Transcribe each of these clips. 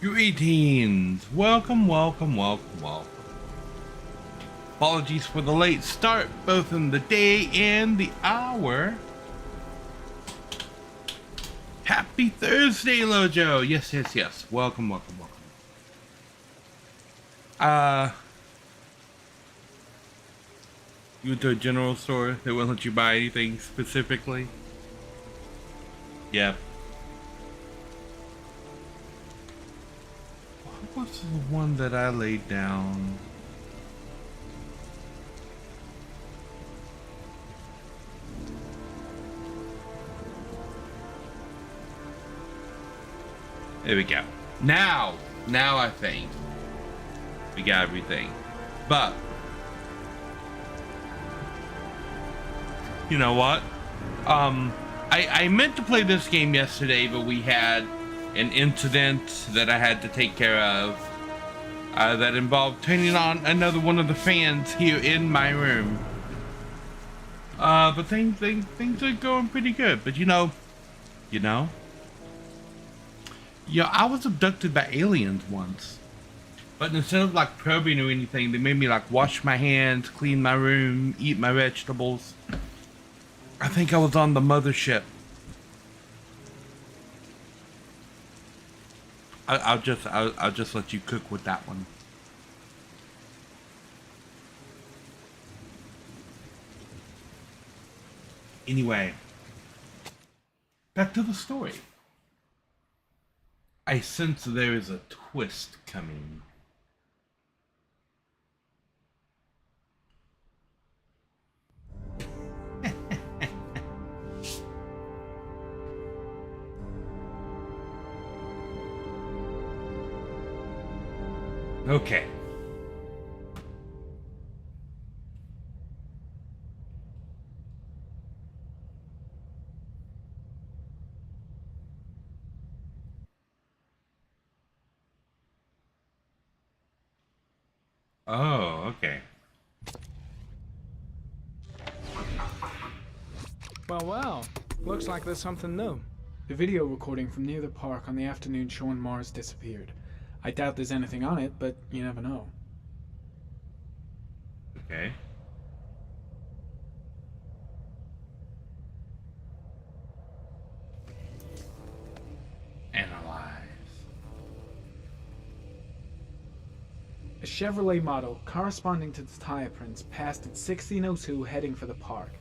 Greetings! Welcome, welcome, welcome, welcome. Apologies for the late start, both in the day and the hour. Happy Thursday, Lojo! Yes, yes, yes. Welcome, welcome, welcome. You went to a general store, they won't let you buy anything specifically? Yep. What was the one that I laid down? There we go. Now I think we got everything. But you know what? I meant to play this game yesterday, but we had an incident that I had to take care of that involved turning on another one of the fans here in my room. But things are going pretty good. But you know, I was abducted by aliens once. But instead of like probing or anything, they made me like wash my hands, clean my room, eat my vegetables. I think I was on the mothership. I'll just let you cook with that one. Anyway, back to the story. I sense there is a twist coming. Okay. Oh, okay. Well, looks like there's something new. The video recording from near the park on the afternoon Sean Mars disappeared. I doubt there's anything on it, but you never know. Okay. Analyze. A Chevrolet model corresponding to the tire prints passed at 1602 heading for the park.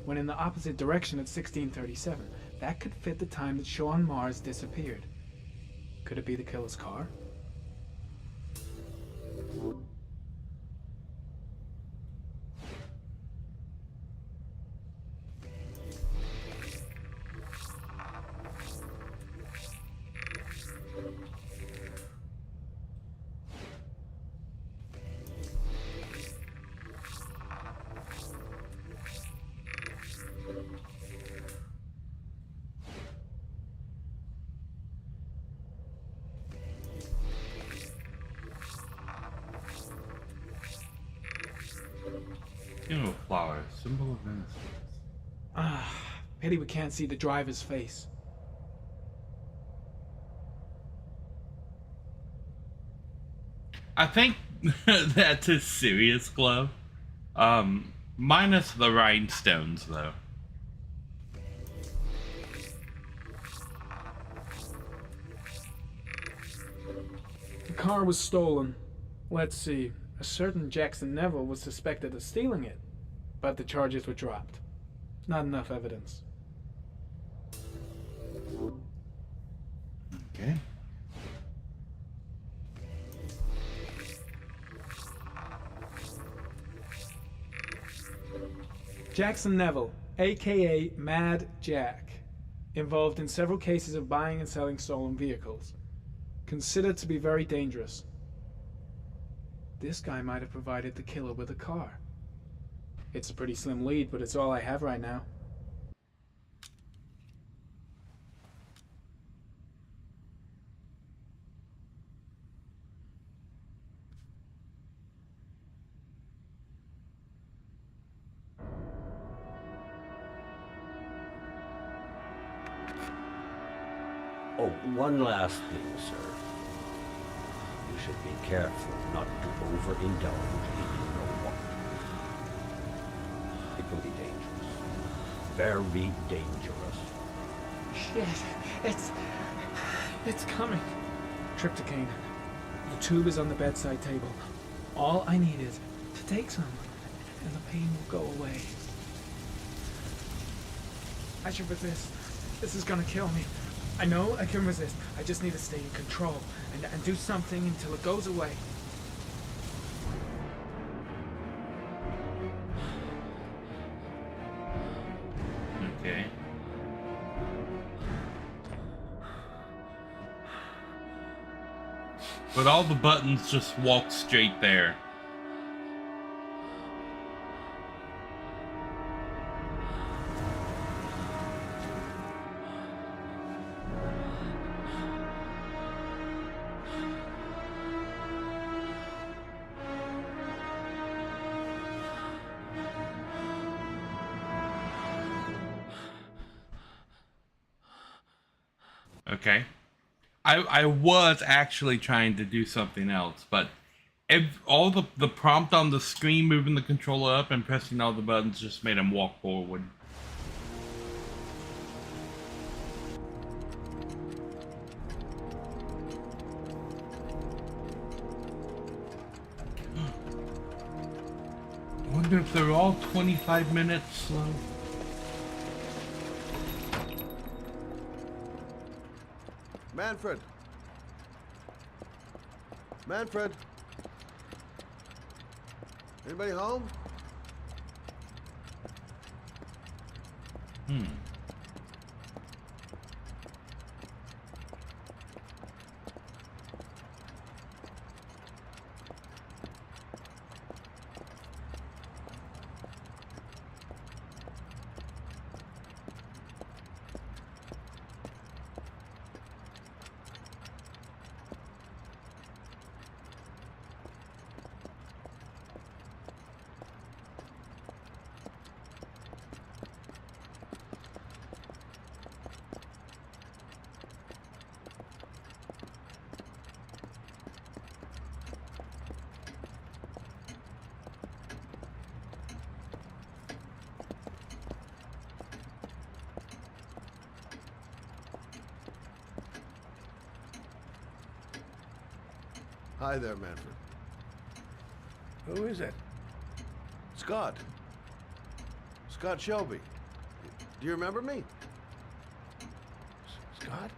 When in the opposite direction at 1637, that could fit the time that Sean Mars disappeared. Could it be the killer's car? Funeral flower, symbol of innocence. Pity we can't see the driver's face. I think that's a serious glove. Minus the rhinestones, though. The car was stolen. Let's see. A certain Jackson Neville was suspected of stealing it, but the charges were dropped. Not enough evidence. Okay. Jackson Neville, aka Mad Jack, involved in several cases of buying and selling stolen vehicles. Considered to be very dangerous. This guy might have provided the killer with a car. It's a pretty slim lead, but it's all I have right now. Oh, one last thing, sir. should be careful not to overindulge in what. It can be dangerous. Very dangerous. Shit, it's coming. Trypticane. The tube is on the bedside table. All I need is to take some, and the pain will go away. I should resist. This is gonna kill me. I know I can resist. I just need to stay in control and do something until it goes away. Okay. But all the buttons just walk straight there. Okay. I was actually trying to do something else, but all the prompt on the screen moving the controller up and pressing all the buttons just made him walk forward. I wonder if they're all 25 minutes slow. Manfred! Manfred! Anybody home? Hi there, Manfred. Who is it? Scott. Scott Shelby. Do you remember me? Scott?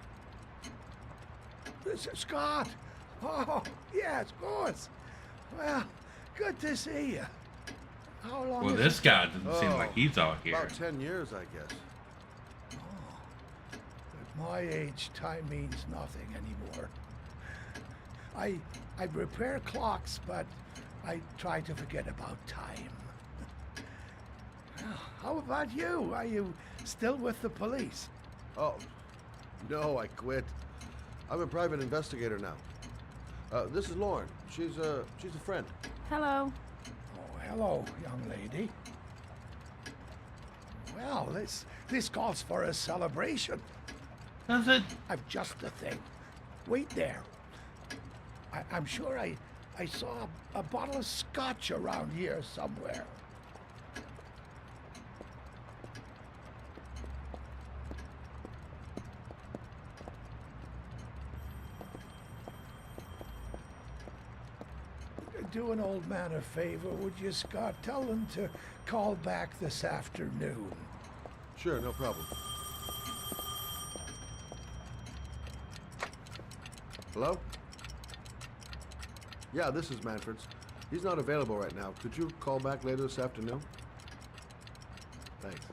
This is Scott! Oh, yes, of course. Well, good to see you. How long Well, is this it? guy doesn't seem like he's out here. About 10 years, I guess. At my age, time means nothing anymore. I repair clocks, but I try to forget about time. How about you? Are you still with the police? Oh, no, I quit. I'm a private investigator now. This is Lauren. She's a friend. Hello. Oh, hello, young lady. Well, this calls for a celebration. Does it? I've just the thing. Wait there. I'm sure I saw a bottle of scotch around here somewhere. Do an old man a favor, would you, Scott? Tell them to call back this afternoon. Sure, no problem. Hello? Yeah, this is Manfred's. He's not available right now. Could you call back later this afternoon? Thanks.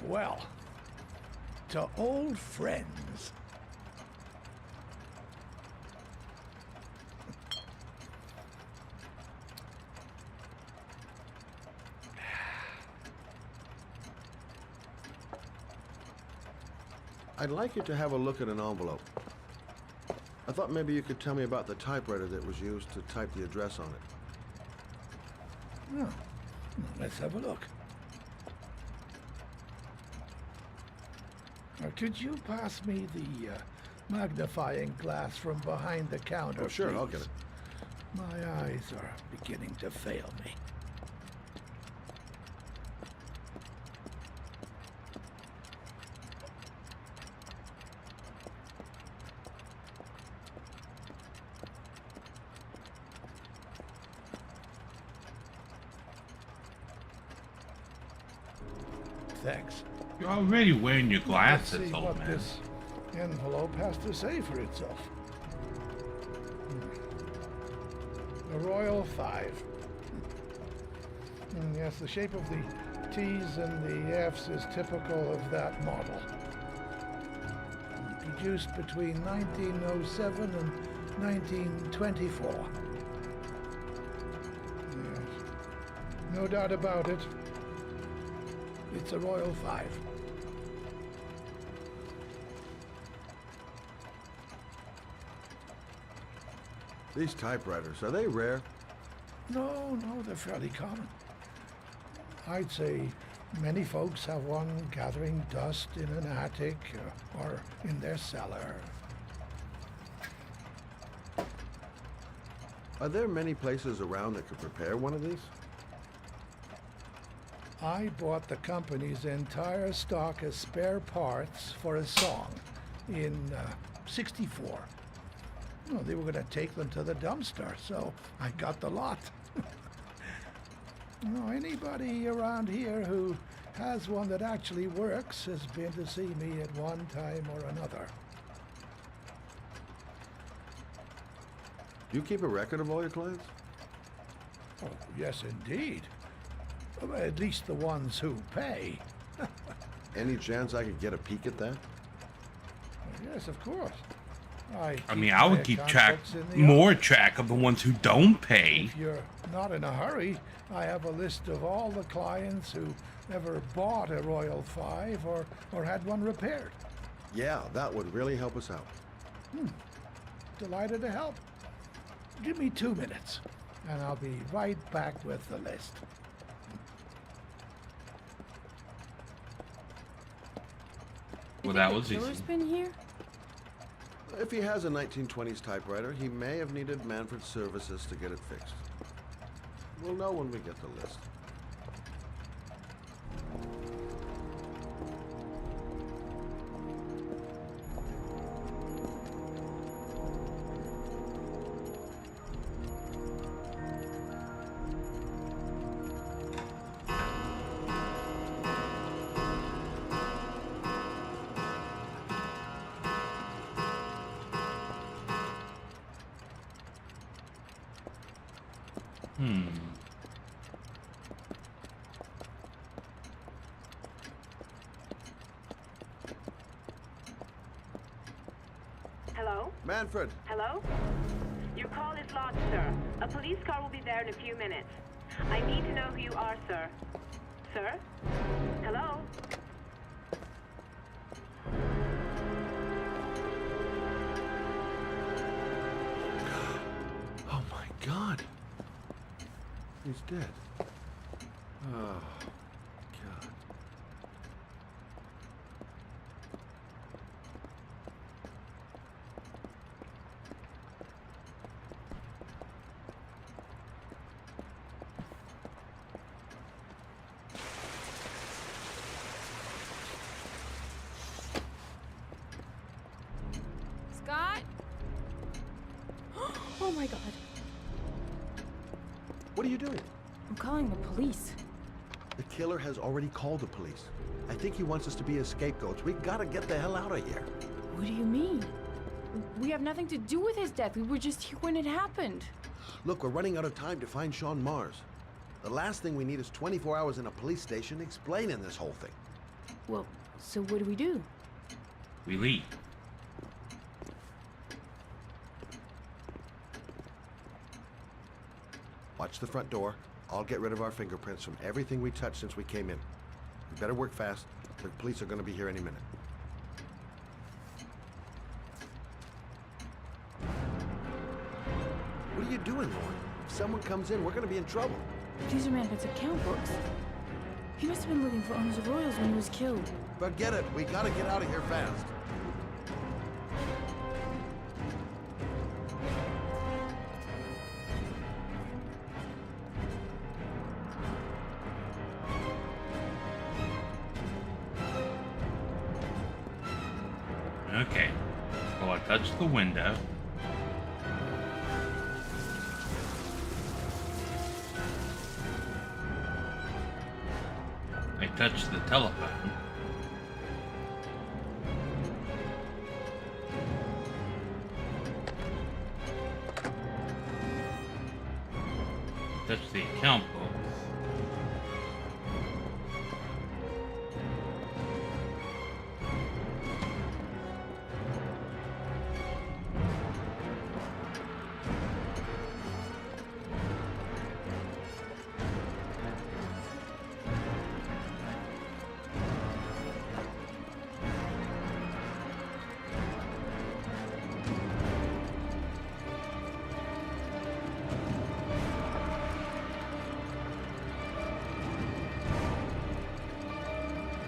Well, to old friends. I'd like you to have a look at an envelope. I thought maybe you could tell me about the typewriter that was used to type the address on it. Oh, let's have a look. Could you pass me the magnifying glass from behind the counter, Oh, sure, please? I'll get it. My eyes are beginning to fail me. Thanks. You're already wearing your Let's glasses, see old what man. this envelope has to say for itself. The Royal Five. Yes, the shape of the T's and the F's is typical of that model. Produced between 1907 and 1924. Yes, no doubt about it. It's a Royal Five. These typewriters, are they rare? No, they're fairly common. I'd say many folks have one gathering dust in an attic or in their cellar. Are there many places around that could prepare one of these? I bought the company's entire stock of spare parts for a song in '64. Well, they were going to take them to the dumpster, so I got the lot. Anybody around here who has one that actually works has been to see me at one time or another. Do you keep a record of all your clients? Oh, yes, indeed. At least the ones who pay. Any chance I could get a peek at that? Yes, of course. I keep mean, I my would keep account books in the more office. track of the ones who don't pay. If you're not in a hurry, I have a list of all the clients who ever bought a Royal Five or had one repaired. Yeah, that would really help us out. Delighted to help. Give me 2 minutes, and I'll be right back with the list. Well, that was the killer's easy. been here? If he has a 1920s typewriter, he may have needed Manfred's services to get it fixed. We'll know when we get the list. Hello? Manfred! Hello? Your call is lodged, sir. A police car will be there in a few minutes. I need to know who you are, sir. Sir? Hello? Oh my God! He's dead. Oh, God. Scott? Oh my god. What are you doing? I'm calling the police. The killer has already called the police. I think he wants us to be his scapegoats. We gotta get the hell out of here. What do you mean? We have nothing to do with his death. We were just here when it happened. Look, we're running out of time to find Sean Mars. The last thing we need is 24 hours in a police station explaining this whole thing. Well, so what do we do? We leave. Watch the front door. I'll get rid of our fingerprints from everything we touched since we came in. We better work fast. The police are gonna be here any minute. you doing, Lauren? If someone comes in, we're gonna be in trouble. These are Manfred's account books. He must have been looking for owners of Royals when he was killed. Forget it. We gotta get out of here fast. Okay. Well, I touched the window. I touched the telephone. Touched the account book.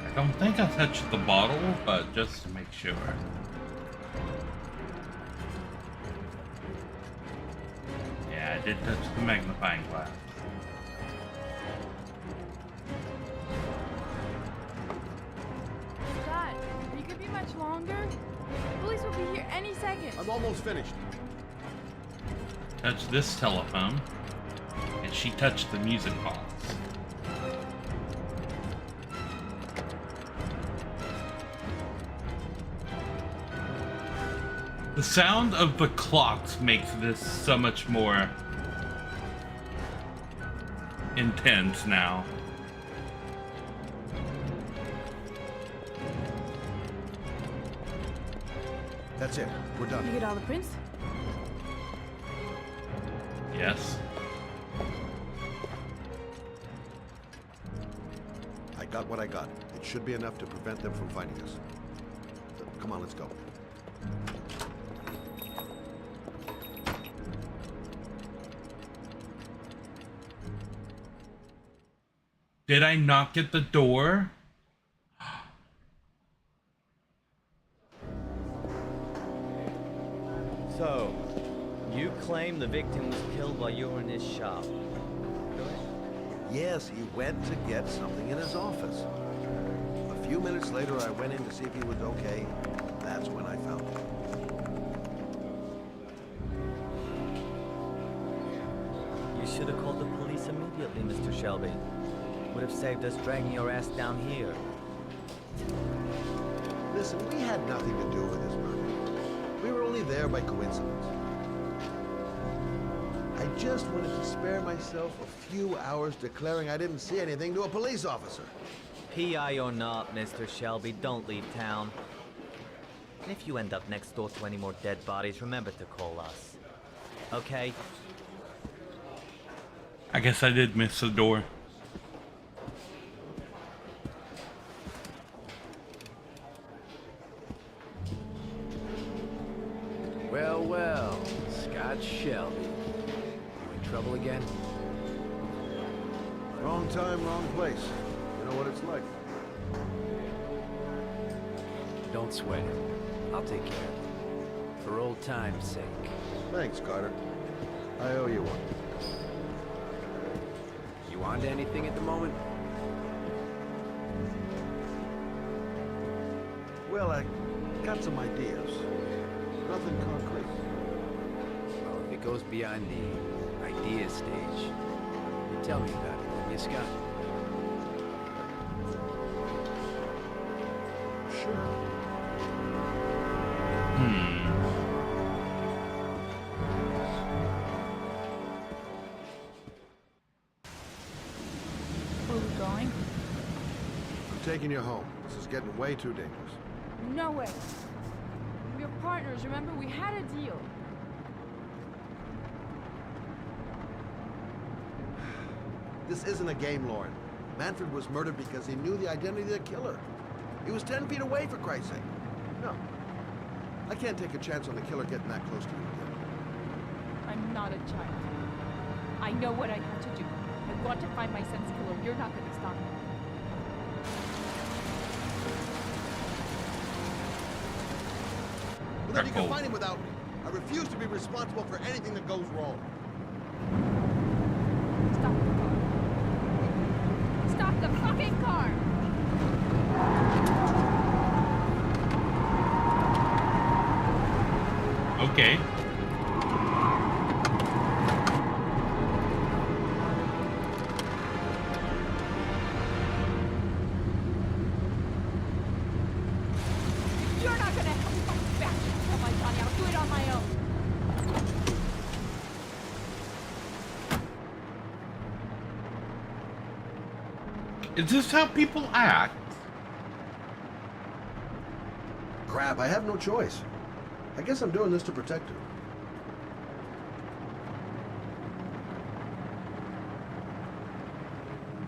I don't think I touched the bottle, but just to make sure. Yeah, I did touch the magnifying glass. Scott, are you gonna be much longer? Police will be here any second. I'm almost finished. Touched this telephone, and she touched the music box. The sound of the clocks makes this so much more intense now. That's it. We're done. You get all the prints? Yes. I got what I got. It should be enough to prevent them from finding us. Come on, let's go. Did I knock at the door? So, you claim the victim was killed while you were in his shop. Yes, he went to get something in his office. A few minutes later, I went in to see if he was okay. That's when I found him. You should have called the police immediately, Mr. Shelby. Would have saved us dragging your ass down here. Listen, we had nothing to do with this murder. We were only there by coincidence. I just wanted to spare myself a few hours declaring I didn't see anything to a police officer. PI or not, Mr. Shelby, don't leave town. And if you end up next door to any more dead bodies, remember to call us. Okay? I guess I did miss the door. Well, well, Scott Shelby. You in trouble again? Wrong time, wrong place. You know what it's like. Don't sweat it. I'll take care of it. For old time's sake. Thanks, Carter. I owe you one. You on to anything at the moment? Well, I got some ideas. Nothing concrete. Well, if it goes beyond the idea stage, you tell me about it, will you, Scott? Sure. Where are we going? I'm taking you home. This is getting way too dangerous. No way. We're partners, remember? We had a deal. This isn't a game, Lauren. Manfred was murdered because he knew the identity of the killer. He was 10 feet away, for Christ's sake. No. I can't take a chance on the killer getting that close to you again. I'm not a child. I know what I have to do. I want to find my son's killer. You're not going to stop me. Well, then you can find him without me. I refuse to be responsible for anything that goes wrong. Stop the car. Stop the fucking car! Okay. You're not gonna help me find back. Oh my Johnny, I'll do it on my own. Is this how people act? Crap, I have no choice. I guess I'm doing this to protect her.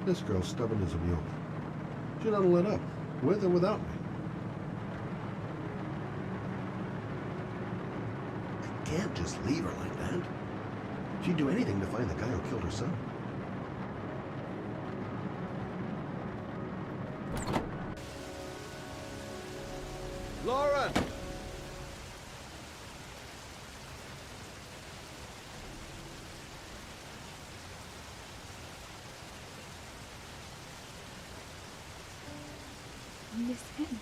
This girl's stubborn as a mule. She doesn't let up, with or without me. I can't just leave her like that. She'd do anything to find the guy who killed her son. Laura! I miss him.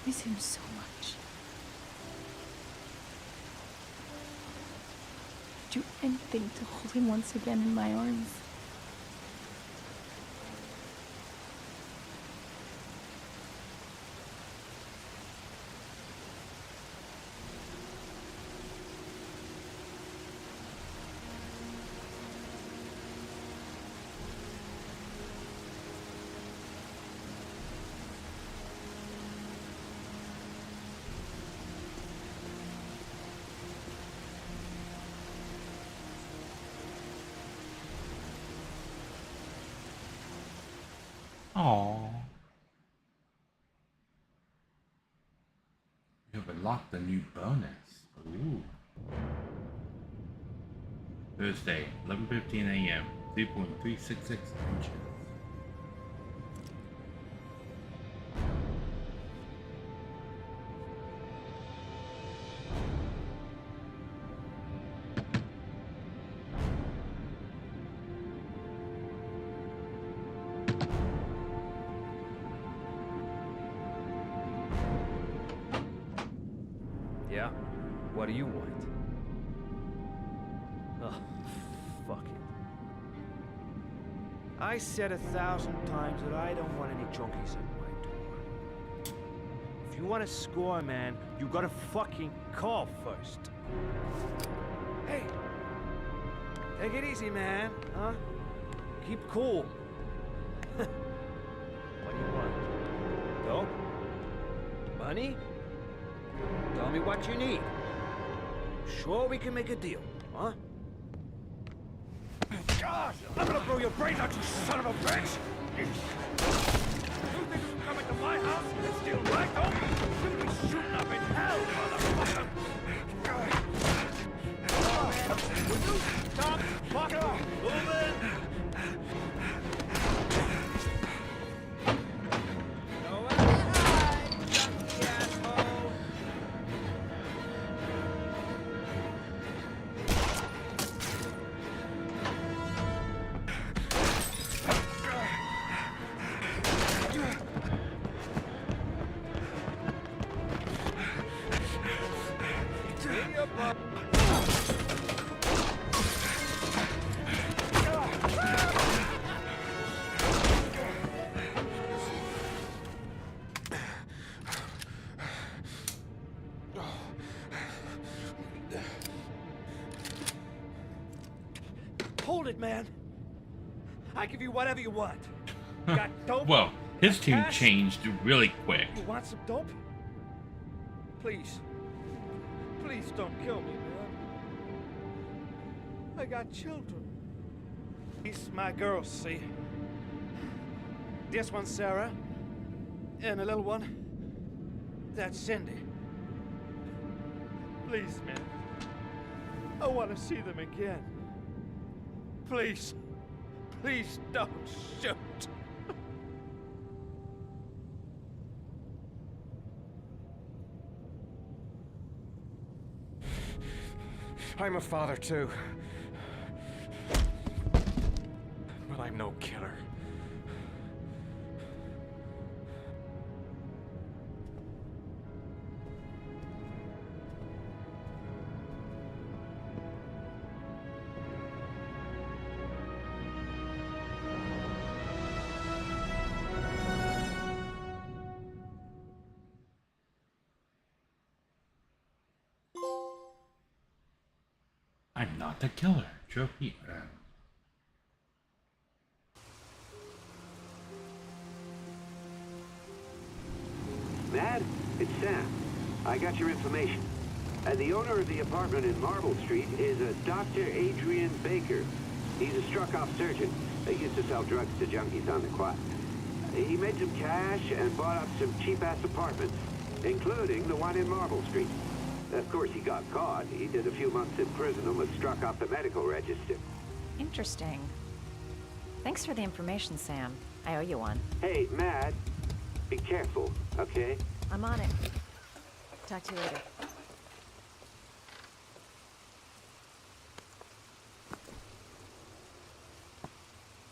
Miss him so much. Do anything to hold him once again in my arms. Aww. You have unlocked a new bonus. Ooh. Thursday, 11:15 a.m. 3.366 inches. Yeah? What do you want? Oh, fuck it. I said 1,000 times that I don't want any junkies at my door. If you want to score, man, you gotta fucking call first. Hey! Take it easy, man, huh? Keep cool. What do you want? Dope? Money? Tell me what you need. Sure we can make a deal, huh? God, I'm gonna blow your brains out, you son of a bitch! You think you can come into my house and steal my dope? You'll be shooting up in hell, motherfucker! Will you stop fucking moving? Hold it, man. I give you whatever you want. Got dope? Well, his Got tune cash? changed really quick. You want some dope? Please. Please don't kill me, man. I got children. These my girls, see? This one's Sarah. And the little one, that's Cindy. Please, man. I want to see them again. Please. Please don't shoot. I'm a father too. But I'm no killer. I'm not the killer. Trophy. Mad? It's Sam. I got your information. The owner of the apartment in Marble Street is a Dr. Adrian Baker. He's a struck-off surgeon. He used to sell drugs to junkies on the quad. He made some cash and bought up some cheap-ass apartments, including the one in Marble Street. Of course, he got caught. He did a few months in prison and was struck off the medical register. Interesting. Thanks for the information, Sam. I owe you one. Hey, Mad, be careful, okay? I'm on it. Talk to you later.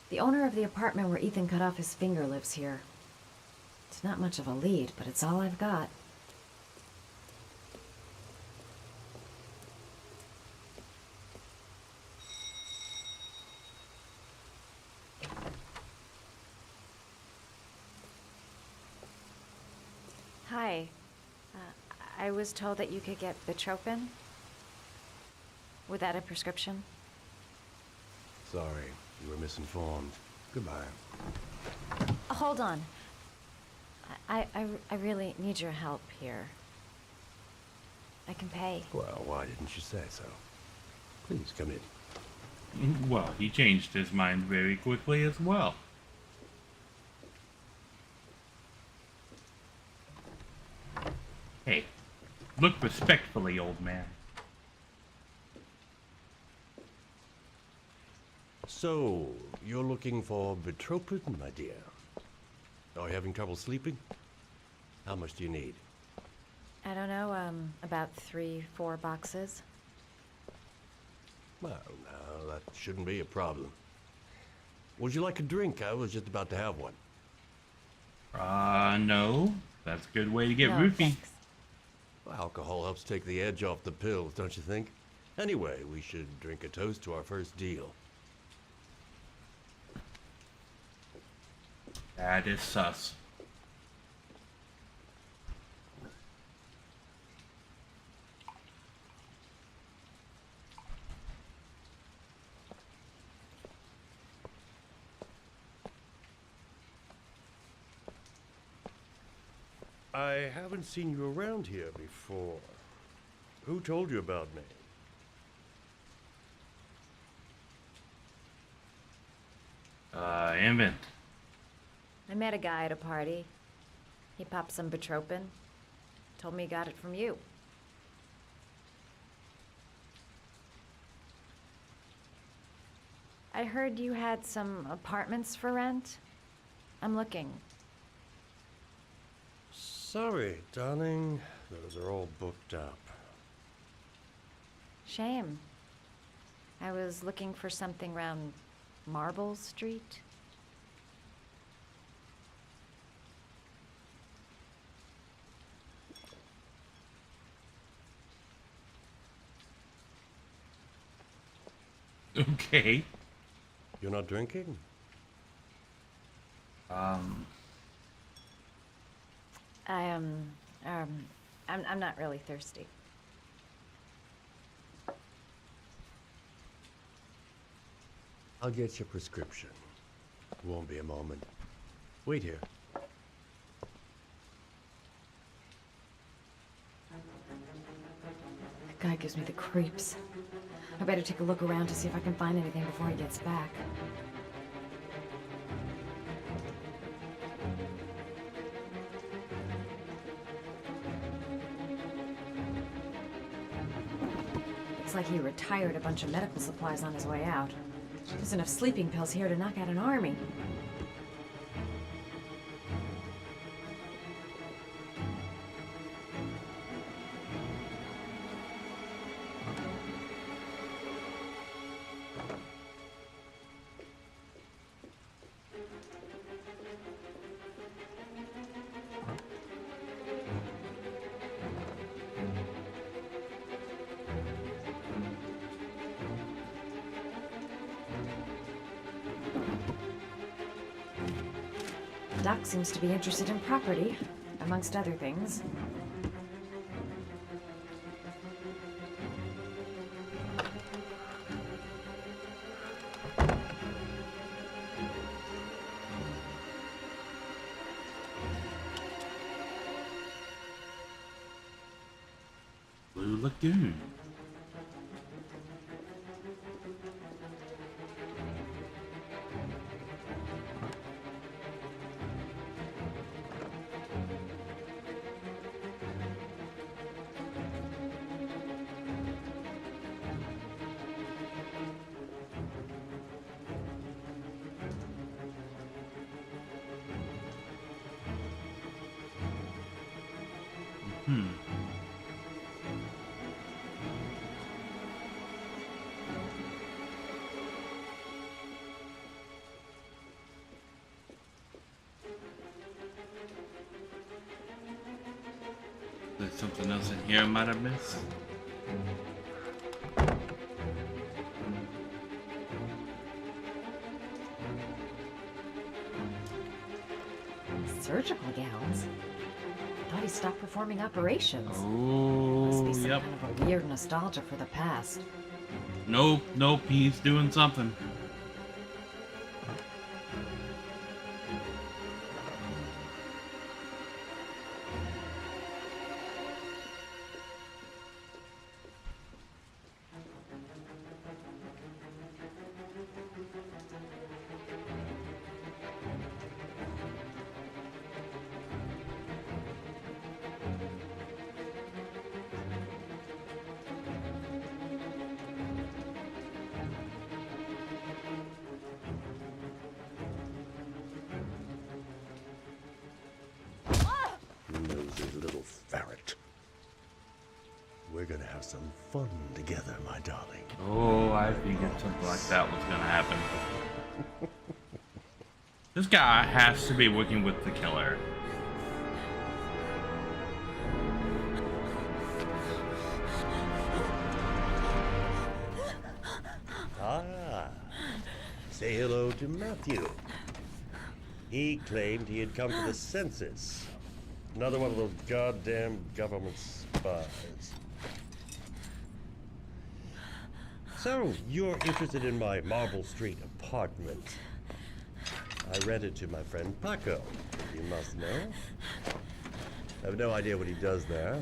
The owner of the apartment where Ethan cut off his finger lives here. It's not much of a lead, but it's all I've got. Hi. I was told that you could get Bitropin. Without a prescription? Sorry, you were misinformed. Goodbye. Hold on. I really need your help here. I can pay. Well, why didn't you say so? Please, come in. Well, he changed his mind very quickly as well. Hey, look respectfully, old man. So, you're looking for Bitropin, my dear? Are you having trouble sleeping? How much do you need? I don't know, about 3-4 boxes. Well, no, that shouldn't be a problem. Would you like a drink? I was just about to have one. No. That's a good way to get No, roofie. thanks. Well, alcohol helps take the edge off the pills, don't you think? Anyway, we should drink a toast to our first deal. That is sus. I haven't seen you around here before. Who told you about me? Invent. I met a guy at a party. He popped some Bitropin. Told me he got it from you. I heard you had some apartments for rent. I'm looking. Sorry, darling. Those are all booked up. Shame. I was looking for something around Marble Street. Okay. You're not drinking? I'm not really thirsty. I'll get your prescription. Won't be a moment. Wait here. That guy gives me the creeps. I better take a look around to see if I can find anything before he gets back. Looks like he retired a bunch of medical supplies on his way out. There's enough sleeping pills here to knock out an army. Doc seems to be interested in property, amongst other things. Blue Lagoon. There's something else in here I might have missed. Surgical gowns? Thought he stopped performing operations. Oh, Must be some yep. kind of a weird nostalgia for the past. Nope, he's doing something. Nosy little ferret. We're gonna have some fun together, my darling. Oh, I figured something like that was gonna happen. This guy has to be working with the killer. Ah, say hello to Matthew. He claimed he had come to the census. Another one of those goddamn government spies. So, you're interested in my Marble Street apartment. I rented to my friend Paco, you must know. I have no idea what he does there.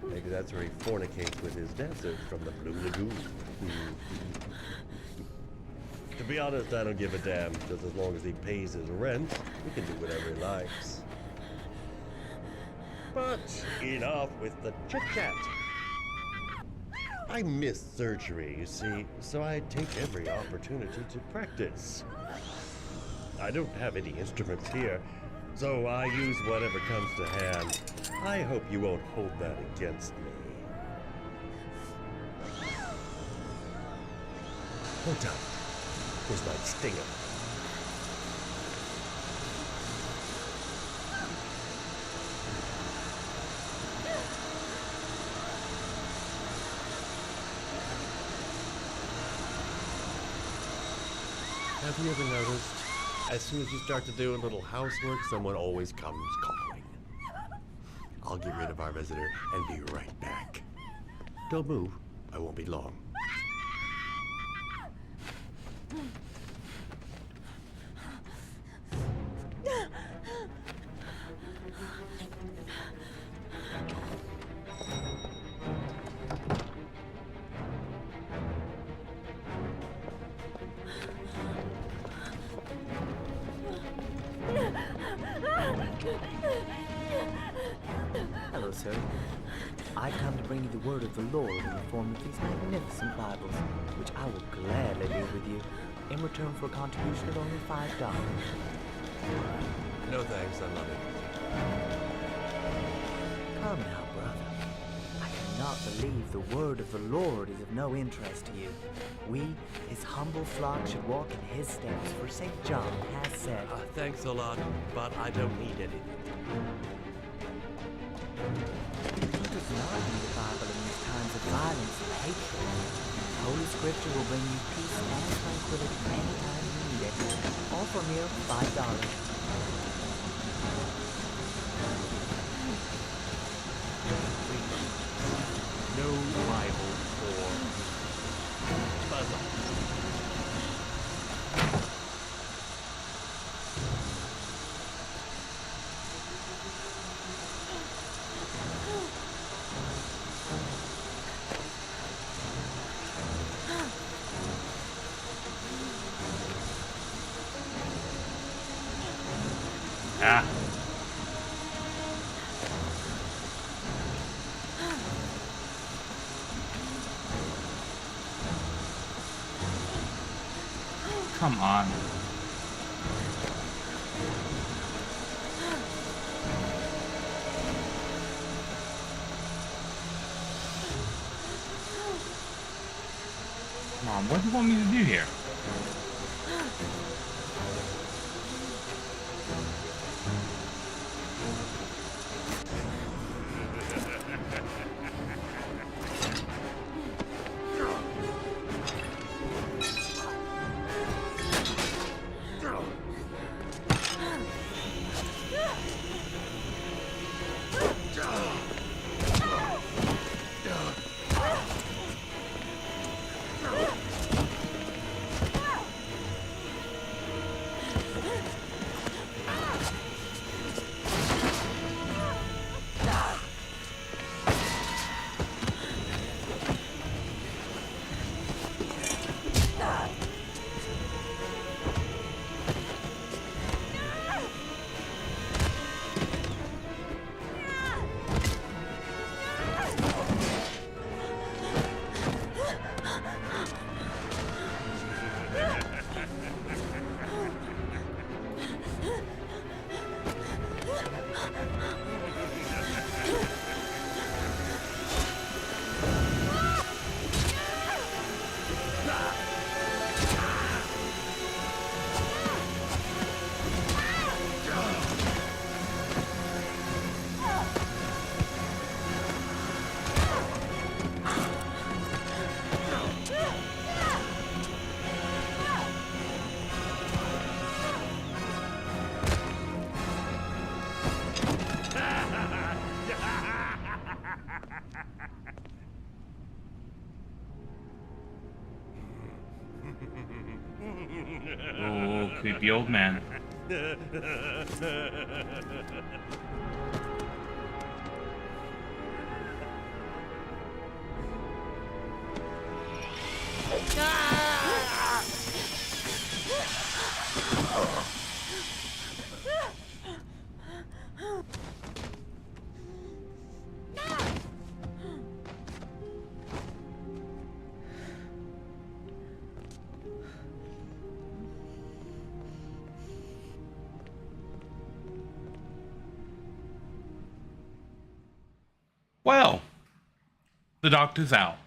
Maybe that's where he fornicates with his dancers from the Blue Lagoon. To be honest, I don't give a damn, just as long as he pays his rent, he can do whatever he likes. But enough with the chit-chat. I miss surgery, you see, so I take every opportunity to practice. I don't have any instruments here, so I use whatever comes to hand. I hope you won't hold that against me. Hold on. Here's my stinger. Have you ever noticed, as soon as you start to do a little housework, someone always comes calling? I'll get rid of our visitor and be right back. Don't move. I won't be long. Hello, sir. I come to bring you the word of the Lord in the form of these magnificent Bibles, which I will gladly leave with you in return for a contribution of only $5. No thanks, I'm not interested. Come now, brother. I cannot believe the word of the Lord is of no interest to you. We, his humble flock, should walk in his steps, for St. John has said... Thanks a lot, but I don't need anything. Who does not read the Bible in these times of violence and hatred? Holy Scripture will bring you peace and tranquility anytime you need it. All for mere $5. No Bible for buzz off. Ah. Come on. Come on, what do you want me to do here? Oh, creepy old man. Well, the doctor's out.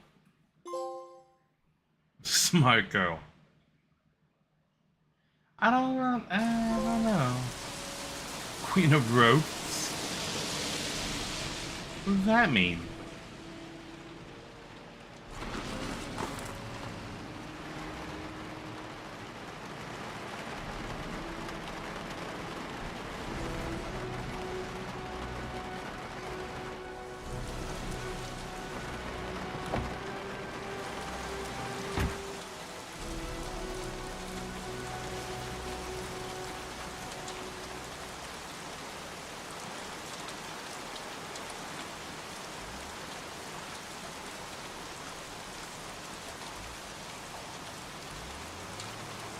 Smart girl. I don't know. Queen of Ropes? What does that mean?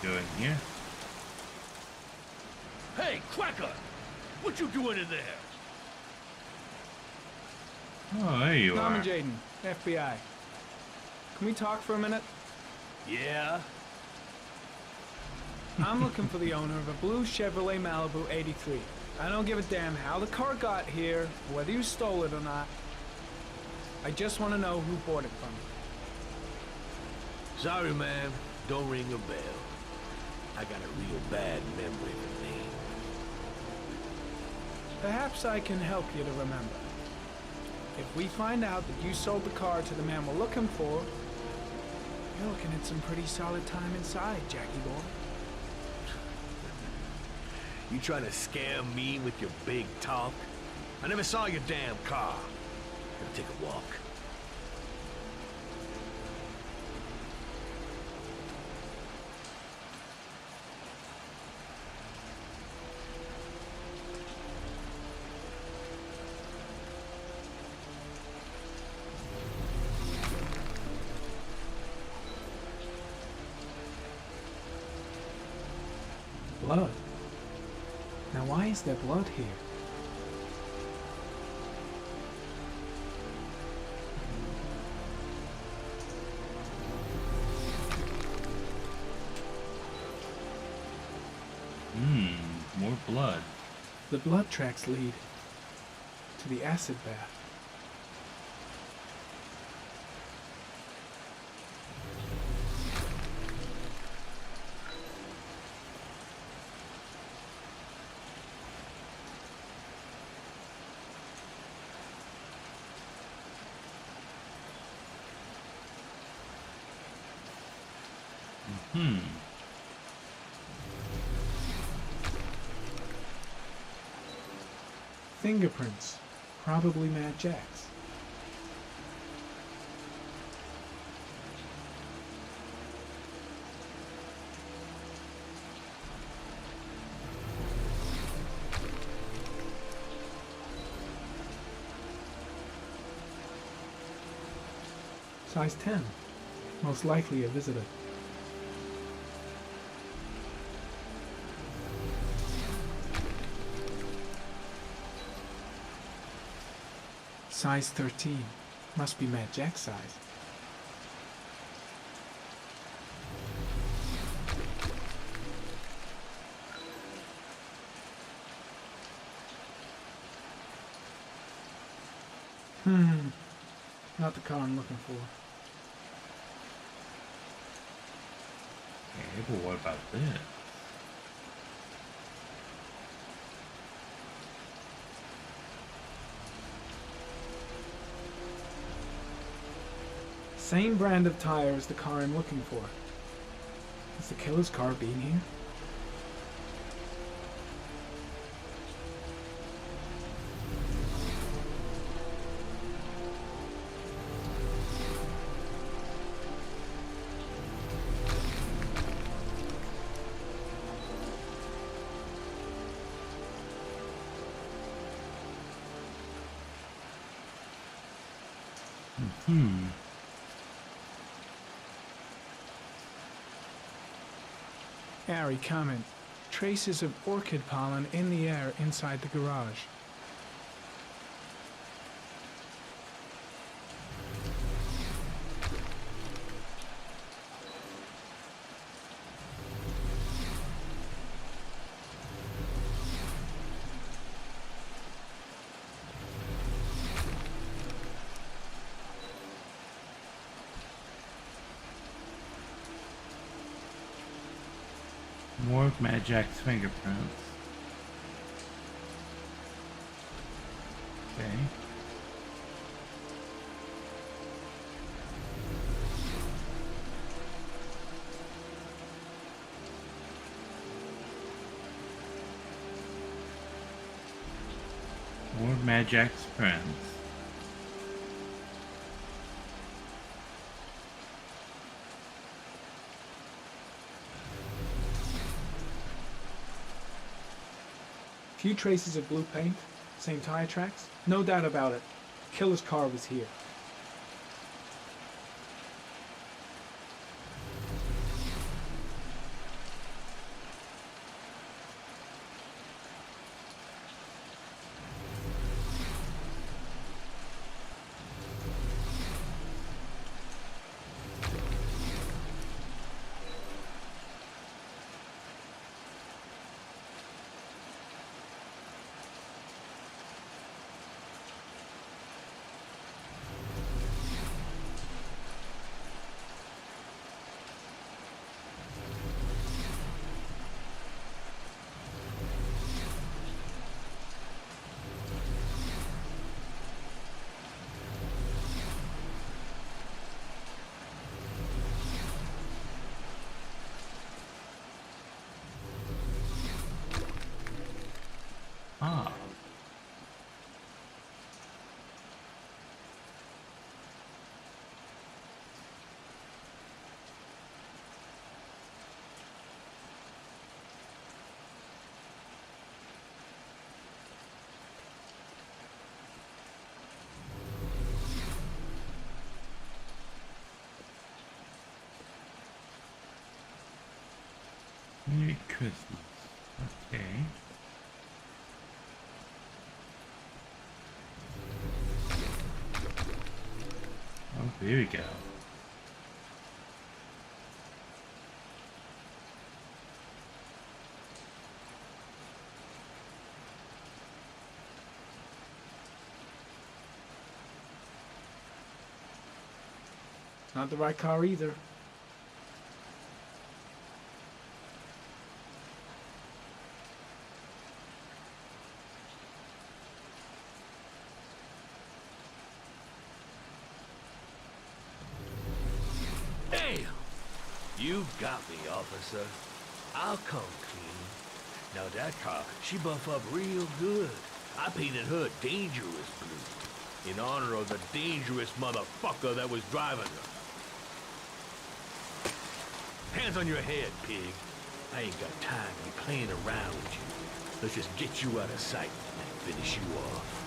Doing here? Hey, Cracker! What you doing in there? Oh, there you Norman are. Jaden, FBI. Can we talk for a minute? Yeah? I'm looking for the owner of a blue Chevrolet Malibu 83. I don't give a damn how the car got here, whether you stole it or not. I just want to know who bought it from you. Sorry, man. Don't ring a bell. I got a real bad memory for names. Perhaps I can help you to remember. If we find out that you sold the car to the man we're looking for, you're looking at some pretty solid time inside, Jackie boy. You trying to scam me with your big talk? I never saw your damn car. Gonna take a walk. Blood. Now why is there blood here? More blood. The blood tracks lead to the acid bath. Fingerprints. Probably Mad Jack's. Size 10. Most likely a visitor. Size 13. Must be Mad Jack's size. Not the car I'm looking for. Okay, but what about this? Same brand of tire as the car I'm looking for. Is the killer's car being here? Ari, comment. Traces of orchid pollen in the air inside the garage. More of Mad Jack's fingerprints. Okay. More of Mad Jack's prints. Few traces of blue paint, same tire tracks. No doubt about it. Killer's car was here. Ah. Merry Christmas. Okay. Oh, here we go. Not the right car either. Damn! You got me, officer. I'll come clean. Now that car, she buff up real good. I painted her dangerous blue, in honor of the dangerous motherfucker that was driving her. Hands on your head, pig. I ain't got time to be playing around with you. Let's just get you out of sight and finish you off.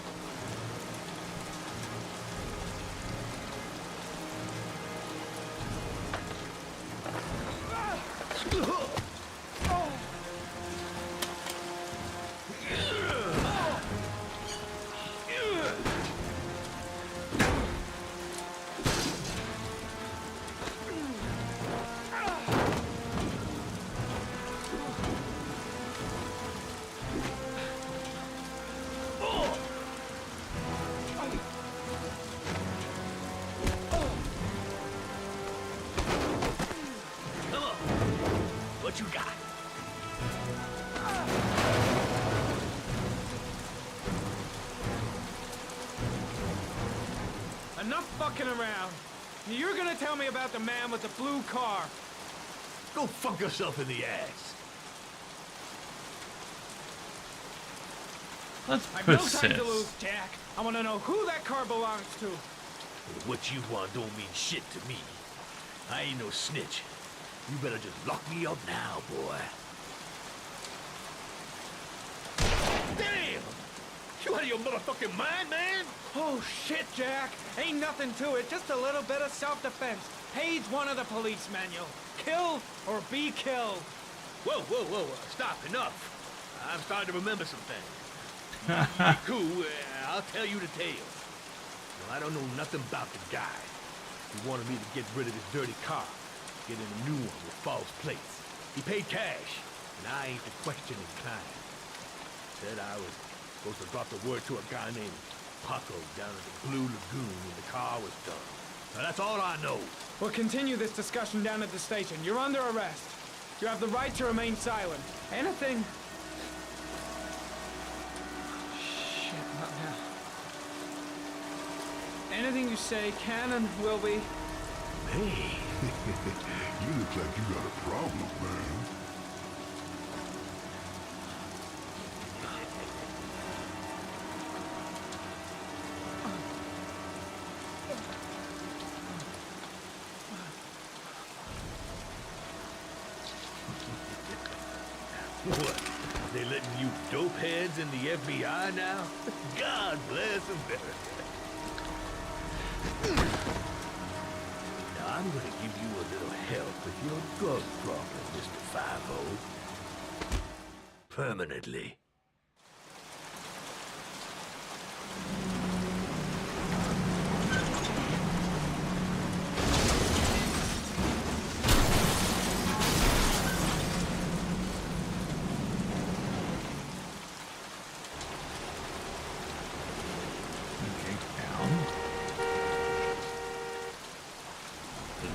What you got? Enough fucking around. You're gonna tell me about the man with the blue car. Go fuck yourself in the ass. Let's I've no time persist. to lose, Jack. I want to know who that car belongs to. What you want don't mean shit to me. I ain't no snitch. You better just lock me up now, boy. Damn! You out of your motherfucking mind, man? Oh shit, Jack. Ain't nothing to it. Just a little bit of self-defense. Page 1 of the police manual. Kill or be killed. Whoa, whoa, whoa. Stop. Enough. I'm starting to remember some things. Cool. I'll tell you the tale. No, I don't know nothing about the guy. He wanted me to get rid of this dirty car. Get in a new one with false plates. He paid cash, and I ain't the questioning kind. Said I was supposed to drop the word to a guy named Paco down at the Blue Lagoon when the car was done. Now that's all I know. We'll continue this discussion down at the station. You're under arrest. You have the right to remain silent. Anything... Shit, not now. Anything you say can and will be... Hey. You look like you got a problem, man. What? They letting you dope heads in the FBI now? God bless America. Now I'm gonna give you a little help with your drug problem, Mr. 5-0. Permanently.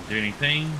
Do anything?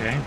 Okay.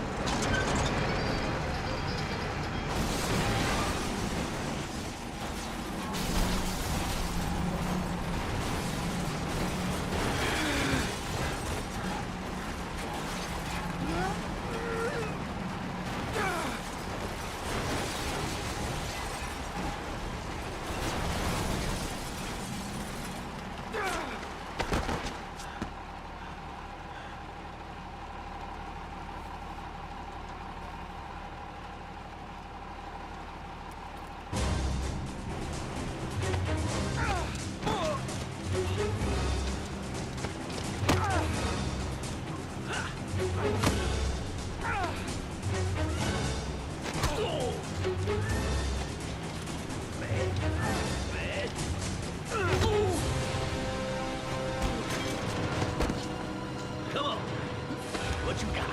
Come on. What you got?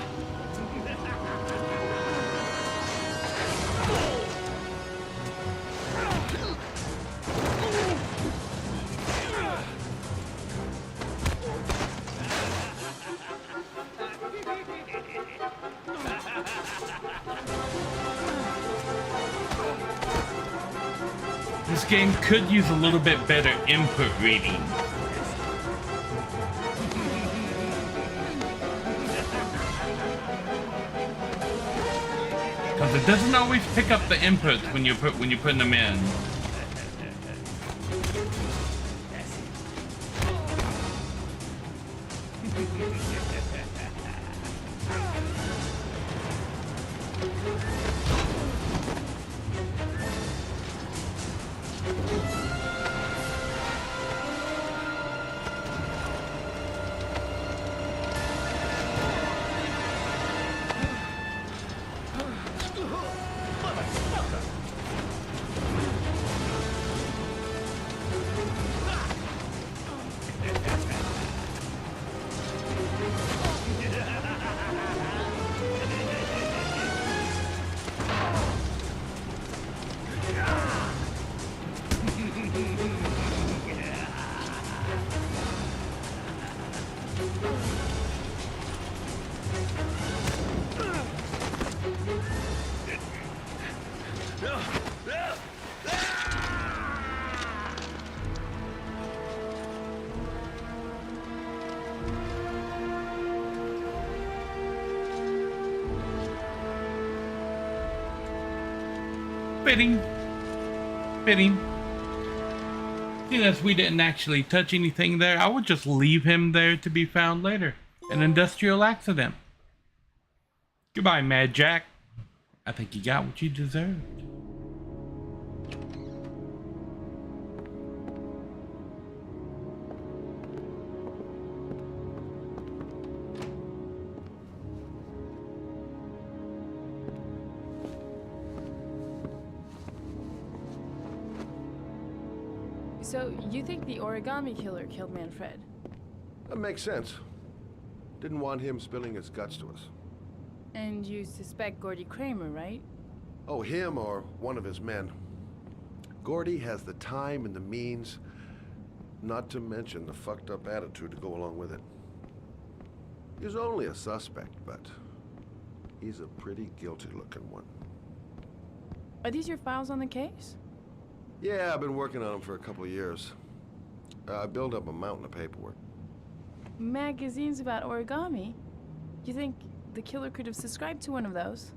This game could use a little bit better input reading. Because it doesn't always pick up the inputs when you're putting them in. Fitting. Fitting. Seeing as we didn't actually touch anything there, I would just leave him there to be found later. An industrial accident. Goodbye, Mad Jack. I think you got what you deserved. So, you think the origami killer killed Manfred? That makes sense. Didn't want him spilling his guts to us. And you suspect Gordy Kramer, right? Oh, him or one of his men. Gordy has the time and the means, not to mention the fucked up attitude to go along with it. He's only a suspect, but he's a pretty guilty looking one. Are these your files on the case? Yeah, I've been working on him for a couple of years. I built up a mountain of paperwork. Magazines about origami? You think the killer could have subscribed to one of those?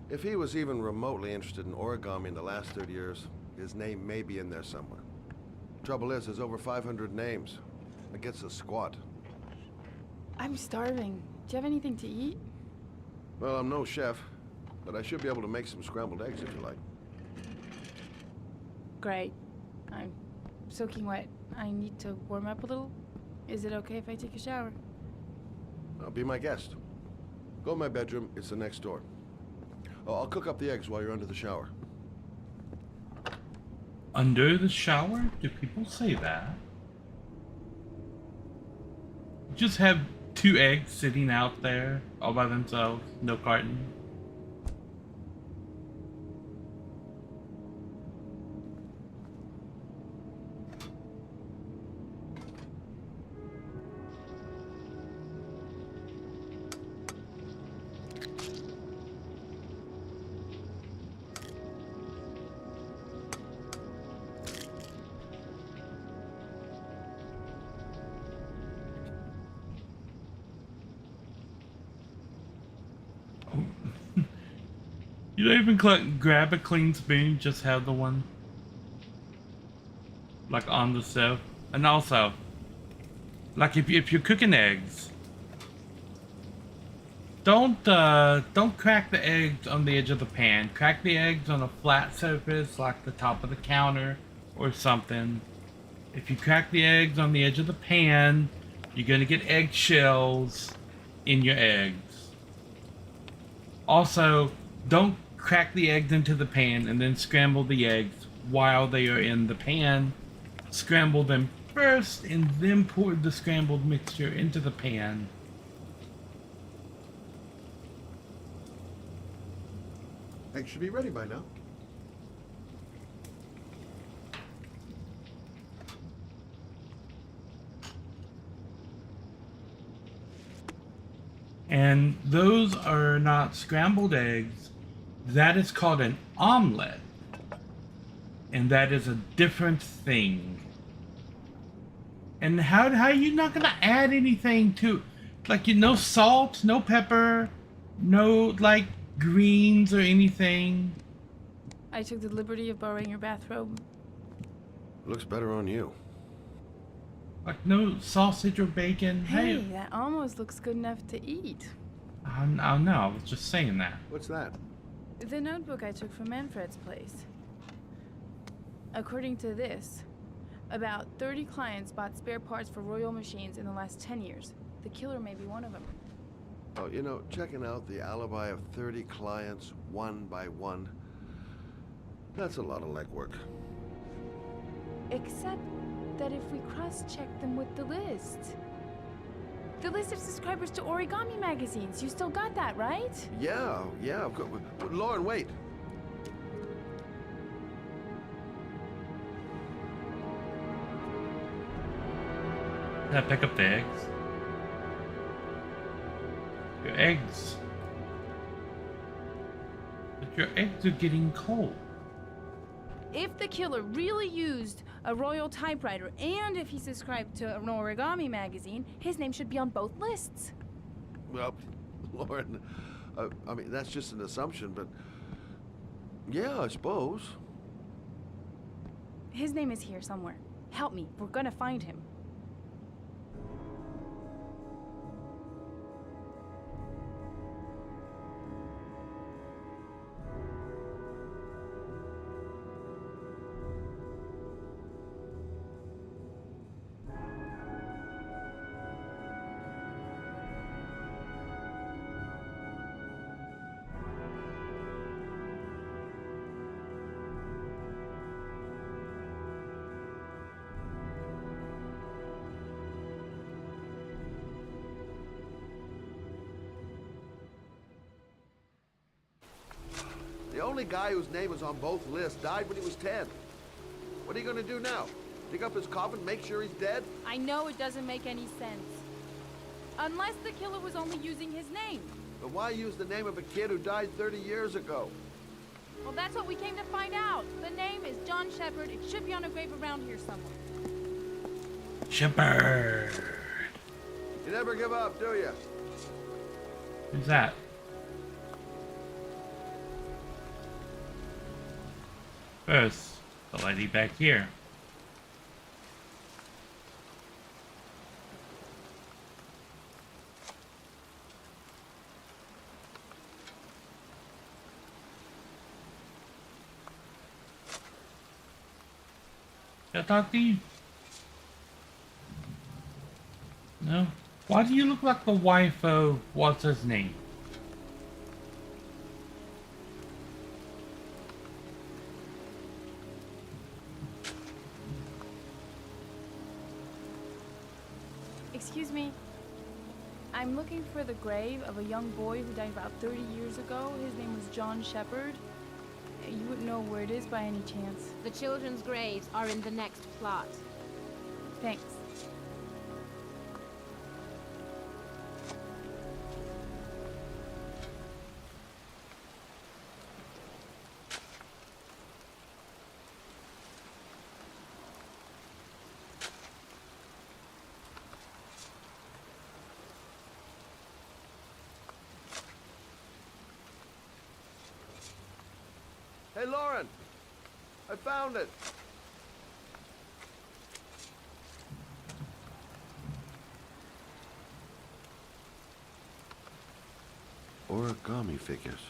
If he was even remotely interested in origami in the last 30 years, his name may be in there somewhere. Trouble is, there's over 500 names. It gets a squat. I'm starving. Do you have anything to eat? Well, I'm no chef, but I should be able to make some scrambled eggs if you like. Great. I'm soaking wet. I need to warm up a little. Is it okay if I take a shower? Be my guest. Go in my bedroom, it's the next door. Oh, I'll cook up the eggs while you're under the shower. Under the shower? Do people say that? Just have 2 eggs sitting out there all by themselves, no carton. You don't even grab a clean spoon, just have the one like on the stove. And also, like if you're cooking eggs, don't crack the eggs on the edge of the pan. Crack the eggs on a flat surface like the top of the counter or something. If you crack the eggs on the edge of the pan, you're gonna get egg shells in your eggs. Also, don't crack the eggs into the pan and then scramble the eggs while they are in the pan. Scramble them first and then pour the scrambled mixture into the pan. Eggs should be ready by now. And those are not scrambled eggs. That is called an omelet. And that is a different thing. And how are you not gonna add anything to, like, no salt, no pepper, no like greens or anything? I took the liberty of borrowing your bathrobe. Looks better on you. Like no sausage or bacon? Hey, that almost looks good enough to eat. Oh no, I was just saying that. What's that? The notebook I took from Manfred's place. According to this, about 30 clients bought spare parts for Royal machines in the last 10 years. The killer may be one of them. Oh, you know, checking out the alibi of 30 clients one by one, that's a lot of legwork. Except that if we cross-check them with the list. The list of subscribers to Origami magazines. You still got that, right? Yeah, of course. Lauren, wait. Can I pick up the eggs? Your eggs. But your eggs are getting cold. If the killer really used a Royal typewriter and if he subscribed to an Origami magazine, his name should be on both lists. Well, Lauren, I mean, that's just an assumption, but yeah, I suppose. His name is here somewhere. Help me. We're gonna find him. The only guy whose name is on both lists died when he was 10. What are you gonna do now? Dig up his coffin, make sure he's dead? I know it doesn't make any sense. Unless the killer was only using his name. But why use the name of a kid who died 30 years ago? Well, that's what we came to find out. The name is John Shepard. It should be on a grave around here somewhere. Shepard. You never give up, do you? Who's that? First, the lady back here. Can I talk to you? No? Why do you look like the wife of what's his name? Excuse me. I'm looking for the grave of a young boy who died about 30 years ago. His name was John Shepard. You wouldn't know where it is by any chance. The children's graves are in the next plot. Thanks. Hey, Lauren! I found it! Origami figures.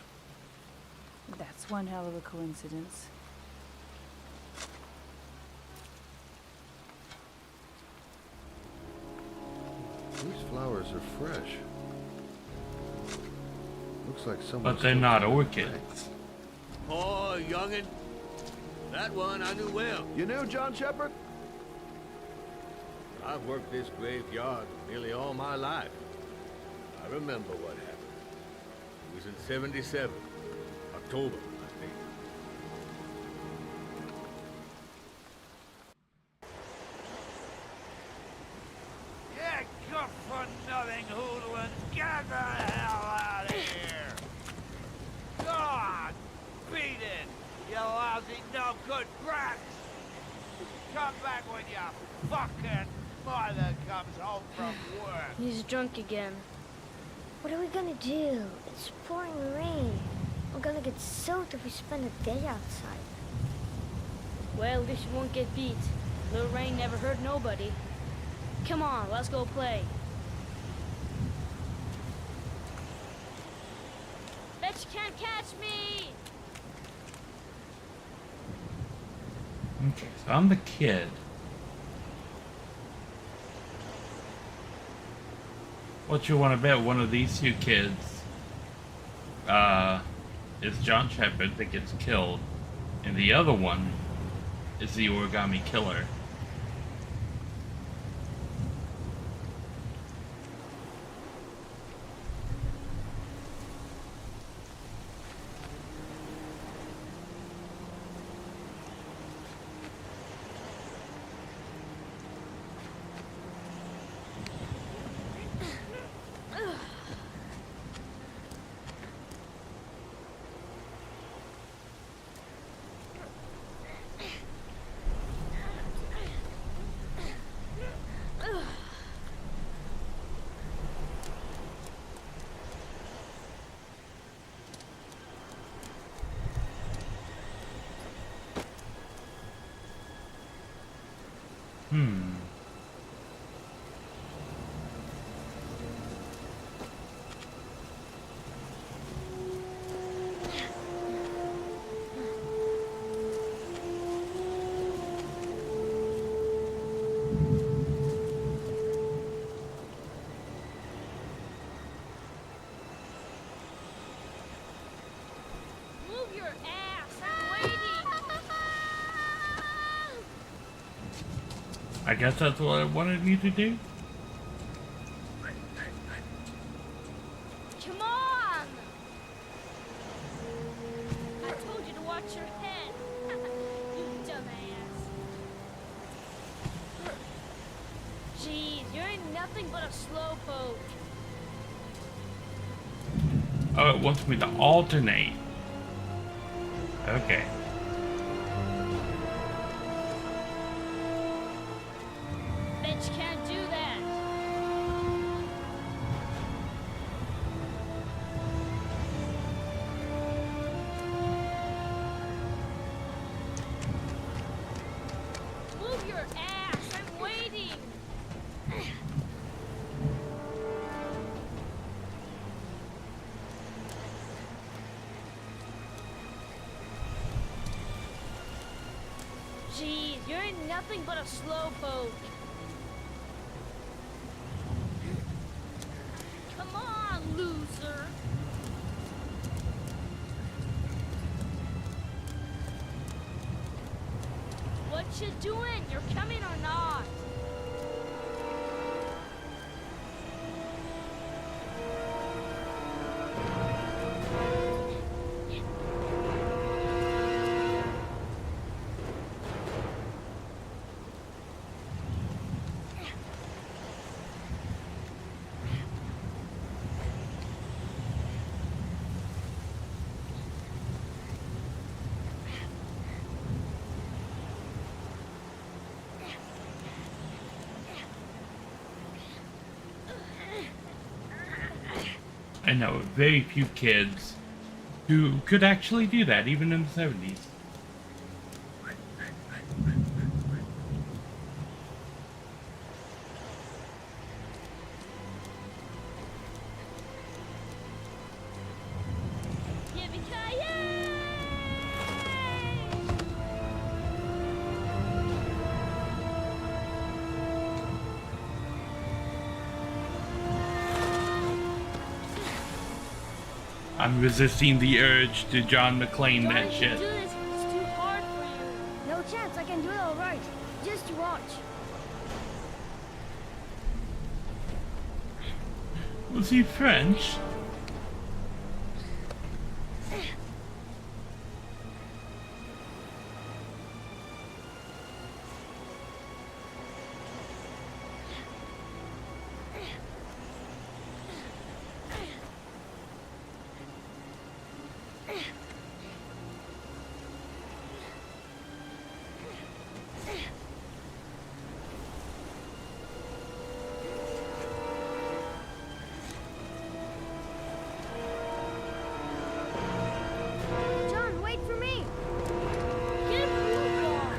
That's one hell of a coincidence. These flowers are fresh. Looks like someone. But they're not orchids. Oh, youngin'. That one I knew well. You knew John Shepard? I've worked this graveyard nearly all my life. I remember what happened. It was in '77. October, I think. Yeah, good for nothing hoodlums. Get the hell out of here! God! Beat it! You lousy no good brats! Come back when your fucking mother comes home from work! He's drunk again. What are we gonna do? It's pouring rain. We're gonna get soaked if we spend the day outside. Well, at least you won't get beat. Little rain never hurt nobody. Come on, let's go play. Bet you can't catch me! Okay, so I'm the kid. What you want to bet? One of these two kids is John Shepard that gets killed, and the other one is the origami killer. Move your ass! I'm waiting! I guess that's what I wanted you to do. Come on! I told you to watch your head. You dumbass. Jeez, you ain't nothing but a slowpoke. Oh, it wants me to alternate. Okay. Bet you can't do that. Move your ass! I'm waiting! Jeez, you ain't nothing but a slowpoke. Come on, loser! What you doing? You're coming or not? I know very few kids who could actually do that, even in the 70s. I'm resisting the urge to John McClane that shit. Do this. It's too hard for you. No chance, I can do it all right. Just watch. Was he French? John, wait for me. Get a move on.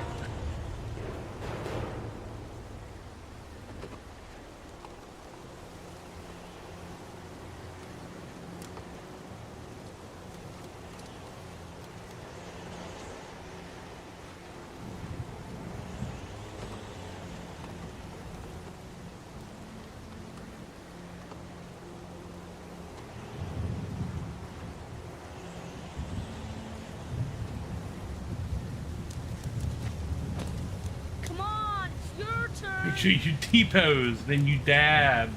Come on, it's your turn. Make sure you T-pose, then you dab.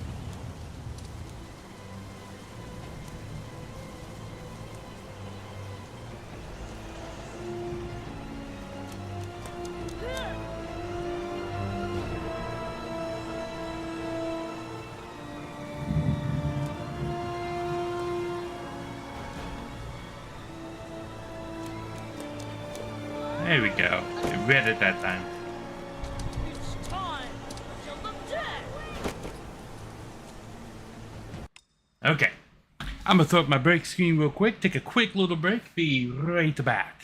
There we go. I read it that time. It's time. Kill the dead. Okay. I'm gonna throw up my break screen real quick, take a quick little break, be right back.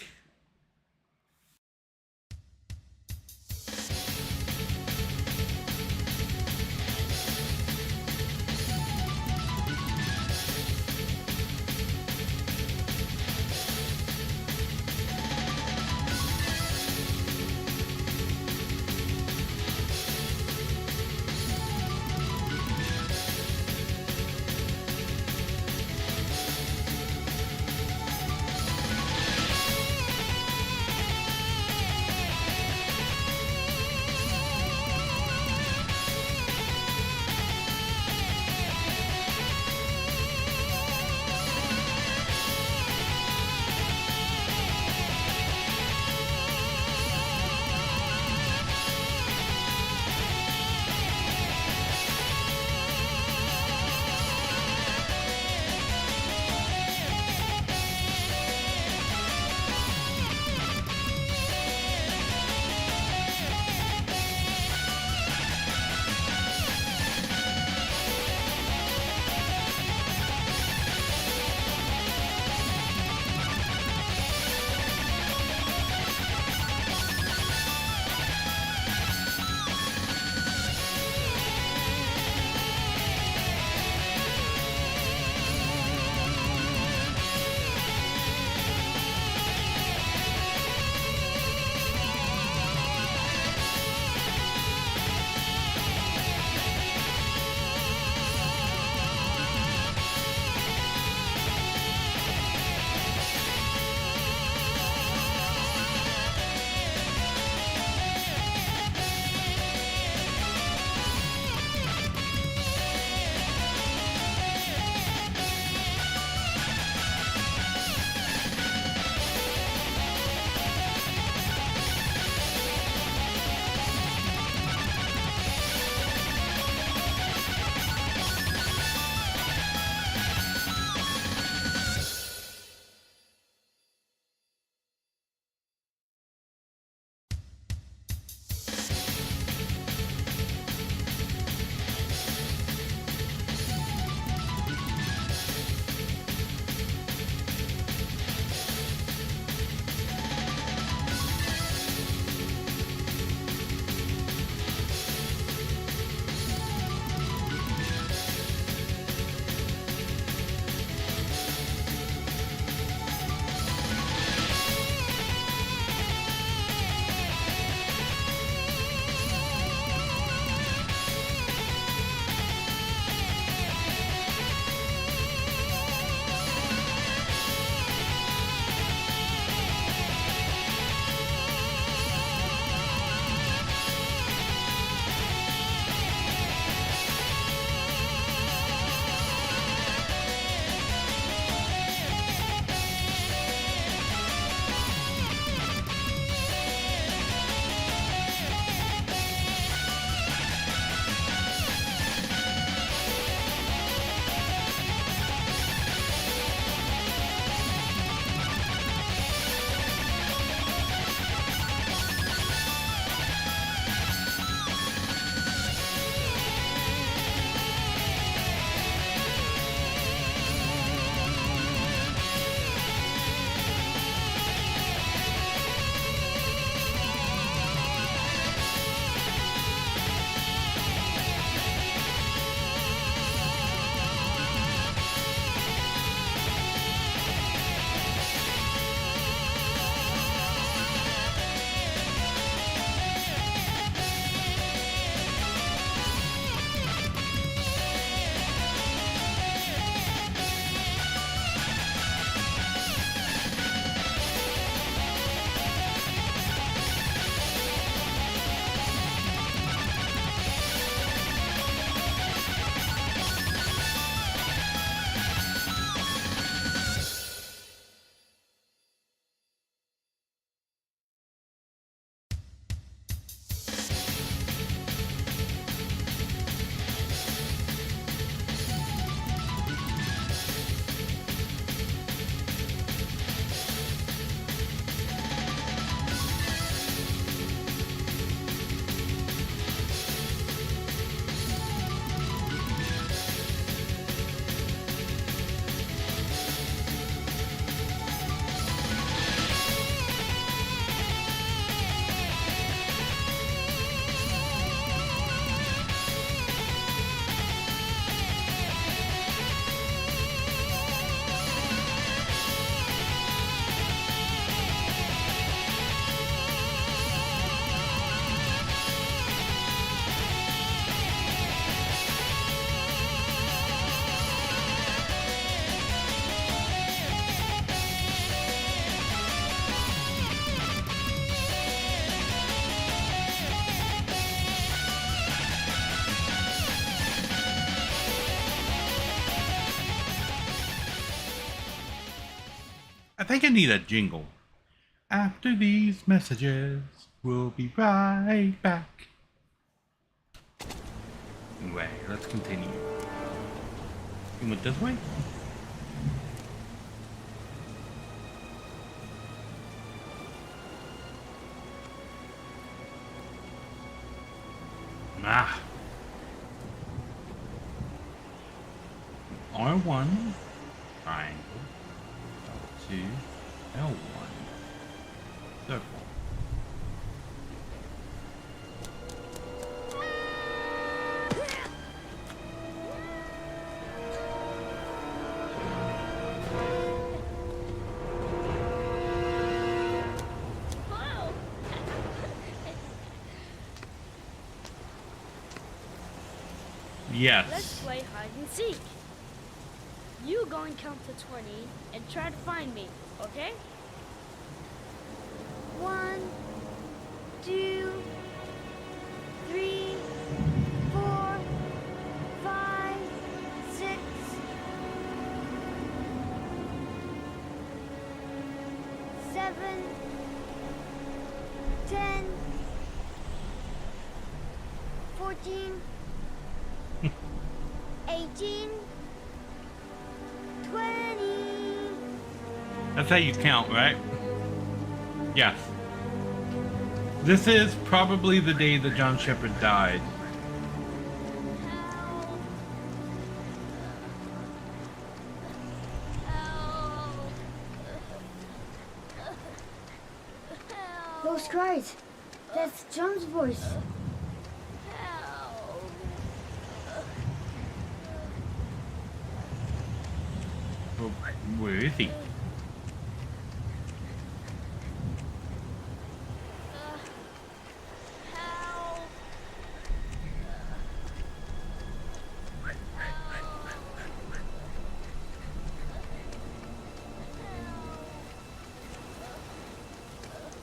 think I need a jingle. After these messages, we'll be right back. Anyway, let's continue. You went this way? Ah. R1, triangle, L2, L1, circle. Yes. Let's play hide and seek. You go and count to 20 and try to find me, okay? 1, 2, 3, 4, 5, 6. 7, 10, 14, 18, 20. That's how you count, right? Yes. This is probably the day that John Shepard died. Those cries. That's John's voice. Well, where is he?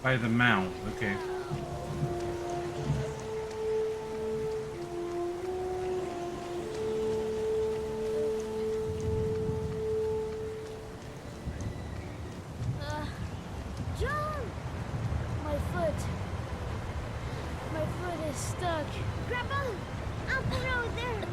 By the mount, okay. John! My foot is stuck. Grandpa, out the road there.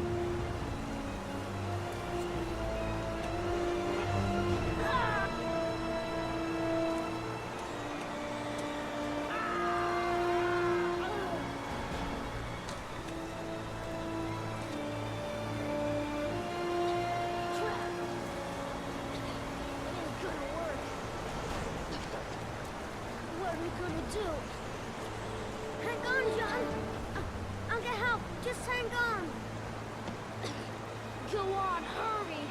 What are we gonna do? Hang on, John. I'll get help. Just hang on. Go on, hurry!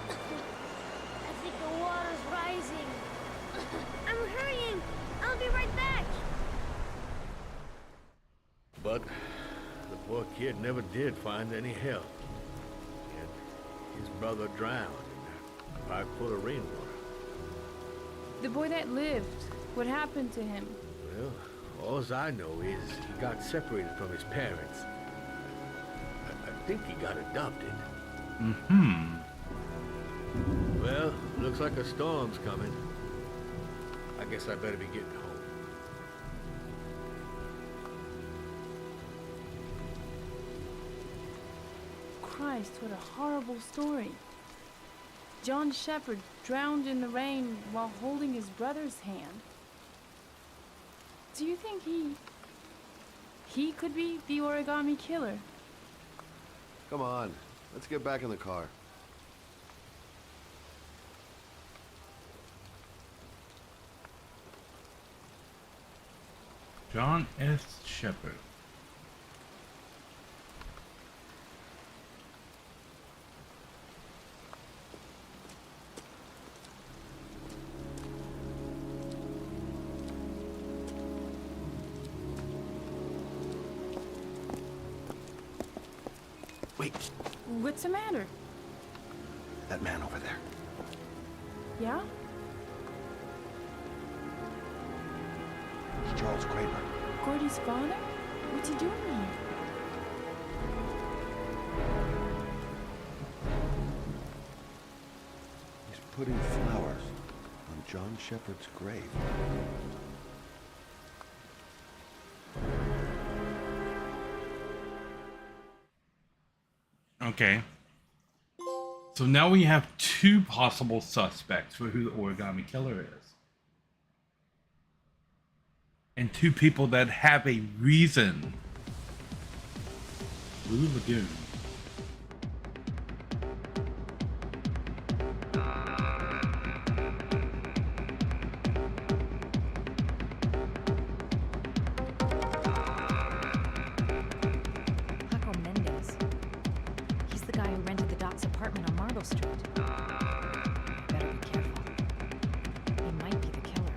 I think the water's rising. I'm hurrying. I'll be right back. But the poor kid never did find any help. Yet his brother drowned in a pipe full of rainwater. The boy that lived, what happened to him? Well, all I know is he got separated from his parents. I think he got adopted. Mm-hmm. Well, looks like a storm's coming. I guess I better be getting home. Christ, what a horrible story. John Shepard drowned in the rain while holding his brother's hand. Do you think he could be the origami killer? Come on, let's get back in the car. John S. Shepard. Wait, What's the matter? that man over there. Yeah? It's Charles Kramer. Gordy's father? What's he doing here? He's putting flowers on John Shepard's grave. Okay. So now we have two possible suspects for who the origami killer is. And two people that have a reason. Blue Lagoon. Paco Mendez. He's the guy who rented the Doc's apartment on Marble Street. Better be careful. He might be the killer.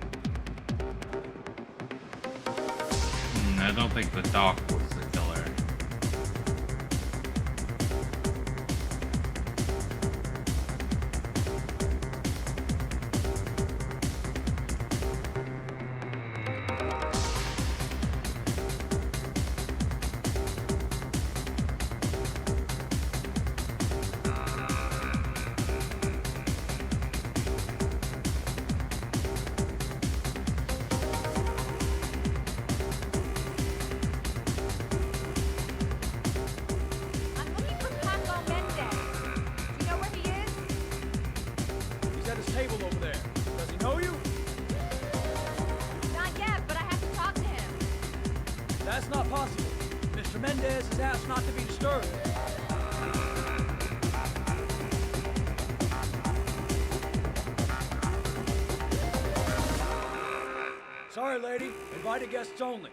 I don't think the Doc was the killer. I'm looking for Paco Mendez. Do you know where he is? He's at his table over there. Does he know you? Not yet, but I have to talk to him. That's not possible. Mr. Mendez has asked not to be disturbed. Sorry, lady. Invited guests only.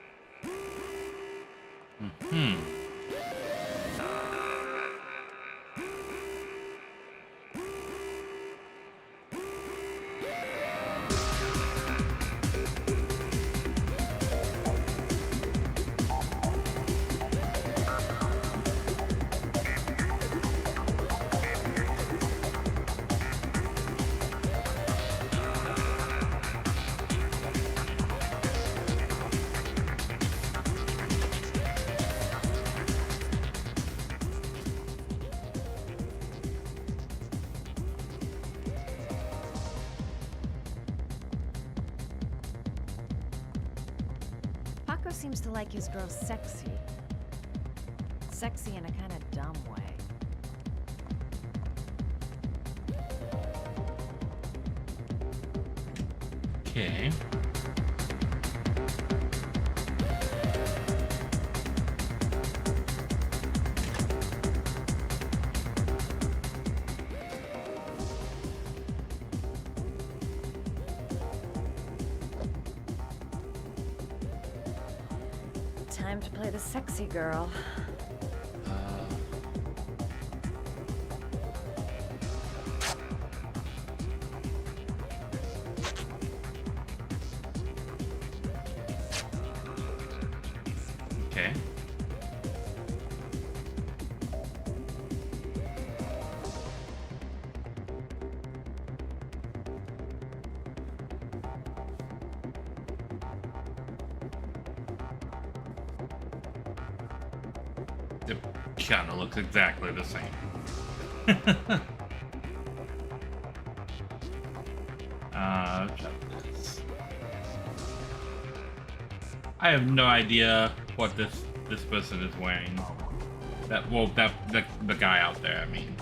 Paco seems to like his girls sexy. Sexy in a kind of dumb way. Okay. Time to play the sexy girl. Okay. It kind of looks exactly the same. Check this. I have no idea what this person is wearing. The guy out there, I mean.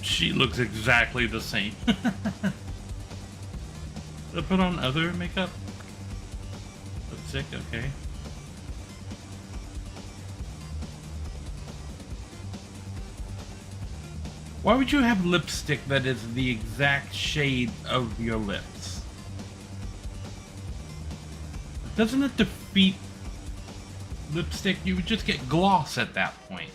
She looks exactly the same. Did I put on other makeup? Lipstick, okay. Why would you have lipstick that is the exact shade of your lips? Doesn't it defeat lipstick? You would just get gloss at that point.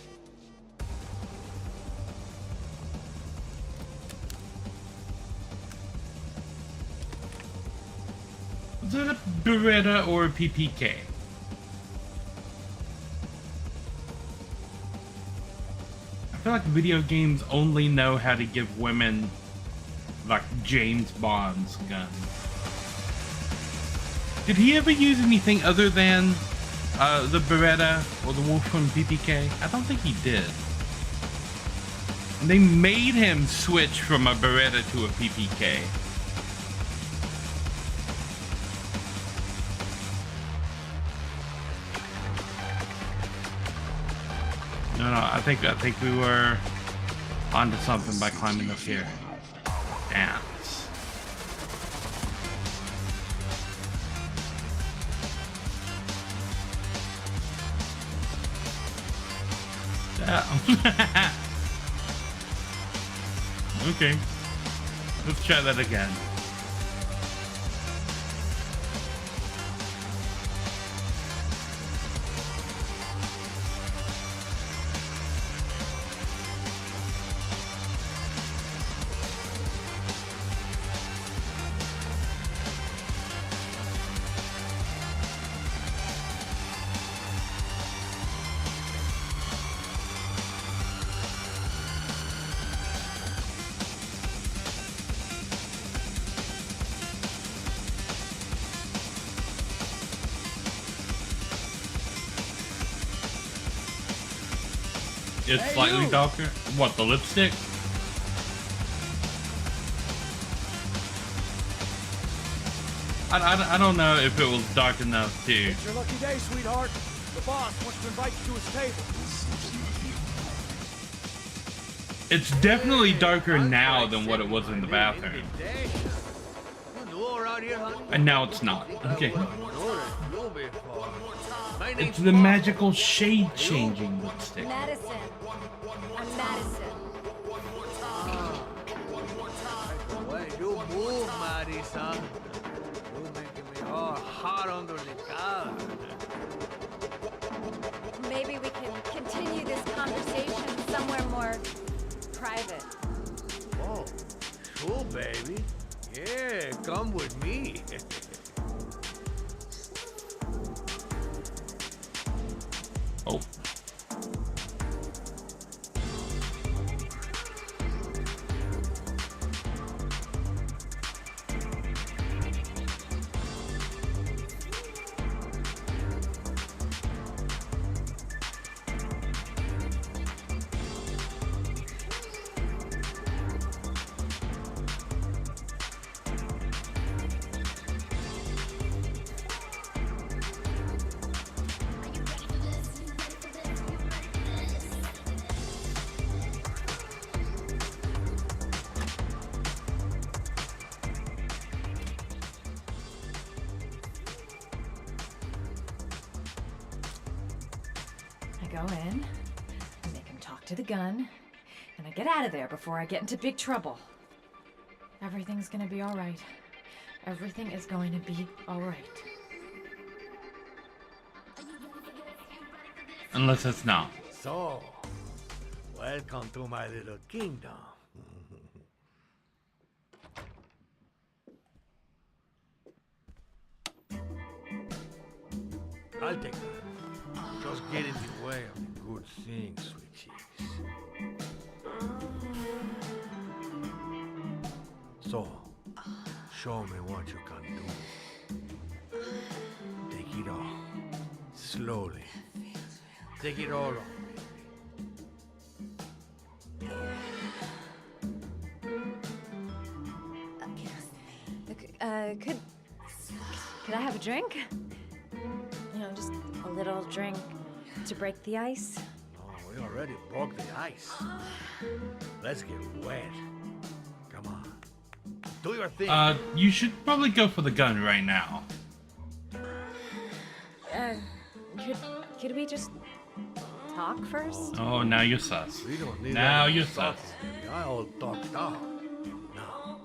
Is it a Beretta or a PPK? I feel like video games only know how to give women like James Bond's gun. Did he ever use anything other than the Beretta or the Wolfram PPK? I don't think he did. They made him switch from a Beretta to a PPK. No, I think we were onto something by climbing up here. Dance. Okay. Let's try that again. It's slightly darker. What, the lipstick? I don't know if it was dark enough to... It's your lucky day, sweetheart. The boss wants to invite you to his table. It's definitely darker now than what it was in the bathroom. And now it's not. Okay. It's the magical shade changing lipstick. Madison. I'm Madison. When you move, Marisa, you're making me all hot under the collar. Maybe we can continue this conversation somewhere more private. Oh, sure, baby. Yeah, come with me. Oh. Go in, I make him talk to the gun, and I get out of there before I get into big trouble. Everything's gonna be all right. Everything is going to be all right. Unless it's not. So, welcome to my little kingdom. I'll take that. Just get in the way of the good things, sweet cheeks. So, show me what you can do. Take it all. Slowly. Take it all on. Could I have a drink? You know, just a little drink to break the ice. Oh, we already broke the ice. Let's get wet. Come on. Do your thing. You should probably go for the gun right now. Could we just talk first? Oh, now you're sus. We don't need now any you're sus. talking. I all talked out. Now,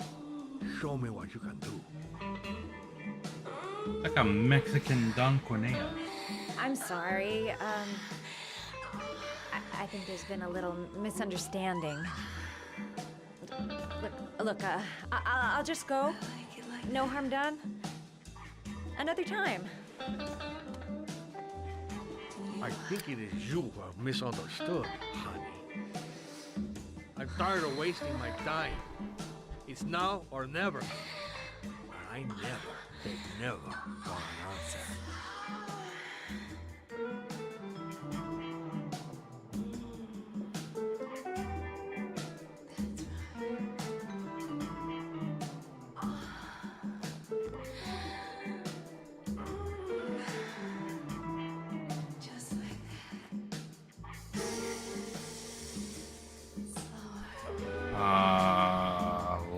show me what you can do. Like a Mexican Don Corneo. I'm sorry. I think there's been a little misunderstanding. Look, I'll just go. No harm done. Another time. I think it is you who have misunderstood, honey. I'm tired of wasting my time. It's now or never. But I never want an answer.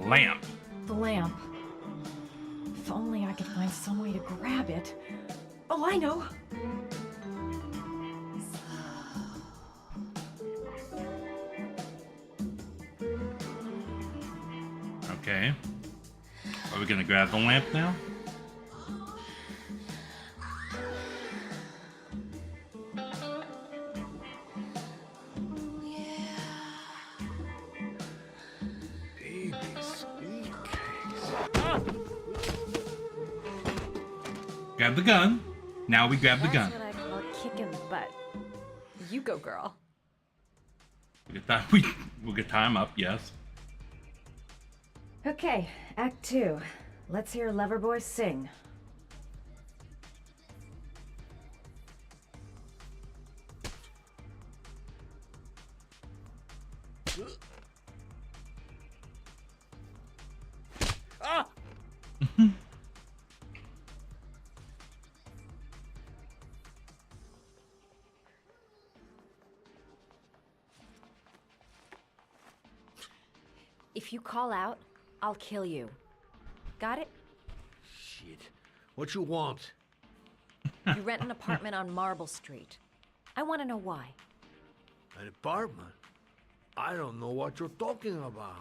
Lamp. The lamp. If only I could find some way to grab it. Oh, I know. Okay. Are we gonna grab the lamp now? Grab the gun. Now we grab the gun. That's what I call kicking butt. You go, girl. We'll get time up, yes. Okay, Act 2. Let's hear Loverboy sing. Ah! If you call out, I'll kill you. Got it? Shit. What you want? You rent an apartment on Marble Street. I want to know why. An apartment? I don't know what you're talking about.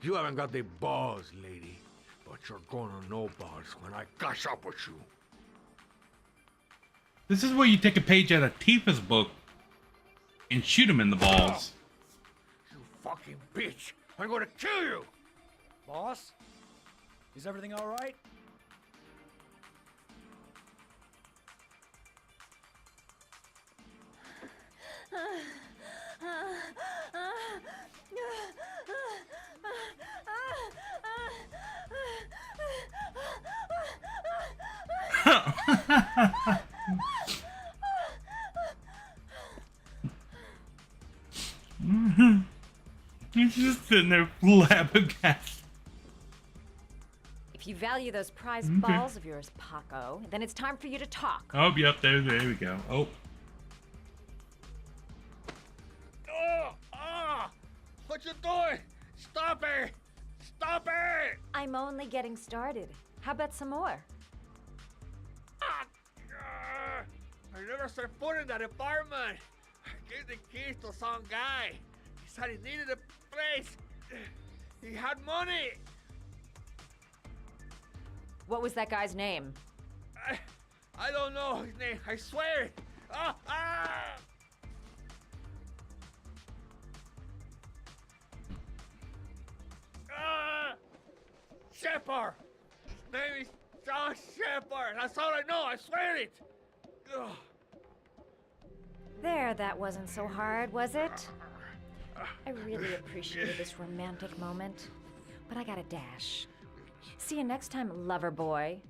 You haven't got the balls, lady. But you're gonna know balls when I catch up with you. This is where you take a page out of Tifa's book and shoot him in the balls. You fucking bitch! I'm gonna kill you! Boss? Is everything all right? He's just sitting there flabbergasted. If you value those prized balls of yours, Paco, then it's time for you to talk. Oh, yep, there we go. Oh. What you doing? Stop it! Stop it! I'm only getting started. How about some more? I never set foot in that apartment. I gave the keys to some guy. He said he needed a place. He had money. What was that guy's name? I don't know his name. I swear it. Shepard. His name is John Shepard. That's all I know. I swear it. Ugh. There, that wasn't so hard, was it? I really appreciated this romantic moment, but I gotta dash. See you next time, lover boy.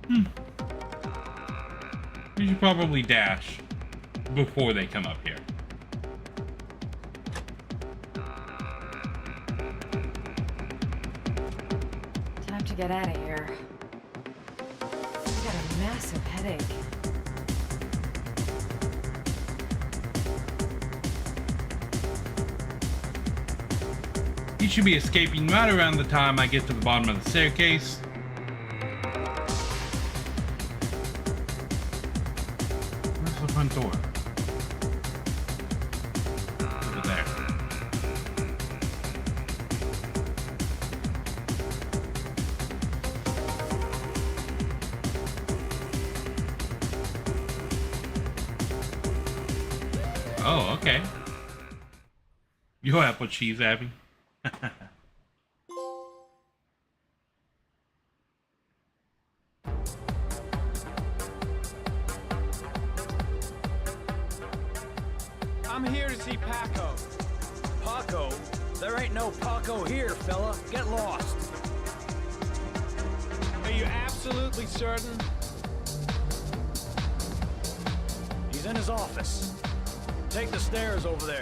You should probably dash before they come up here. Time to get out of here. I got a massive headache. He should be escaping right around the time I get to the bottom of the staircase. Where's the front door? Oh, okay. Your apple cheese, Abby. I'm here to see Paco. Paco? There ain't no Paco here, fella. Get lost. Are you absolutely certain? He's in his office. Take the stairs over there.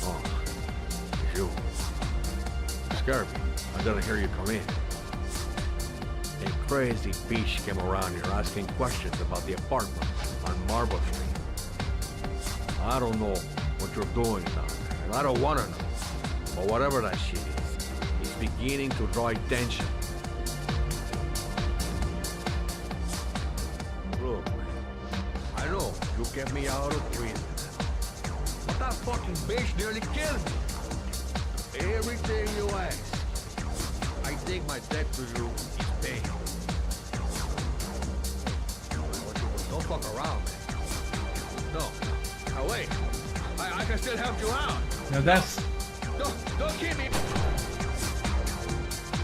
Oh, it's you. Scared me. I didn't hear you come in. A crazy bitch came around here asking questions about the apartment on Marble Street. I don't know what you're doing down there, and I don't want to know. But whatever that shit is, it's beginning to draw attention. Look, I know you kept me out of prison. But that fucking bitch nearly killed me. Everything you ask, I think my debt to you is paid. Don't fuck around, man. No. Now wait. I can still help you out. Now that's... Don't keep me.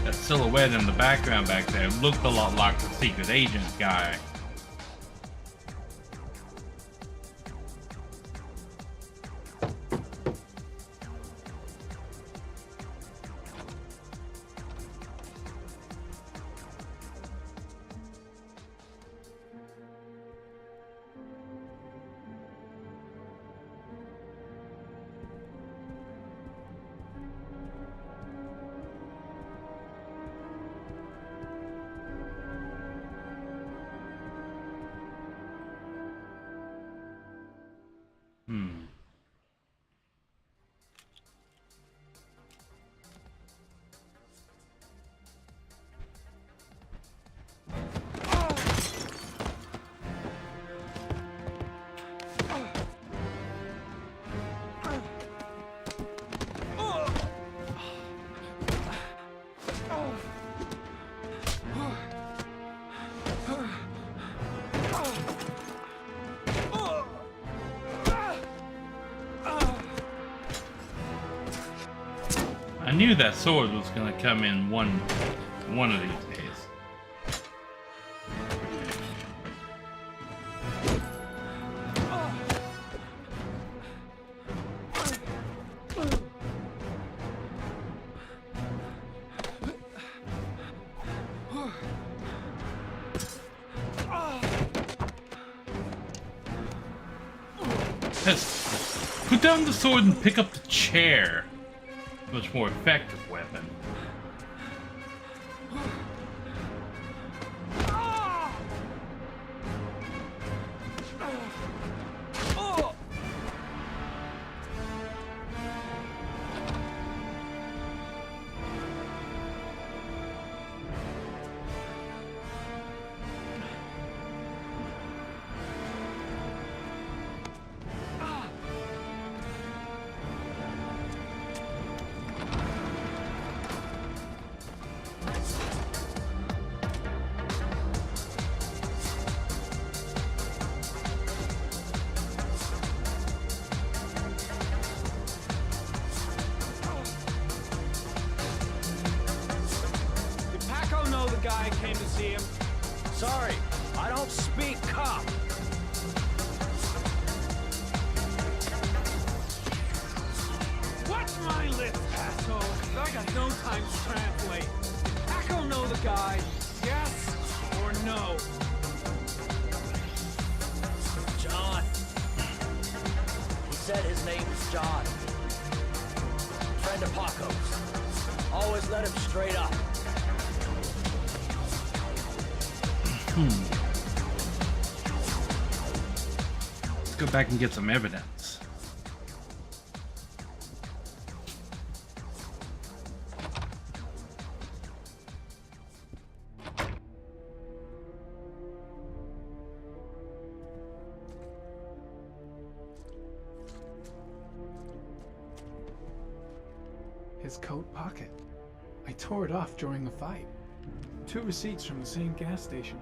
That silhouette in the background back there looked a lot like the secret agent guy. I knew that sword was gonna come in one of these days. Yes. Put down the sword and pick up the chair. Much more effective weapon. Guy came to see him. Sorry, I don't speak cop. Watch my lips, asshole. I got no time to translate. Paco know the guy. Yes or no? John. He said his name was John. Friend of Paco's. Always let him straight up. Let's go back and get some evidence. His coat pocket. I tore it off during the fight. 2 receipts from the same gas station.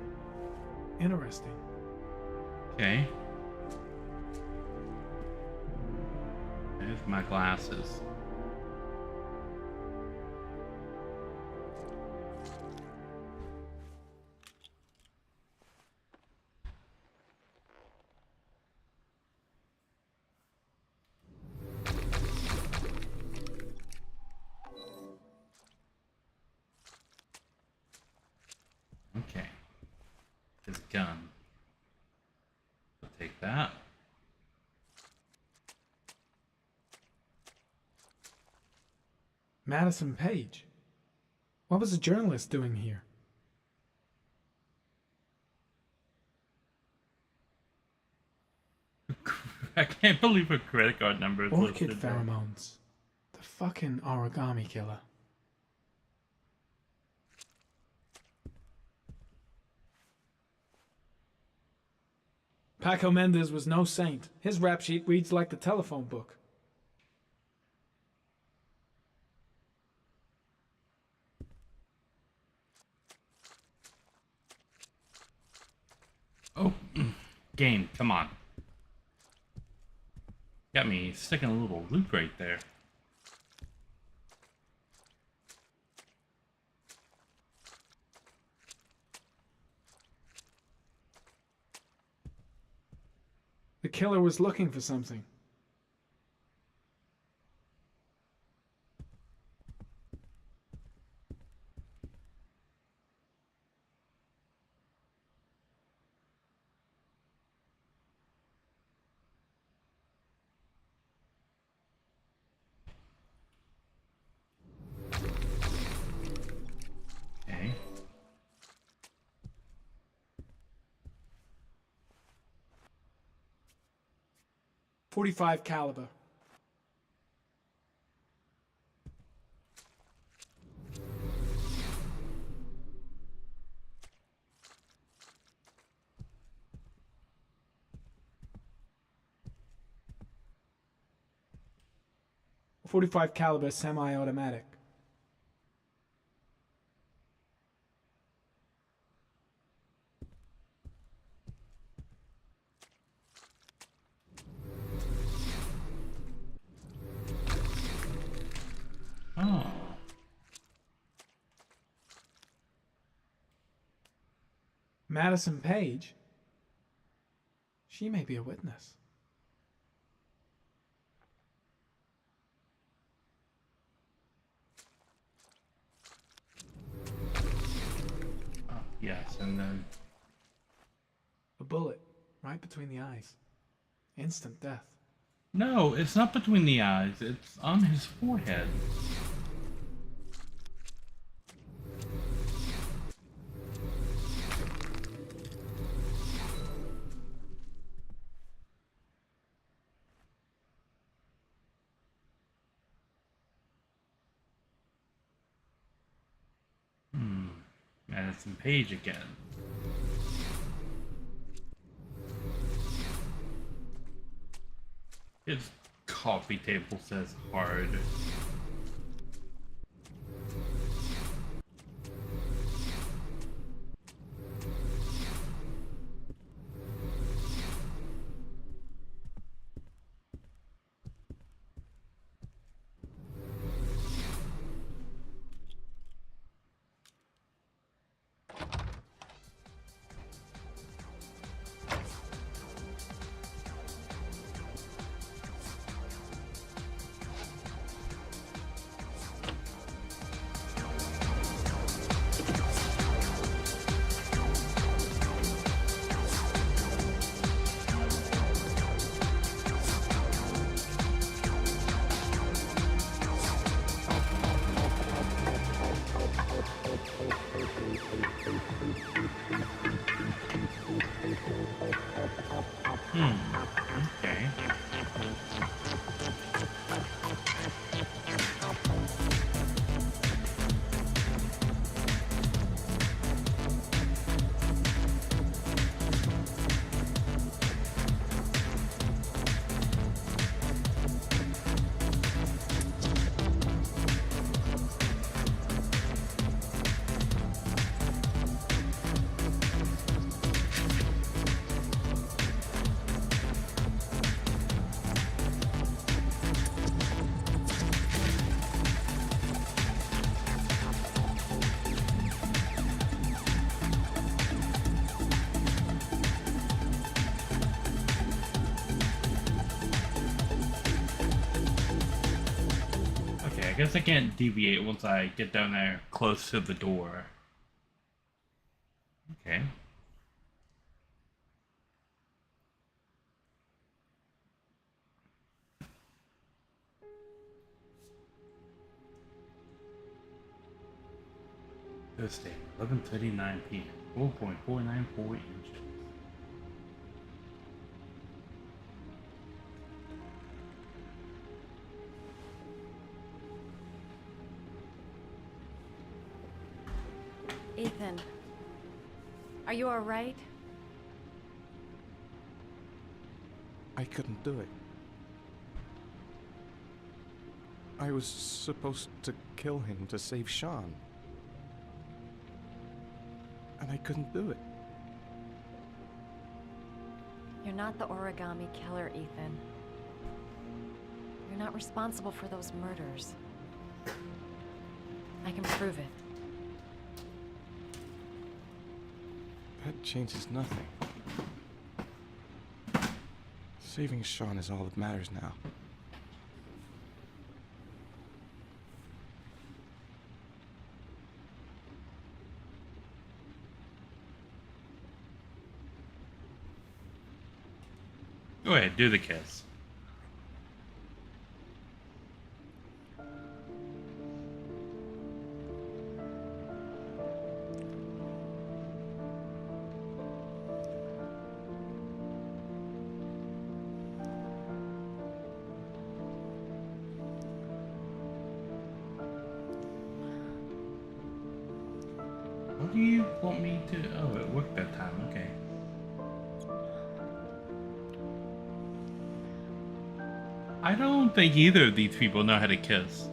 Interesting. Okay. There's my glasses. Okay. His gun. I'll take that. Madison Page. What was a journalist doing here? I can't believe her credit card number is Orchid listed there. pheromones. The fucking origami killer. Paco Mendez was no saint. His rap sheet reads like the telephone book. Oh, game, come on. Got me sticking a little loop right there. The killer was looking for something. Okay. .45 caliber. .45 caliber semi-automatic. Oh. Madison Page? She may be a witness. Oh, yes, and then... A bullet, right between the eyes. Instant death. No, it's not between the eyes. It's on his forehead. Madison Page again. His coffee table says hard. Okay. guess I can't deviate once I get down there close to the door. Okay. Thursday, 11:39 p.m. 4.494 inches. Ethan, are you all right? I couldn't do it. I was supposed to kill him to save Sean. And I couldn't do it. You're not the origami killer, Ethan. You're not responsible for those murders. I can prove it. That changes nothing. Saving Sean is all that matters now. Go ahead, do the kiss. What do you want me to... Oh, it worked that time, okay. I don't think either of these people know how to kiss.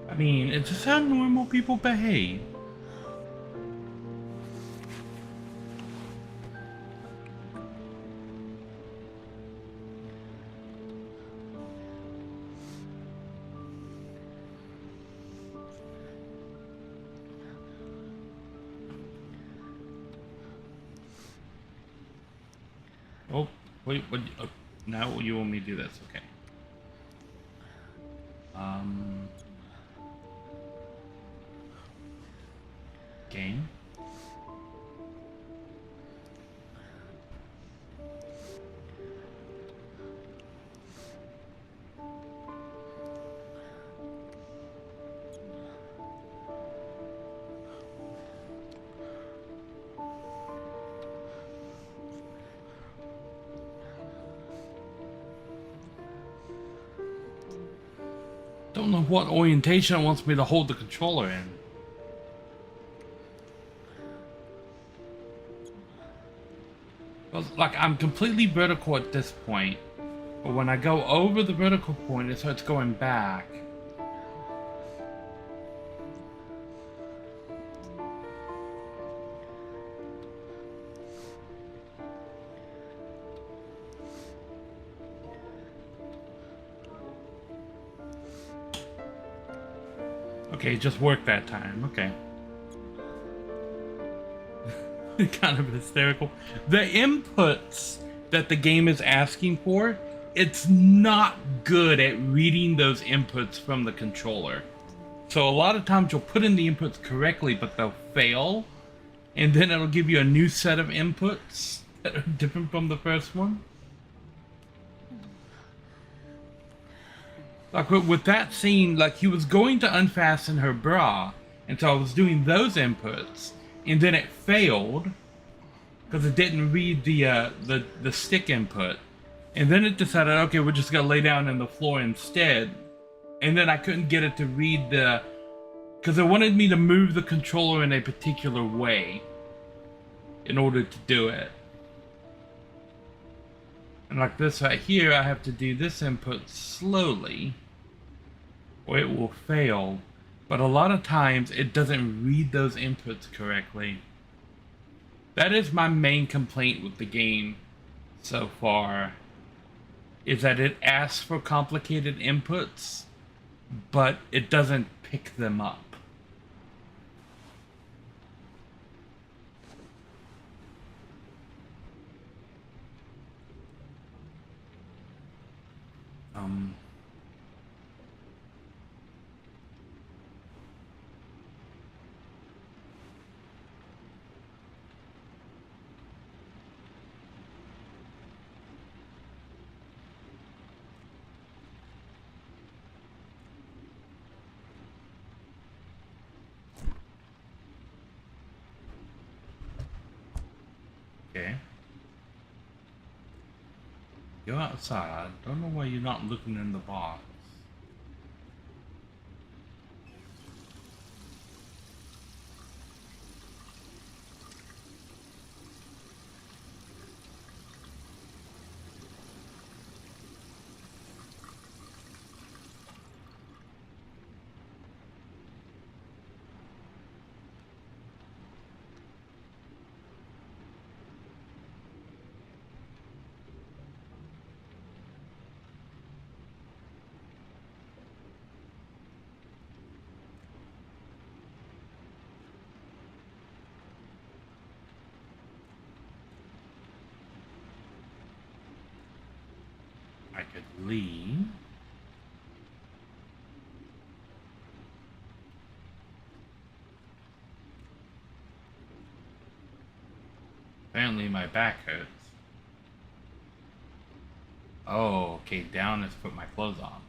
I mean, it's just how normal people behave. Oh, wait, what? Oh, now you want me to do this? Okay. Game. Don't know what orientation it wants me to hold the controller in. Like, I'm completely vertical at this point, but when I go over the vertical point, it starts going back. Okay, it just worked that time. Okay. Kind of hysterical. The inputs that the game is asking for, it's not good at reading those inputs from the controller. So a lot of times you'll put in the inputs correctly, but they'll fail. And then it'll give you a new set of inputs that are different from the first one. Like with that scene, like he was going to unfasten her bra, and so I was doing those inputs. And then it failed, because it didn't read the stick input, and then it decided, okay, we're just gonna lay down on the floor instead, and then I couldn't get it to read because it wanted me to move the controller in a particular way in order to do it. And like this right here, I have to do this input slowly, or it will fail. But a lot of times, it doesn't read those inputs correctly. That is my main complaint with the game so far, is that it asks for complicated inputs, but it doesn't pick them up. Okay. Go outside. Don't know why you're not looking in the box. I could leave. Apparently my back hurts. Oh, okay, down is put my clothes on.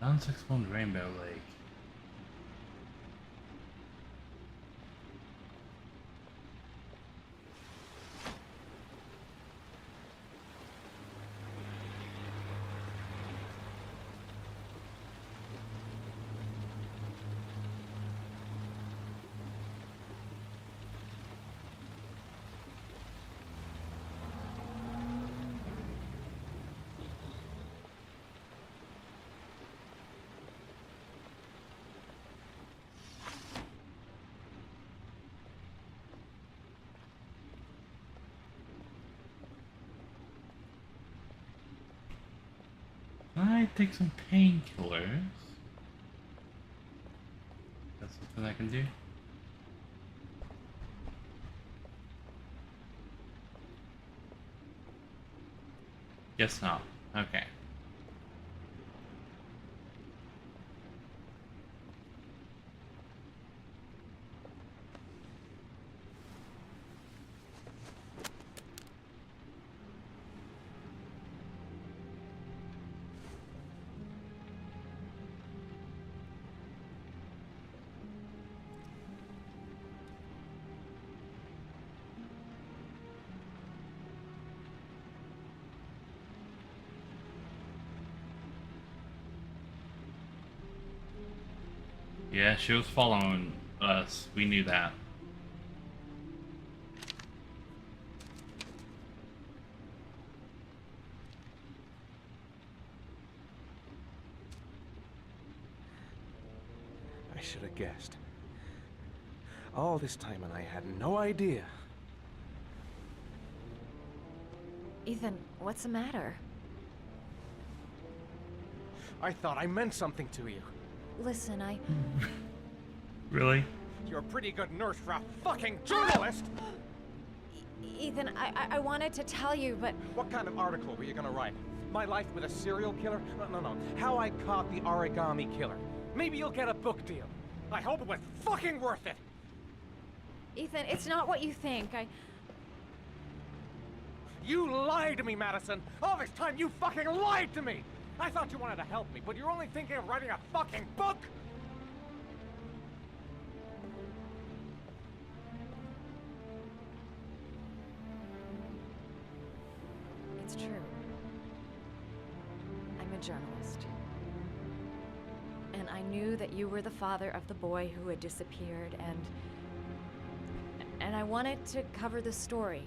Unexplored Rainbow Lake. I take some painkillers. That's something I can do. Guess not. Okay. Yeah, she was following us. We knew that. I should have guessed. All this time and I had no idea. Ethan, what's the matter? I thought I meant something to you. listen, Really? You're a pretty good nurse for a fucking journalist! Ethan, I wanted to tell you, but... What kind of article were you gonna write? My life with a serial killer? No. How I caught the origami killer. Maybe you'll get a book deal. I hope it was fucking worth it! Ethan, it's not what you think. You lied to me, Madison! All this time you fucking lied to me! I thought you wanted to help me, but you're only thinking of writing a fucking book! It's true. I'm a journalist. And I knew that you were the father of the boy who had disappeared, and I wanted to cover the story.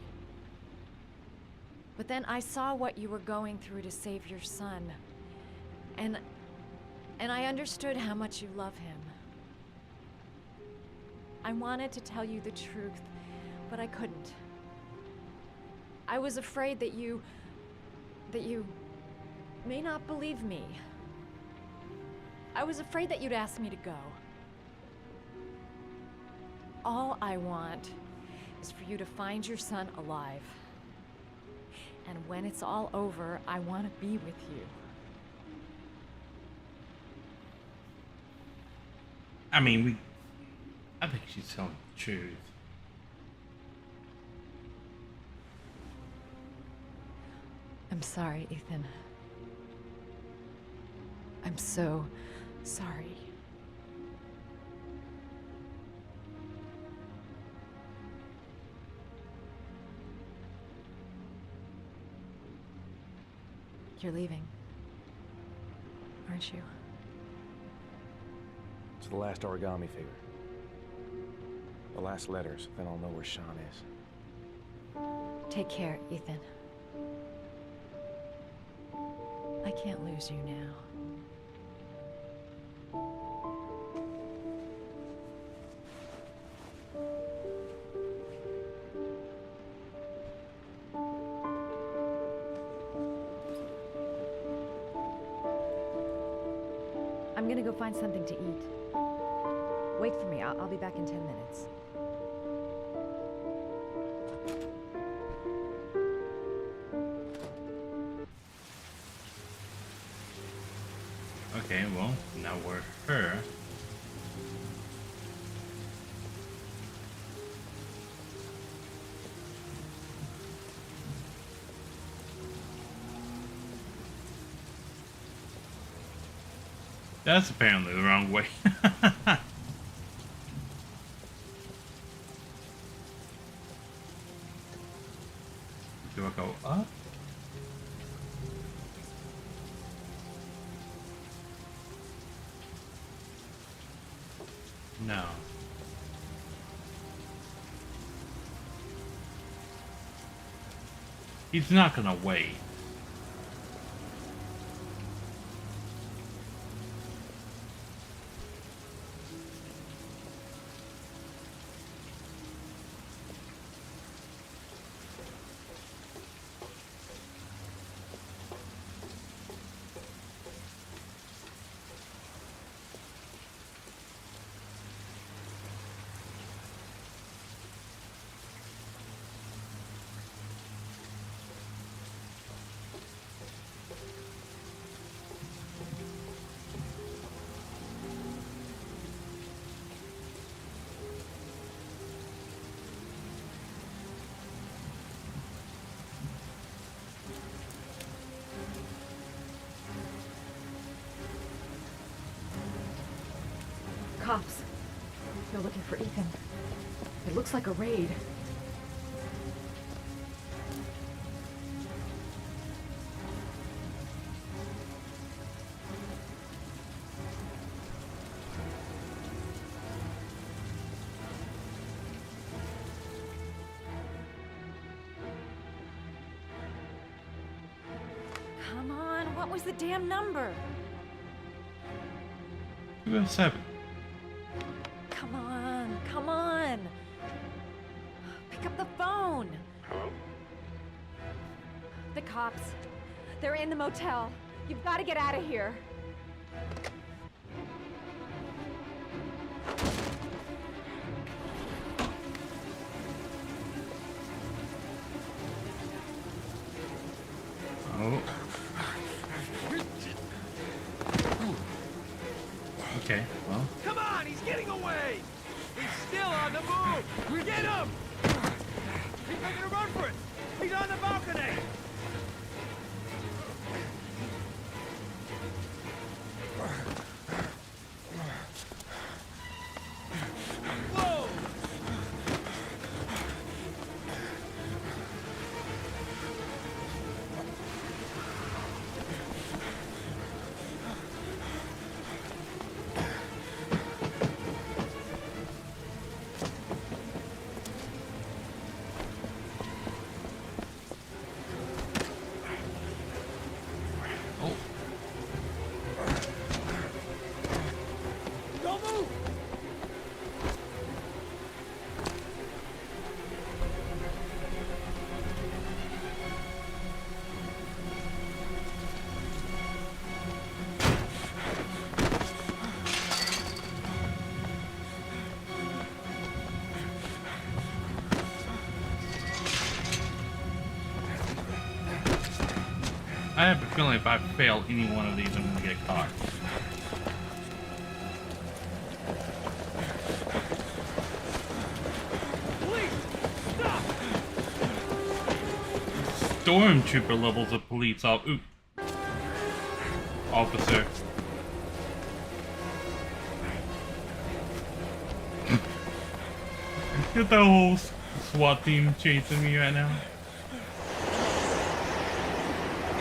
But then I saw what you were going through to save your son. And I understood how much you love him. I wanted to tell you the truth, but I couldn't. I was afraid that you may not believe me. I was afraid that you'd ask me to go. All I want is for you to find your son alive. And when it's all over, I want to be with you. I mean, I think she's telling the truth. I'm sorry, Ethan. I'm so sorry. You're leaving, aren't you? It's the last origami figure. The last letters, then I'll know where Sean is. Take care, Ethan. I can't lose you now. I'm gonna go find something to eat. Wait for me. I'll be back in 10 minutes. Okay, well, now we're her. That's apparently the wrong way. Do I go up? No. He's not gonna wait. Cops. They're looking for Ethan. It looks like a raid. Come on, what was the damn number? 207. Come on. Pick up the phone. Hello? The cops. They're in the motel. You've got to get out of here. Oh. Okay, well. Come on, he's getting away! He's still on the move! Get him! He's making a run for it! He's on the balcony! Whoa! Don't move! I have a feeling if I fail any one of these, I'm gonna get caught. Stormtrooper levels of police officer. Get the whole SWAT team chasing me right now.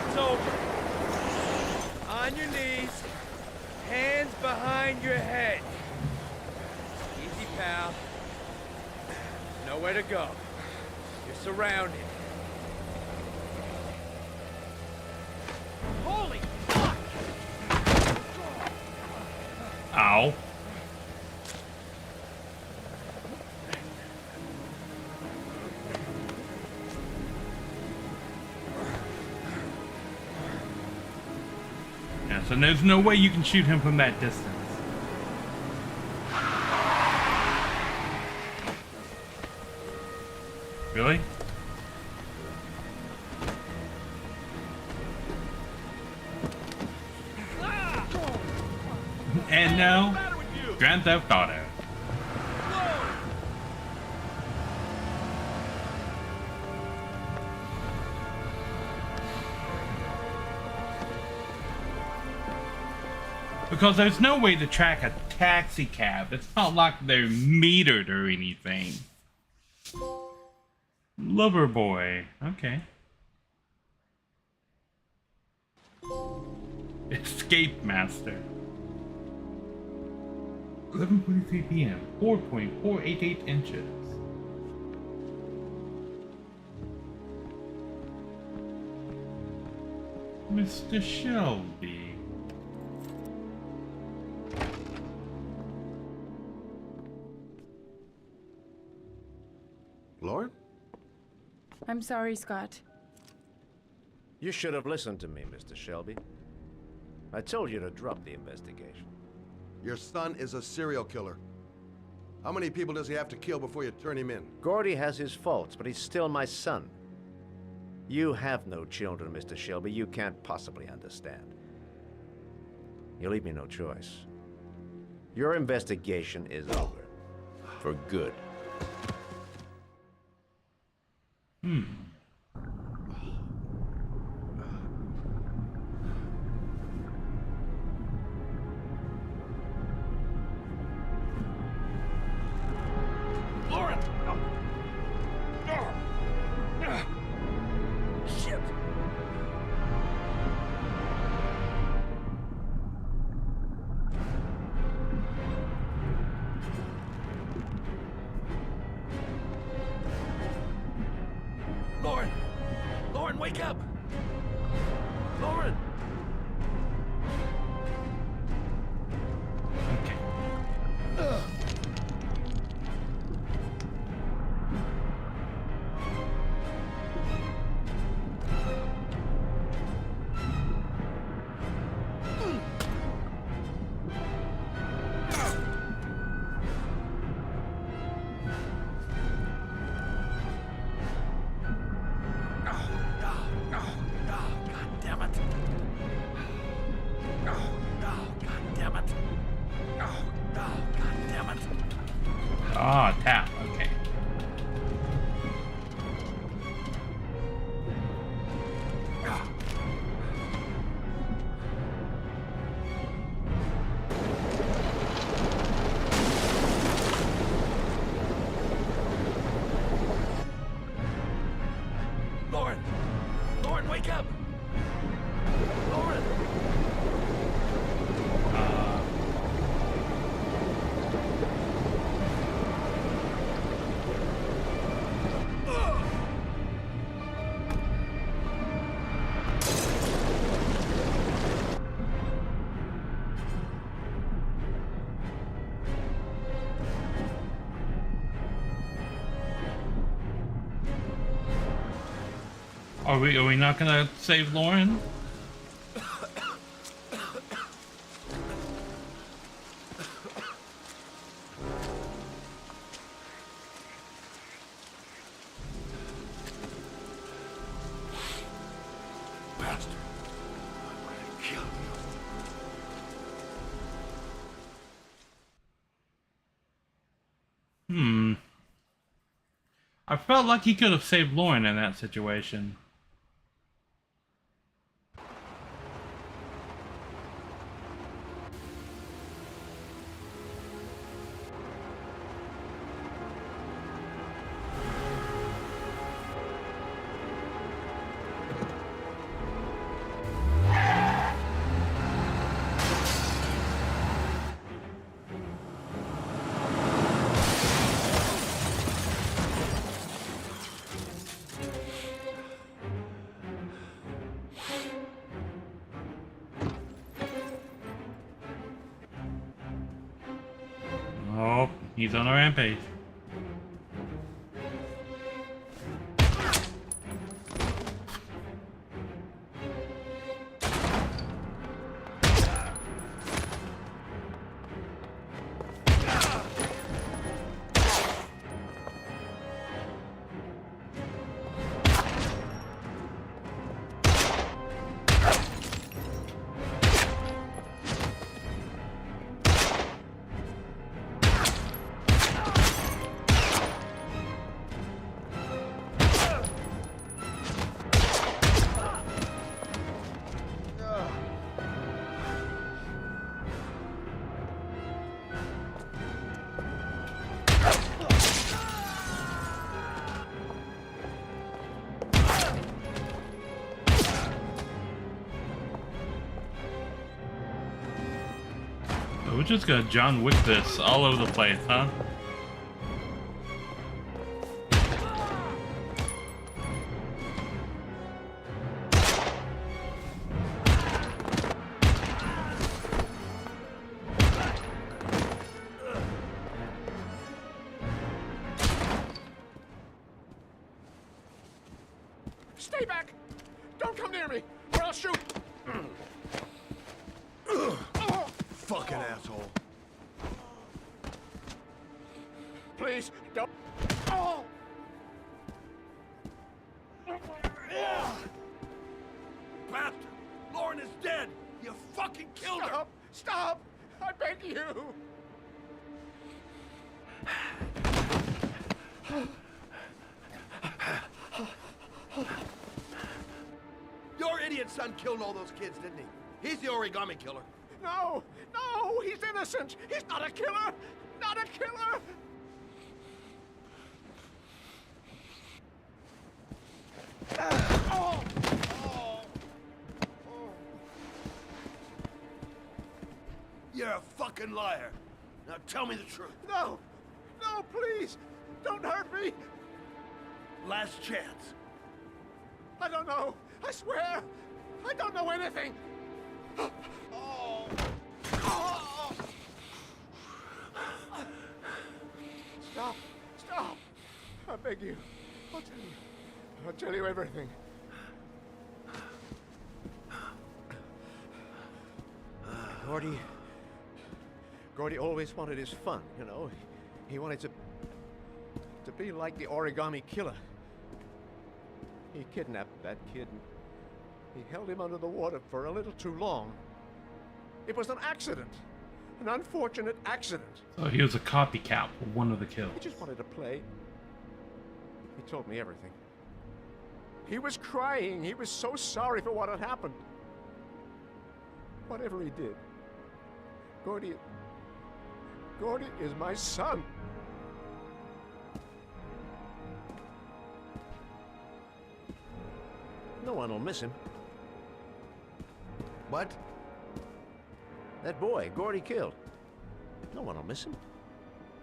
It's over. On your knees. Hands behind your head. Easy, pal. Nowhere to go. You're surrounded. Holy fuck! Ow. Yeah, so there's no way you can shoot him from that distance. Really? And now, Grand Theft Auto. Because there's no way to track a taxi cab. It's not like they're metered or anything. Lover boy. Okay. Escape Master. 11:43 p.m. 4.488 inches. Mr. Shelby. Lauren? I'm sorry, Scott. You should have listened to me, Mr. Shelby. I told you to drop the investigation. Your son is a serial killer. How many people does he have to kill before you turn him in? Gordy has his faults, but he's still my son. You have no children, Mr. Shelby. You can't possibly understand. You leave me no choice. Your investigation is over. For good. Lauren! Shit! Lauren! Lauren, wake up! Lauren! God Wake up! Lauren! Are we not gonna save Lauren? Bastard. I'm gonna kill you. I felt like he could have saved Lauren in that situation. Oh, he's on a rampage. We're just gonna John Wick this all over the place, huh? Stay back! Don't come near me, or I'll shoot! Fucking asshole. Please, don't. Oh! Bastard! Lauren is dead! You fucking killed her! Stop! I beg you! Your idiot son killed all those kids, didn't he? He's the origami killer. No! No! He's innocent! He's not a killer! Not a killer! Oh! Oh! You're a fucking liar. Now tell me the truth. No! No, please! Don't hurt me! Last chance. I don't know! I swear! I don't know anything! Oh. Oh. Stop! Stop! I beg you. I'll tell you everything. Gordy always wanted his fun, you know. He wanted to be like the origami killer. He kidnapped that kid and he held him under the water for a little too long. It was an accident. An unfortunate accident. So he was a copycat for one of the kills. He just wanted to play. He told me everything. He was crying. He was so sorry for what had happened. Whatever he did, Gordy is my son. No one will miss him. What? That boy, Gordy killed. No one will miss him.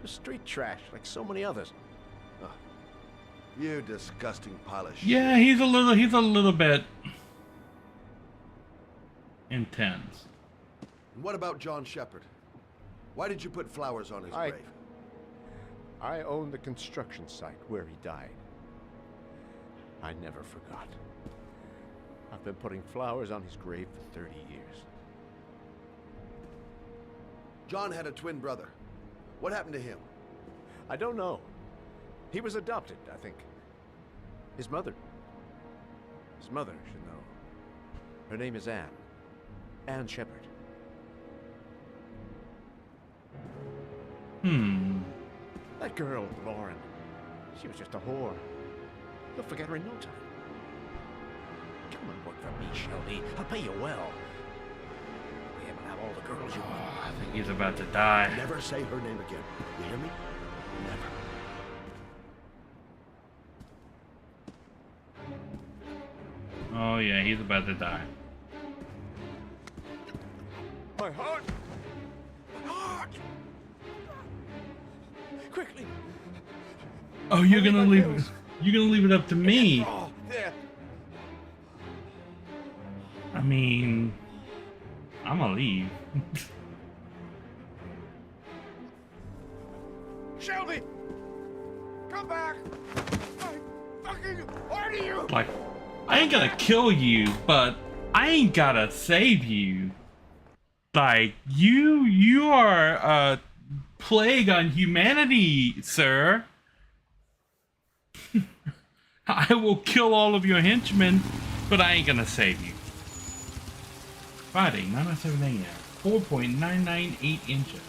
Just street trash, like so many others. Oh, you disgusting pile of shit. Yeah, he's a little bit intense. And what about John Shepard? Why did you put flowers on his grave? I own the construction site where he died. I never forgot. I've been putting flowers on his grave for 30 years. John had a twin brother. What happened to him? I don't know. He was adopted, I think. His mother should know. Her name is Anne. Anne Shepard. That girl, Lauren, she was just a whore. You'll forget her in no time. Come and work for me, Shelby. I'll pay you well. Be able to have all the girls you want. I think he's about to die. Never say her name again. You hear me? Never. Oh yeah, he's about to die. My heart! My heart! Quickly! Oh, you're gonna leave it up to me. Oh, there. I mean, I'm gonna leave. Shelby! Come back! I fucking order you! Like, I ain't gonna kill you, but I ain't gotta save you. Like, you are a plague on humanity, sir. I will kill all of your henchmen, but I ain't gonna save you. Friday, 9:07 a.m. 4.998 inches.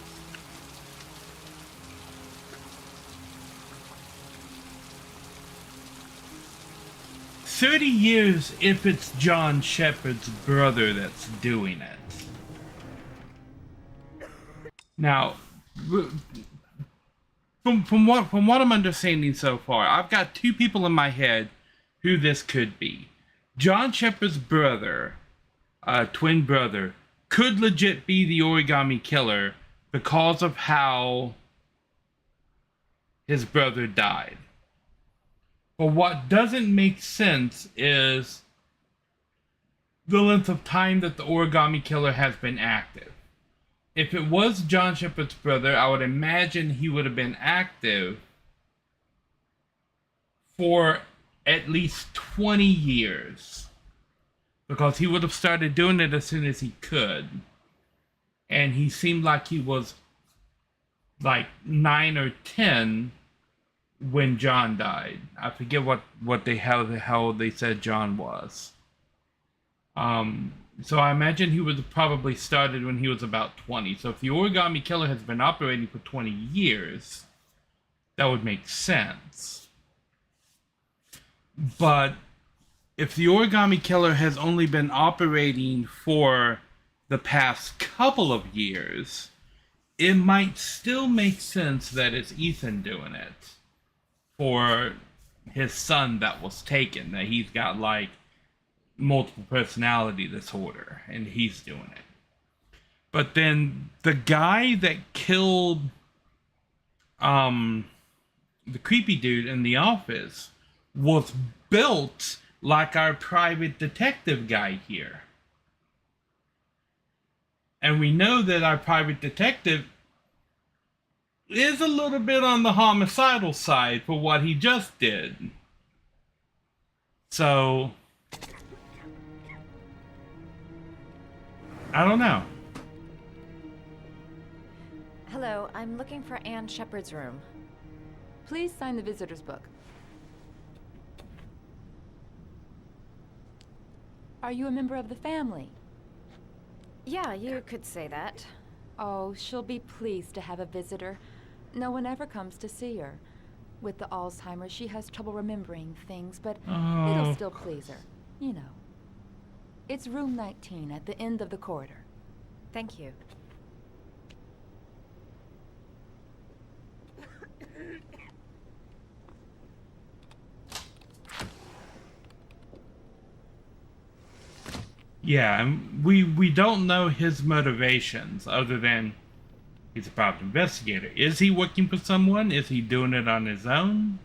$30 years if it's John Shepard's brother that's doing it. Now, from what I'm understanding so far, I've got two people in my head who this could be. John Shepard's brother, twin brother, could legit be the origami killer because of how his brother died. But what doesn't make sense is the length of time that the origami killer has been active. If it was John Shepard's brother, I would imagine he would have been active for at least 20 years. Because he would have started doing it as soon as he could. And he seemed like he was like 9 or 10 when John died. I forget how the hell they said John was. So I imagine he would have probably started when he was about 20. So if the origami killer has been operating for 20 years, that would make sense. But if the origami killer has only been operating for the past couple of years, it might still make sense that it's Ethan doing it for his son that was taken, that he's got like multiple personality disorder and he's doing it. But then the guy that killed the creepy dude in the office was built like our private detective guy here. And we know that our private detective is a little bit on the homicidal side for what he just did. So I don't know. Hello, I'm looking for Anne Shepard's room. Please sign the visitor's book. Are you a member of the family? Yeah, you could say that. Oh, she'll be pleased to have a visitor. No one ever comes to see her. With the Alzheimer's, she has trouble remembering things, but it'll still please her. You know. It's room 19 at the end of the corridor. Thank you. Yeah, and we don't know his motivations other than he's a private investigator. Is he working for someone? Is he doing it on his own?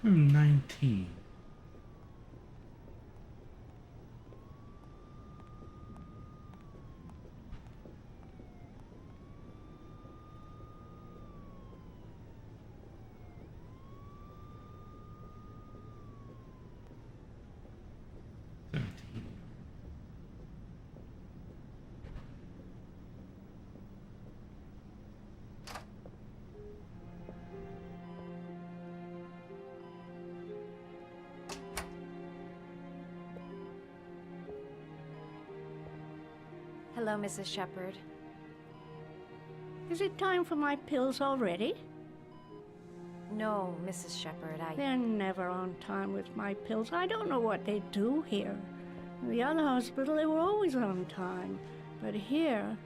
Room 19. Hello, Mrs. Shepherd. Is it time for my pills already? No, Mrs. Shepherd, They're never on time with my pills. I don't know what they do here. In the other hospital, they were always on time. But here...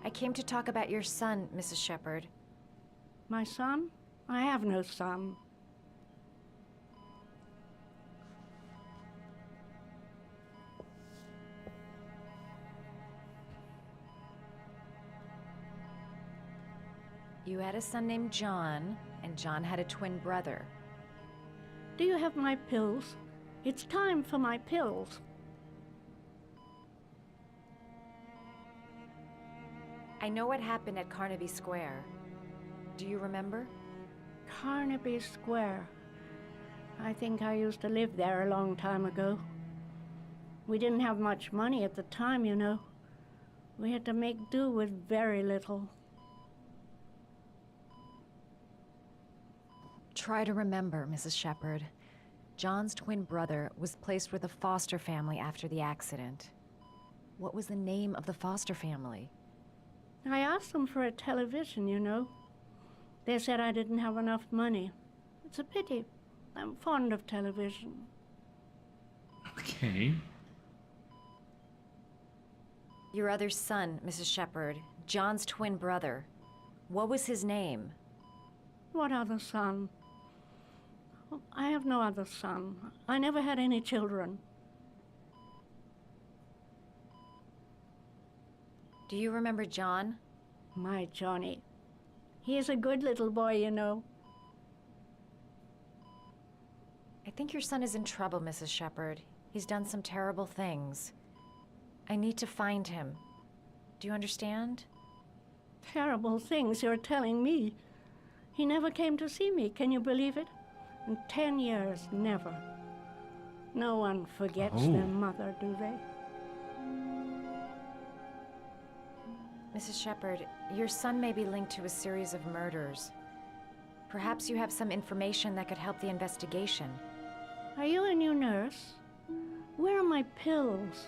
I came to talk about your son, Mrs. Shepherd. My son? I have no son. You had a son named John, and John had a twin brother. Do you have my pills? It's time for my pills. I know what happened at Carnaby Square. Do you remember? Carnaby Square. I think I used to live there a long time ago. We didn't have much money at the time, you know. We had to make do with very little. Try to remember, Mrs. Shepherd. John's twin brother was placed with a foster family after the accident. What was the name of the foster family? I asked them for a television, you know. They said I didn't have enough money. It's a pity. I'm fond of television. Okay. Your other son, Mrs. Shepherd, John's twin brother. What was his name? What other son? I have no other son. I never had any children. Do you remember John? My Johnny. He is a good little boy, you know. I think your son is in trouble, Mrs. Shepherd. He's done some terrible things. I need to find him. Do you understand? Terrible things you're telling me. He never came to see me, can you believe it? In 10 years, never. No one forgets their mother, do they? Mrs. Shepherd, your son may be linked to a series of murders. Perhaps you have some information that could help the investigation. Are you a new nurse? Where are my pills?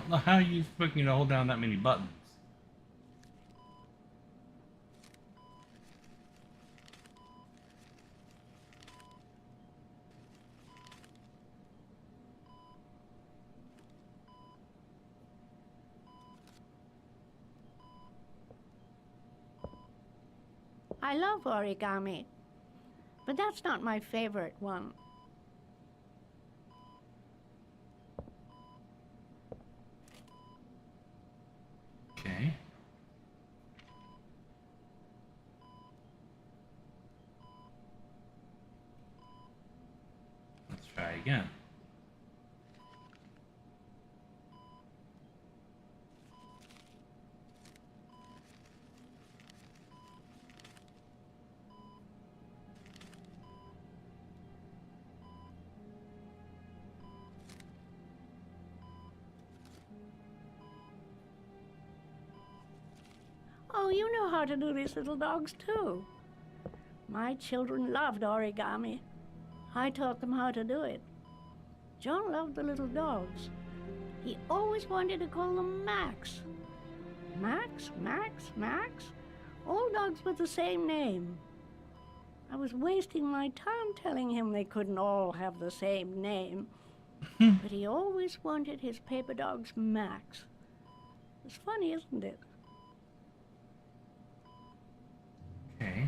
How are you expecting to hold down that many buttons? I love origami, but that's not my favorite one. Okay. Let's try again. Oh, you know how to do these little dogs, too. My children loved origami. I taught them how to do it. John loved the little dogs. He always wanted to call them Max. Max, Max, Max. All dogs with the same name. I was wasting my time telling him they couldn't all have the same name. But he always wanted his paper dogs Max. It's funny, isn't it? Okay.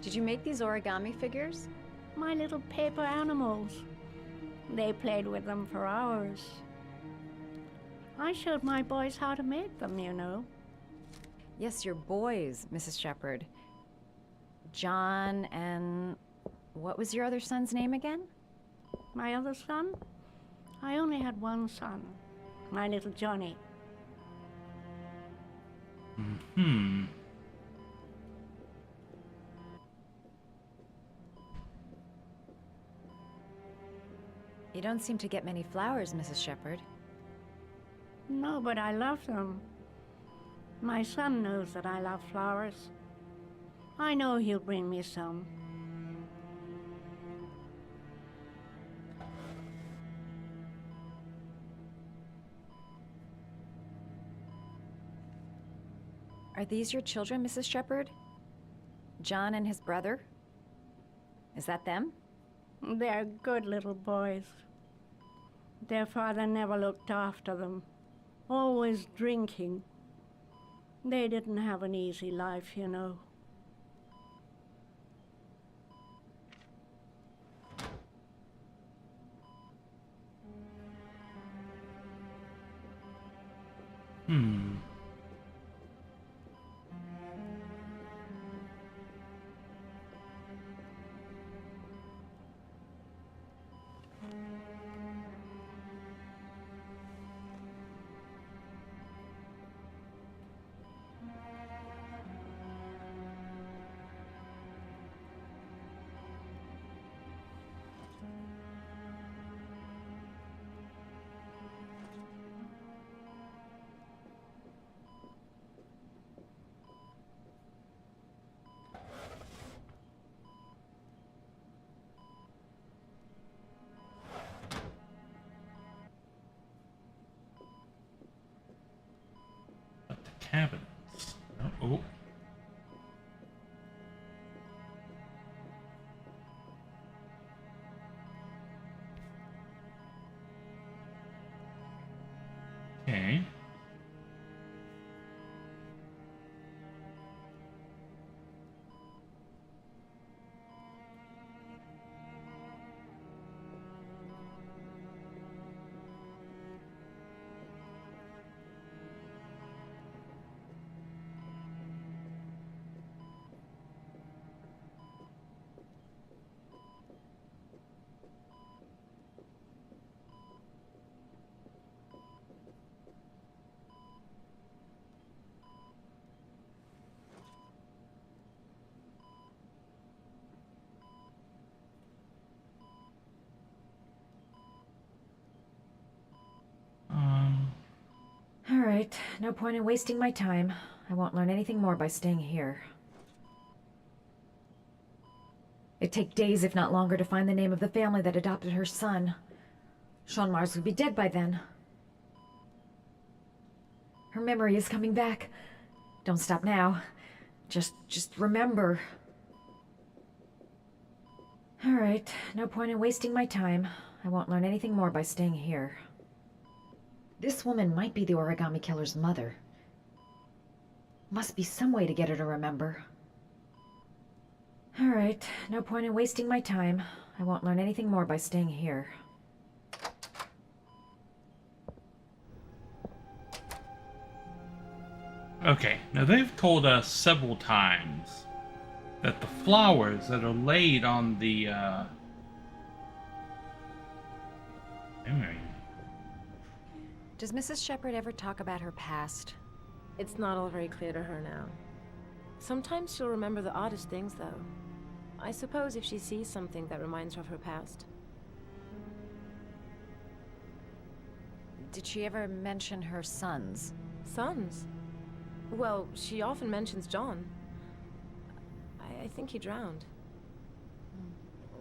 Did you make these origami figures? My little paper animals. They played with them for hours. I showed my boys how to make them, you know. Yes, your boys, Mrs. Shepherd. John and... what was your other son's name again? My other son? I only had one son. My little Johnny. Hmm. You don't seem to get many flowers, Mrs. Shepherd. No, but I love them. My son knows that I love flowers. I know he'll bring me some. Are these your children, Mrs. Shepherd? John and his brother? Is that them? They're good little boys. Their father never looked after them. Always drinking. They didn't have an easy life, you know. Hmm. Cabins. Oh. Okay. All right, no point in wasting my time. I won't learn anything more by staying here. It'd take days, if not longer, to find the name of the family that adopted her son. Sean Mars would be dead by then. Her memory is coming back. Don't stop now. Just remember. All right, no point in wasting my time. I won't learn anything more by staying here. This woman might be the origami killer's mother. Must be some way to get her to remember. All right, no point in wasting my time. I won't learn anything more by staying here. Okay, now they've told us several times that the flowers that are laid on the memory. Does Mrs. Shepherd ever talk about her past? It's not all very clear to her now. Sometimes she'll remember the oddest things, though. I suppose if she sees something that reminds her of her past. Did she ever mention her sons? Sons? Well, she often mentions John. I think he drowned.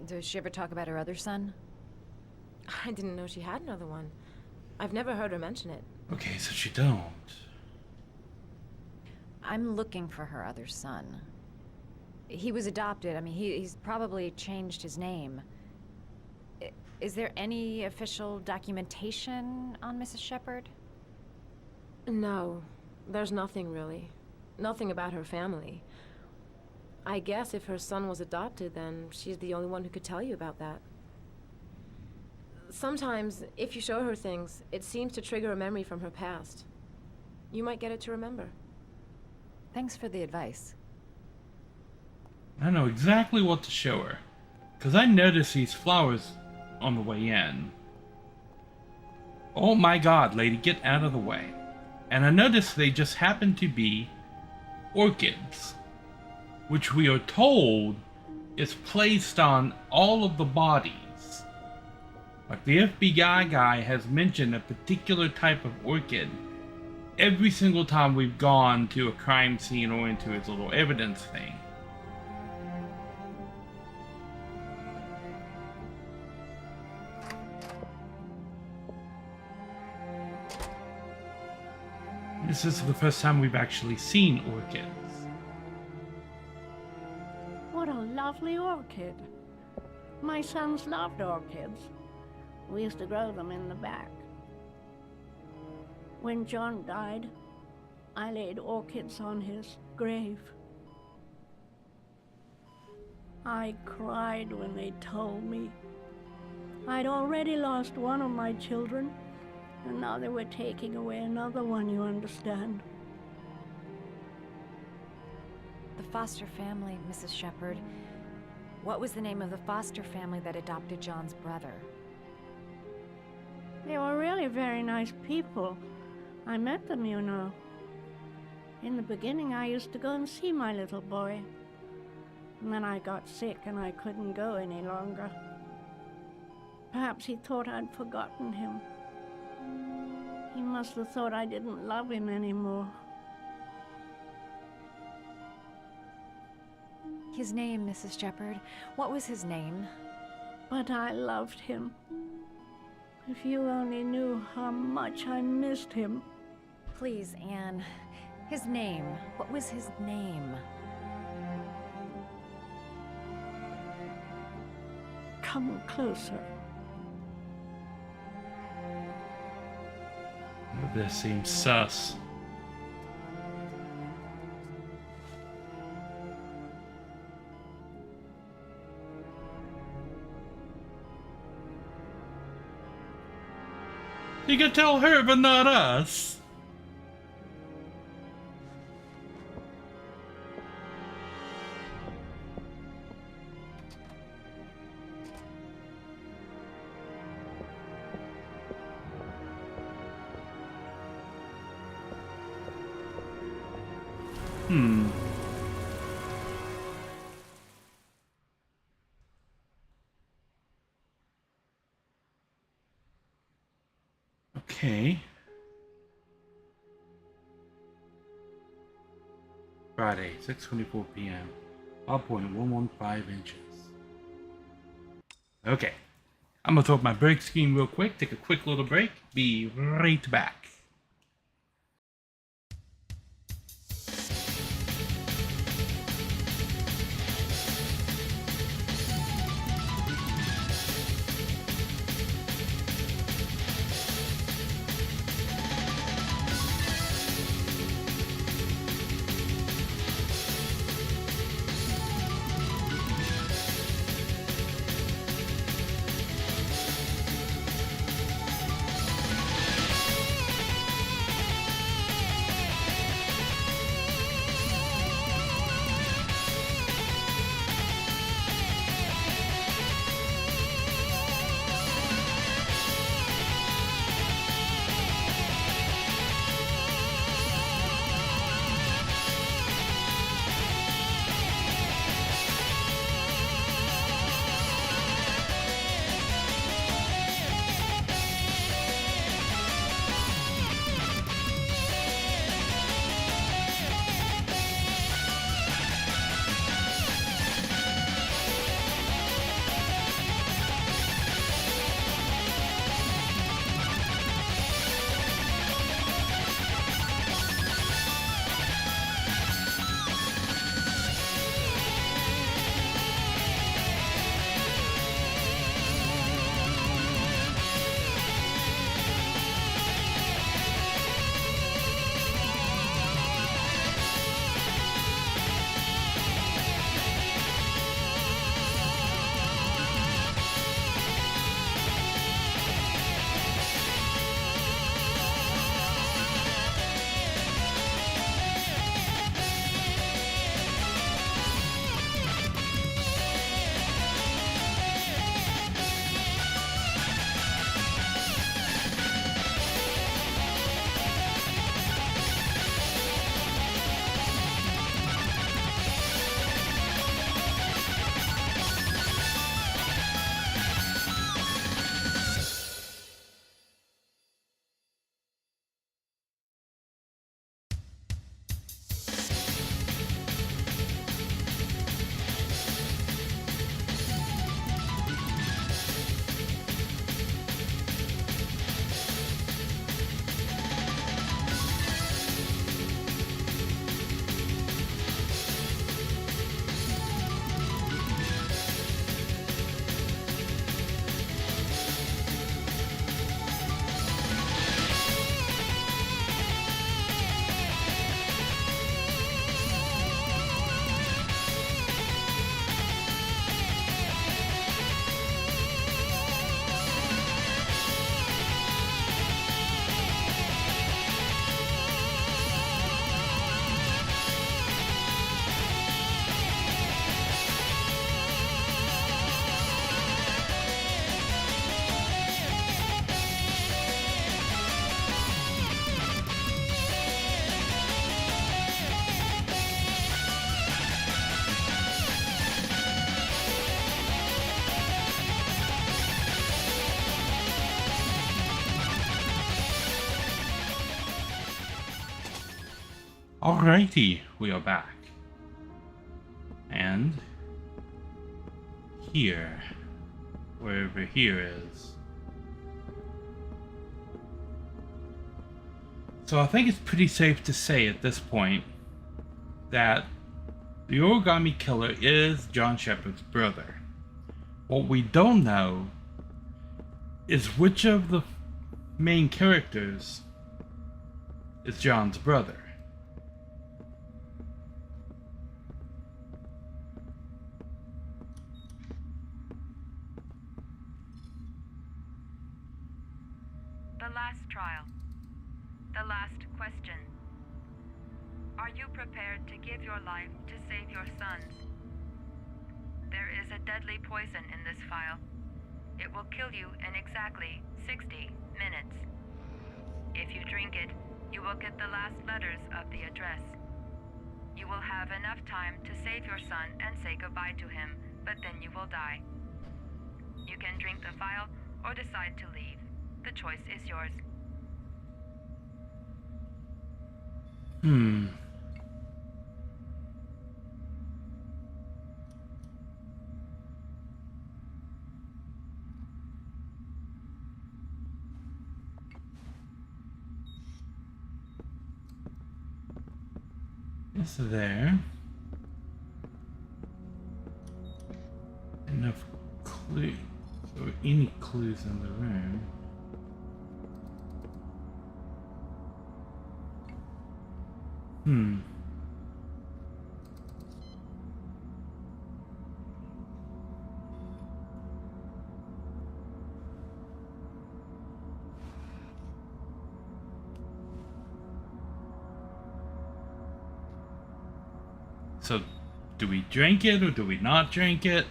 Does she ever talk about her other son? I didn't know she had another one. I've never heard her mention it. Okay, so she don't. I'm looking for her other son. He was adopted. I mean, he's probably changed his name. Is there any official documentation on Mrs. Shepherd? No, there's nothing really. Nothing about her family. I guess if her son was adopted, then she's the only one who could tell you about that. Sometimes, if you show her things, it seems to trigger a memory from her past. You might get it to remember. Thanks for the advice. I know exactly what to show her, because I noticed these flowers on the way in. Oh my god, lady, get out of the way. And I noticed they just happen to be orchids, which we are told is placed on all of the bodies. Like the FBI guy has mentioned a particular type of orchid every single time we've gone to a crime scene or into his little evidence thing. This is the first time we've actually seen orchids. What a lovely orchid. My sons loved orchids. We used to grow them in the back. When John died, I laid orchids on his grave. I cried when they told me. I'd already lost one of my children, and now they were taking away another one, you understand. The foster family, Mrs. Shepherd. What was the name of the foster family that adopted John's brother? They were really very nice people. I met them, you know. In the beginning, I used to go and see my little boy. And then I got sick and I couldn't go any longer. Perhaps he thought I'd forgotten him. He must have thought I didn't love him anymore. His name, Mrs. Shepherd. What was his name? But I loved him. If you only knew how much I missed him. Please, Anne. His name. What was his name? Come closer. This seems sus. You can tell her, but not us. Okay. Friday, 6:24 p.m. 5.115 inches. Okay. I'm gonna throw up my break screen real quick, take a quick little break, be right back. Alrighty, we are back. And here, wherever here is. So I think it's pretty safe to say at this point that the origami killer is John Shepard's brother. What we don't know is which of the main characters is John's brother. The last trial. The last question. Are you prepared to give your life to save your sons? There is a deadly poison in this vial. It will kill you in exactly 60 minutes. If you drink it, you will get the last letters of the address. You will have enough time to save your son and say goodbye to him, but then you will die. You can drink the vial or decide to leave. The choice is yours. Is there enough clues or any clues in the room? So, do we drink it or do we not drink it?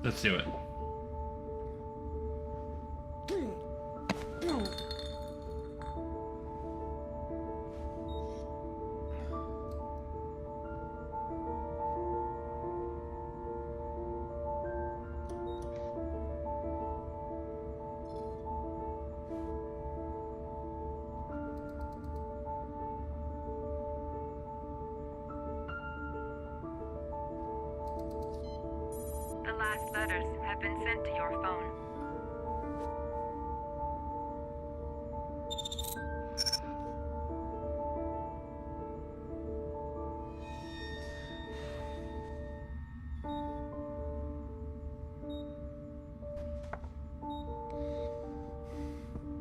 Let's do it. The last letters have been sent to your phone.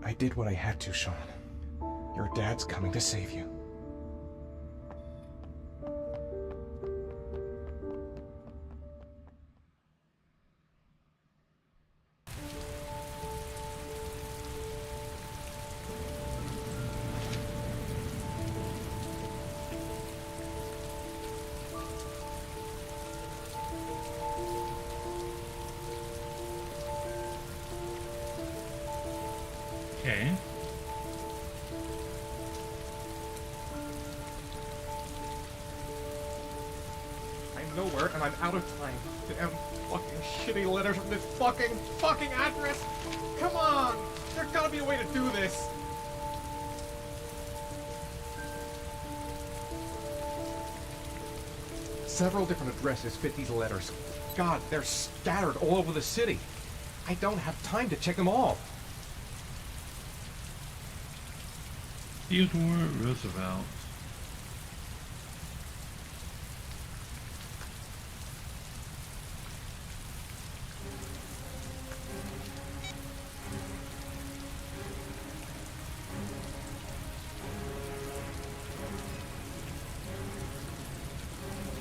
I did what I had to, Sean. Your dad's coming to save you. Okay. I'm nowhere and I'm out of time. Damn fucking shitty letters from this fucking address. Come on! There's gotta be a way to do this. Several different addresses fit these letters. God, they're scattered all over the city. I don't have time to check them all. Theodore Roosevelt.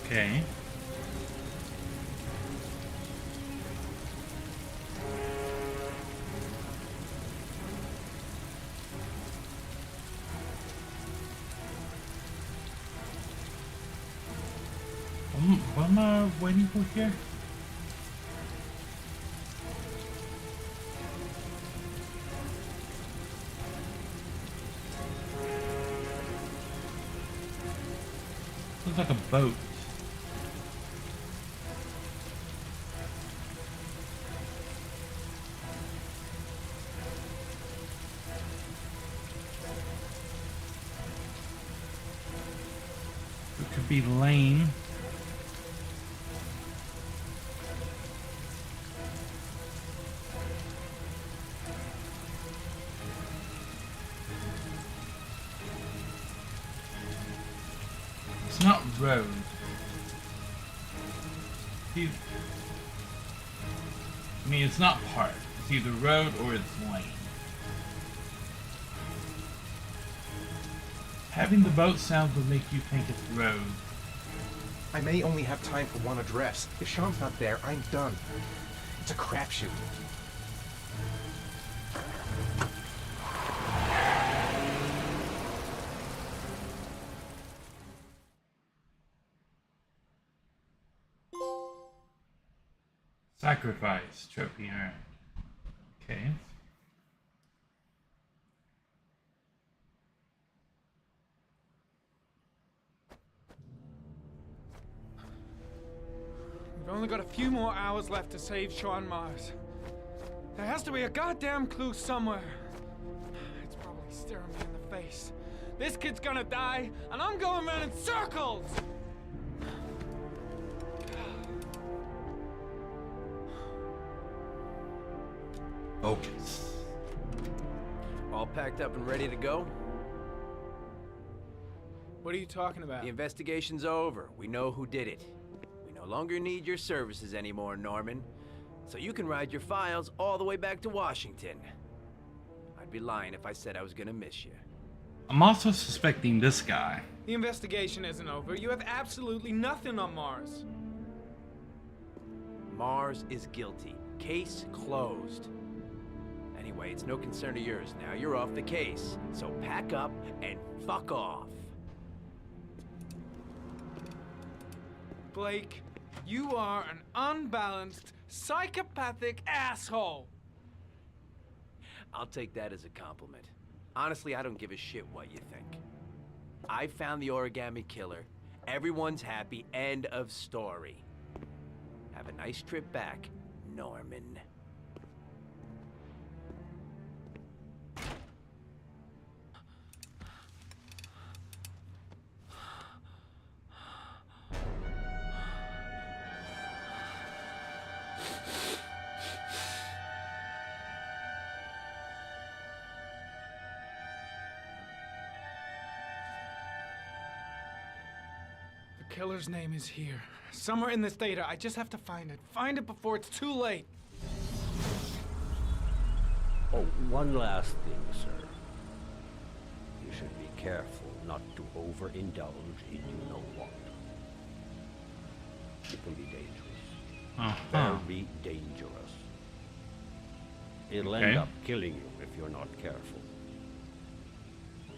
Okay. What am I waiting for here? Looks like a boat. be lane. It's not road. I mean, it's not park. It's either road or it's lane. Having the boat sound would make you think it's road. I may only have time for one address. If Sean's not there, I'm done. It's a crapshoot. Sacrifice trophy earned. Okay. We've only got a few more hours left to save Sean Mars. There has to be a goddamn clue somewhere. It's probably staring me in the face. This kid's gonna die, and I'm going around in circles! Focus. All packed up and ready to go? What are you talking about? The investigation's over. We know who did it. We no longer need your services anymore, Norman. So you can ride your files all the way back to Washington. I'd be lying if I said I was gonna miss you. I'm also suspecting this guy. The investigation isn't over. You have absolutely nothing on Mars. Mars is guilty. Case closed. Anyway, it's no concern of yours now. You're off the case. So pack up and fuck off. Blake, you are an unbalanced, psychopathic asshole. I'll take that as a compliment. Honestly, I don't give a shit what you think. I found the origami killer. Everyone's happy. End of story. Have a nice trip back, Norman. The killer's name is here. Somewhere in this data. I just have to find it. Find it before it's too late. Oh, one last thing, sir. You should be careful not to overindulge in you-know-what. It can be dangerous. Very dangerous. It'll end up killing you if you're not careful.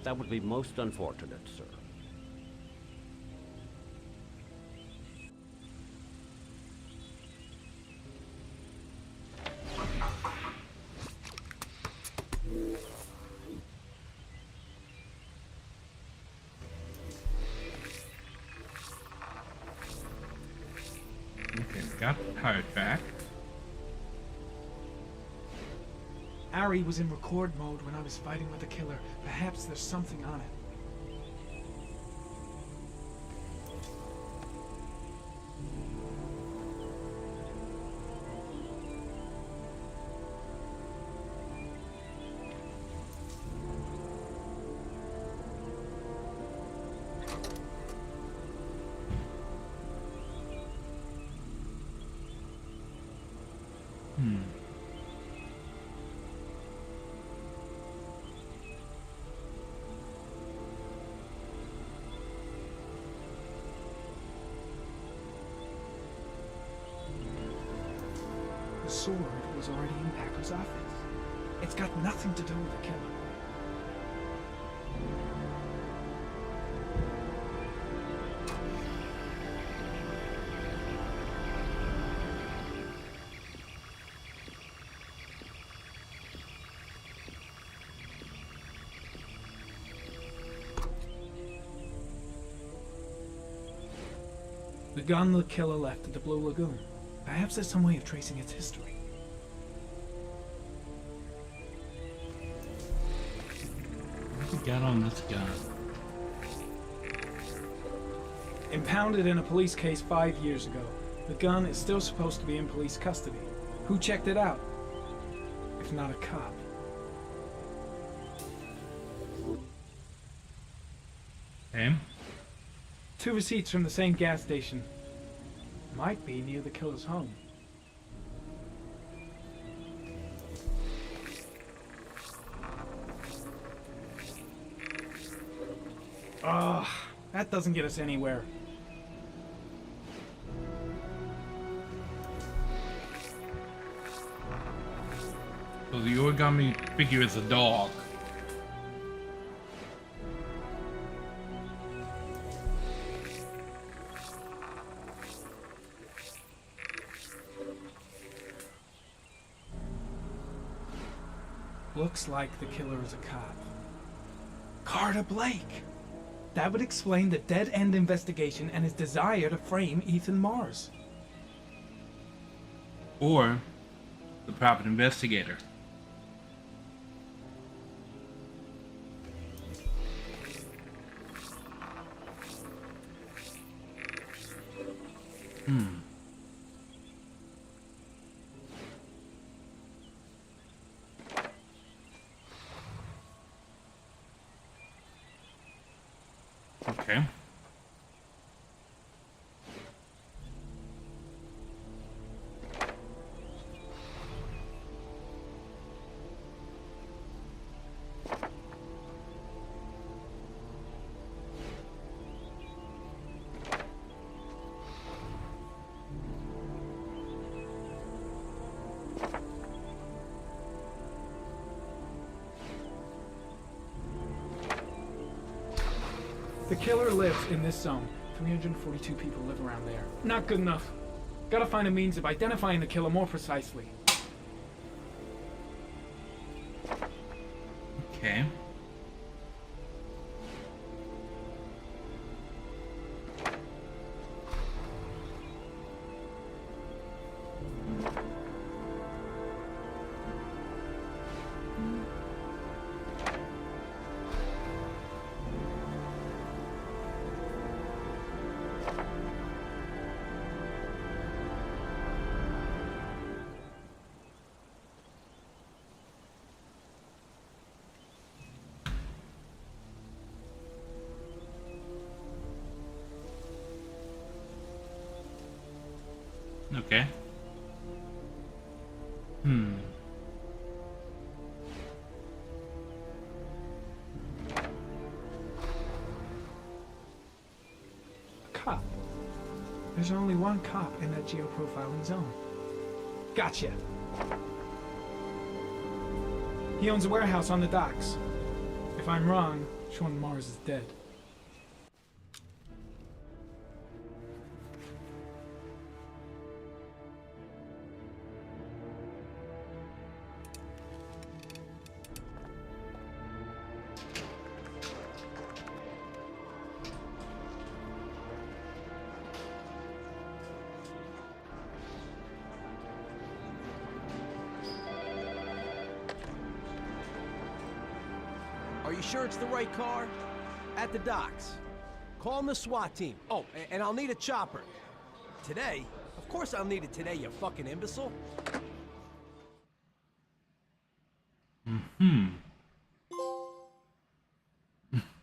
That would be most unfortunate, sir. Okay, got the card back. Ari was in record mode when I was fighting with the killer. Perhaps there's something on it. The sword was already in Packer's office. It's got nothing to do with the killer. The gun the killer left at the Blue Lagoon. Perhaps there's some way of tracing its history. What's we got on this gun? Impounded in a police case 5 years ago. The gun is still supposed to be in police custody. Who checked it out? If not a cop. Okay. 2 receipts from the same gas station. Might be near the killer's home. Ugh, that doesn't get us anywhere. So the origami figure is a dog. Looks like the killer is a cop. Carter Blake! That would explain the dead-end investigation and his desire to frame Ethan Mars. Or the private investigator. Okay. The killer lives in this zone. 342 people live around there. Not good enough. Gotta find a means of identifying the killer more precisely. Okay. Okay. A cop. There's only one cop in that geoprofiling zone. Gotcha. He owns a warehouse on the docks. If I'm wrong, Sean Mars is dead. Are you sure it's the right car? At the docks. Call the SWAT team. Oh, and I'll need a chopper. Today? Of course I'll need it today, you fucking imbecile.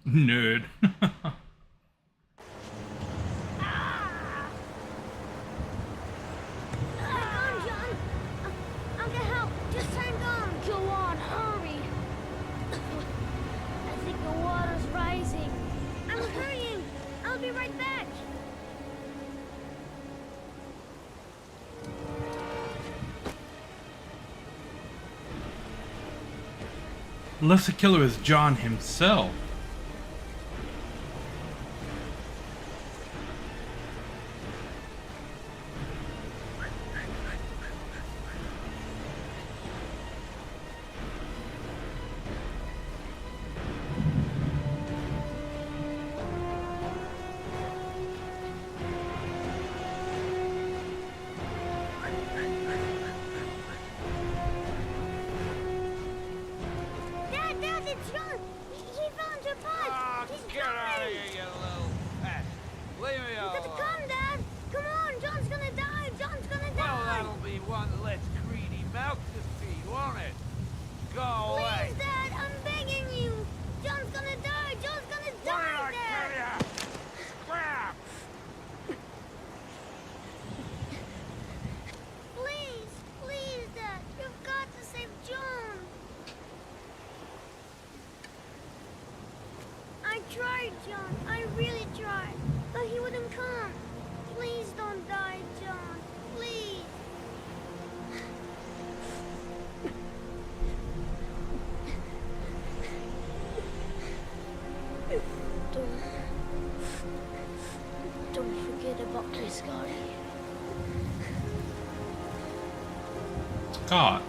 Nerd. I'll get help. Just hang on. Go on, hurry. I think the water's rising. I'm hurrying. I'll be right back. Unless the killer is John himself. Dad, it's John. He fell into John. I really tried. But he wouldn't come. Please don't die, John. Please. Don't forget about this, Scotty. Scott.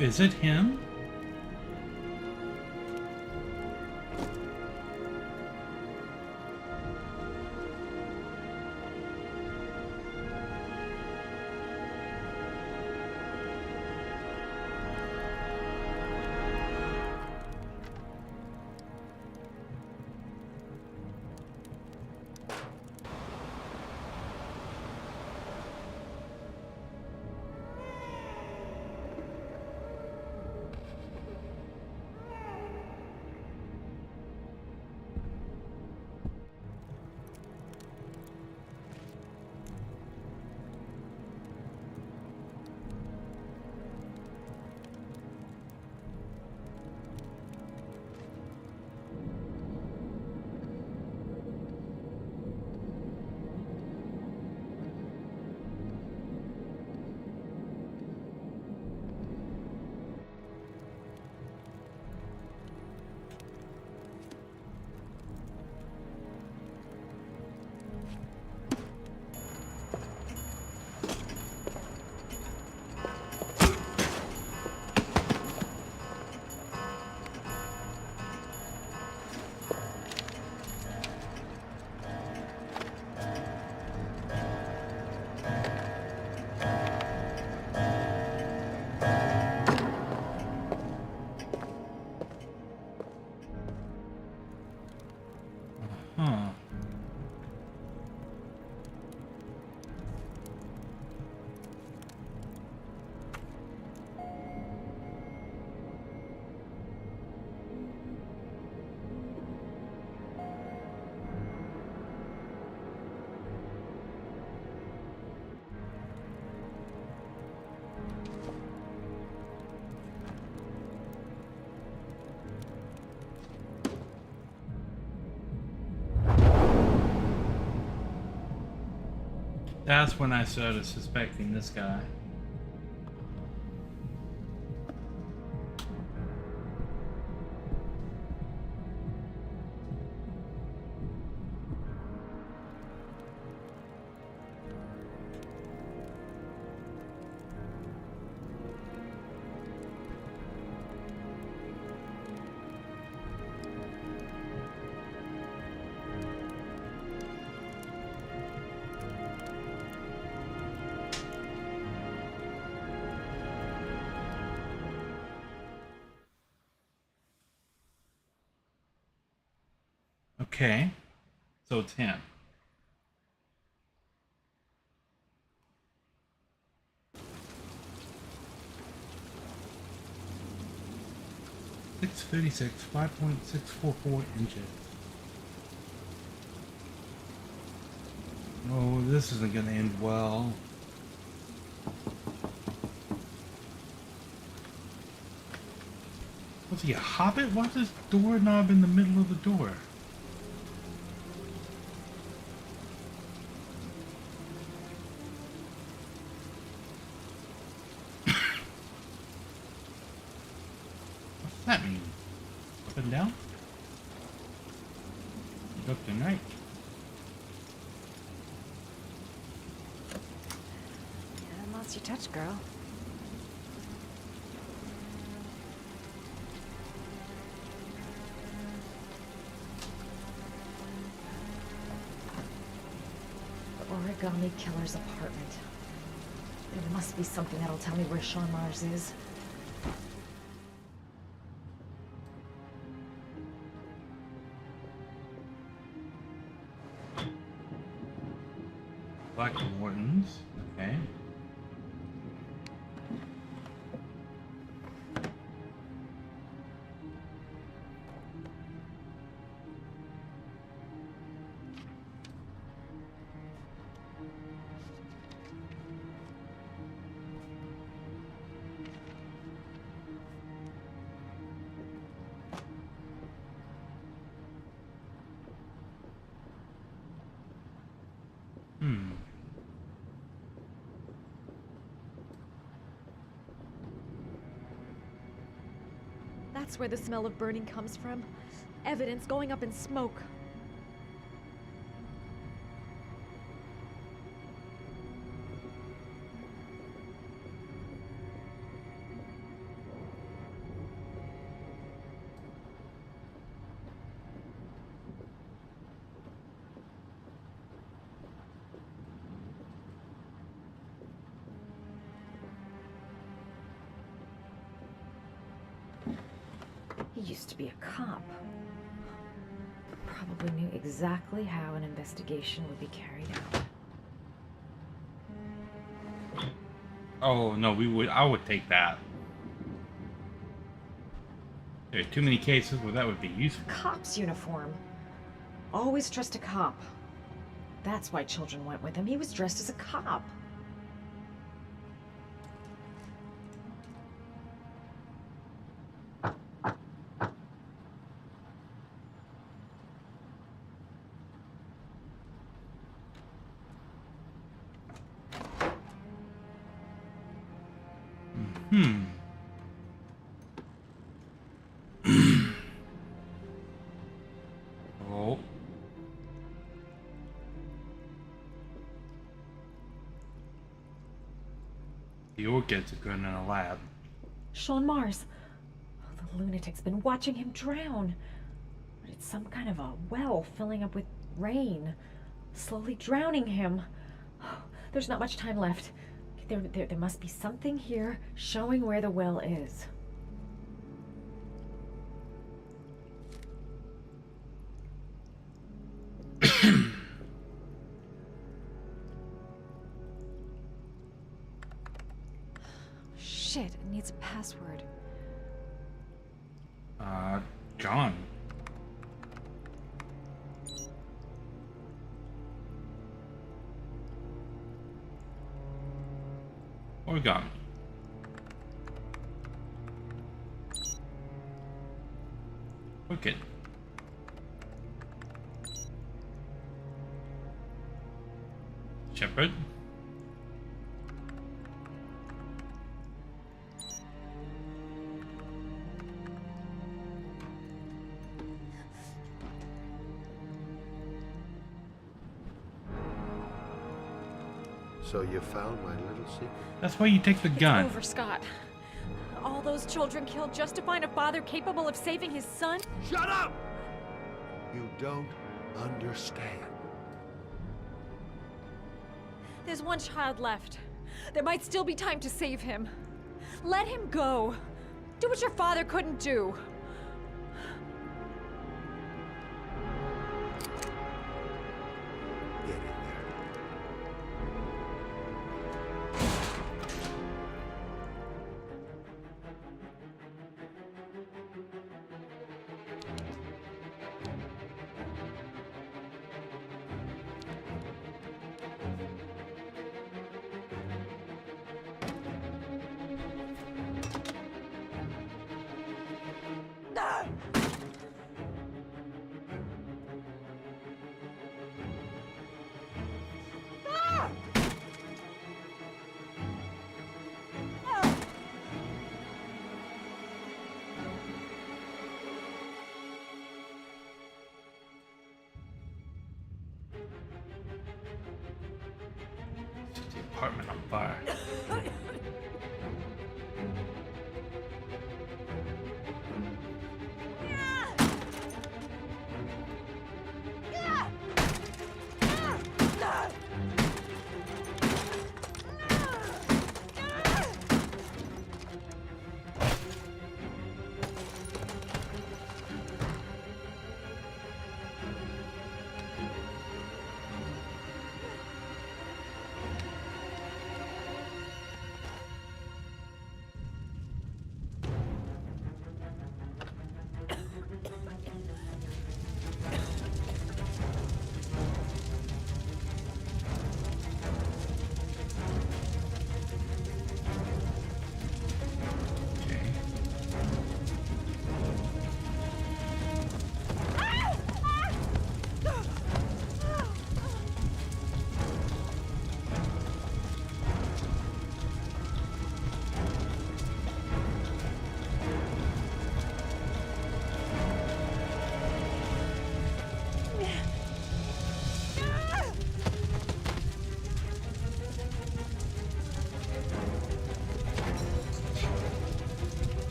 Is it him? Huh. That's when I started suspecting this guy. Okay, so it's him. .636, 5.644 inches. Oh, this isn't going to end well. Was he a hobbit? What's this doorknob in the middle of the door? What's that mean? Up and down? Left and right. You haven't lost your touch, girl. Origami killer's apartment. There must be something that'll tell me where Sean Mars is. Black Mortons. Okay. That's where the smell of burning comes from. Evidence going up in smoke. He used to be a cop. Probably knew exactly how an investigation would be carried out. Oh no, I would take that. There are too many cases where that would be useful. Cop's uniform. Always trust a cop. That's why children went with him. He was dressed as a cop. Oh. The orchids are going in a lab. Sean Mars. Oh, the lunatic's been watching him drown. But it's some kind of a well filling up with rain, slowly drowning him. Oh, there's not much time left. There must be something here showing where the well is. Shit, it needs a password. John. Origami. Okay. Shepherd. So you found my little secret? That's why you take the gun. It's over, Scott. All those children killed just to find a father capable of saving his son? Shut up! You don't understand. There's one child left. There might still be time to save him. Let him go. Do what your father couldn't do. Get in there. Set the apartment on fire.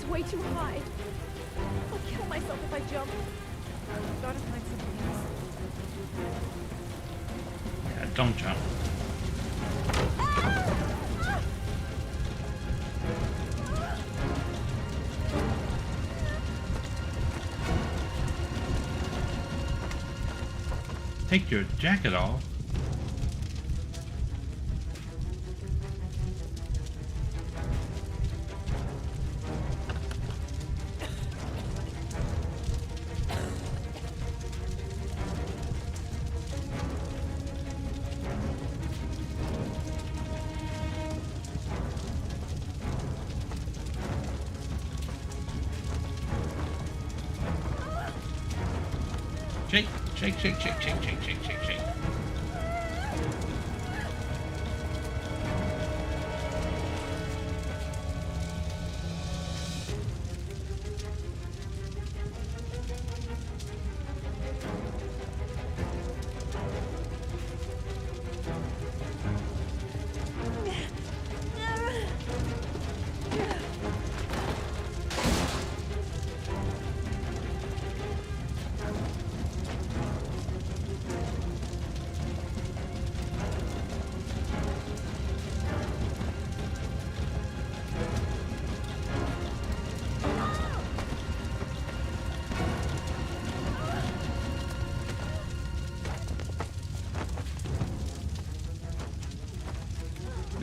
Way too high. I'll kill myself if I jump. I've got to find something else. Yeah, don't jump. Take your jacket off. Shake, shake, shake, shake, shake, shake, shake, shake, shake.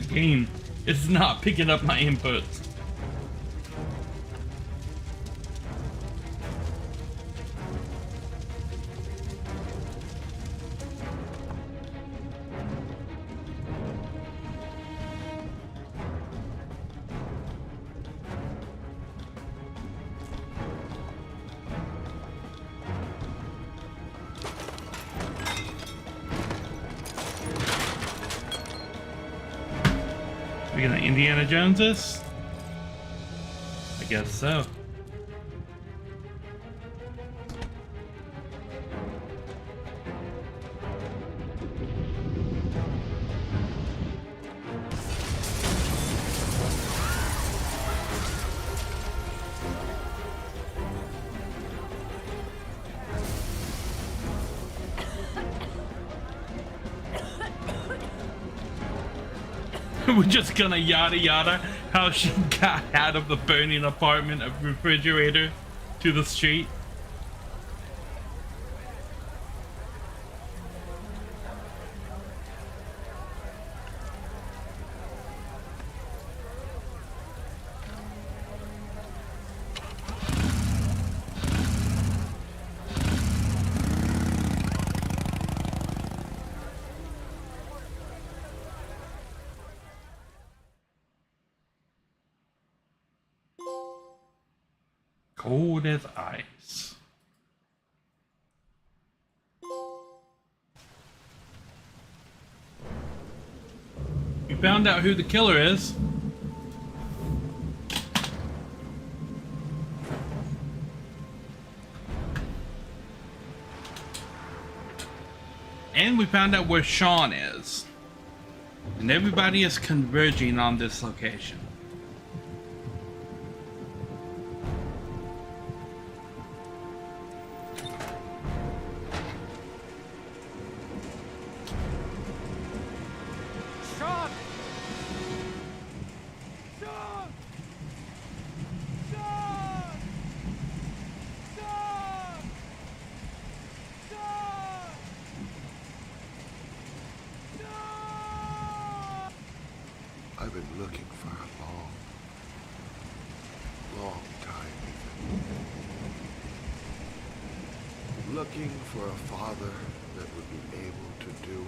Game is not picking up my inputs. We're gonna Indiana Jones this? I guess so. We're just gonna yada yada how she got out of the burning apartment of refrigerator to the street. Cold as ice. We found out who the killer is. And we found out where Sean is. And everybody is converging on this location. Sean! Sean! Sean! Sean! Sean! I've been looking for a long, long time, Ethan. Looking for a father that would be able to do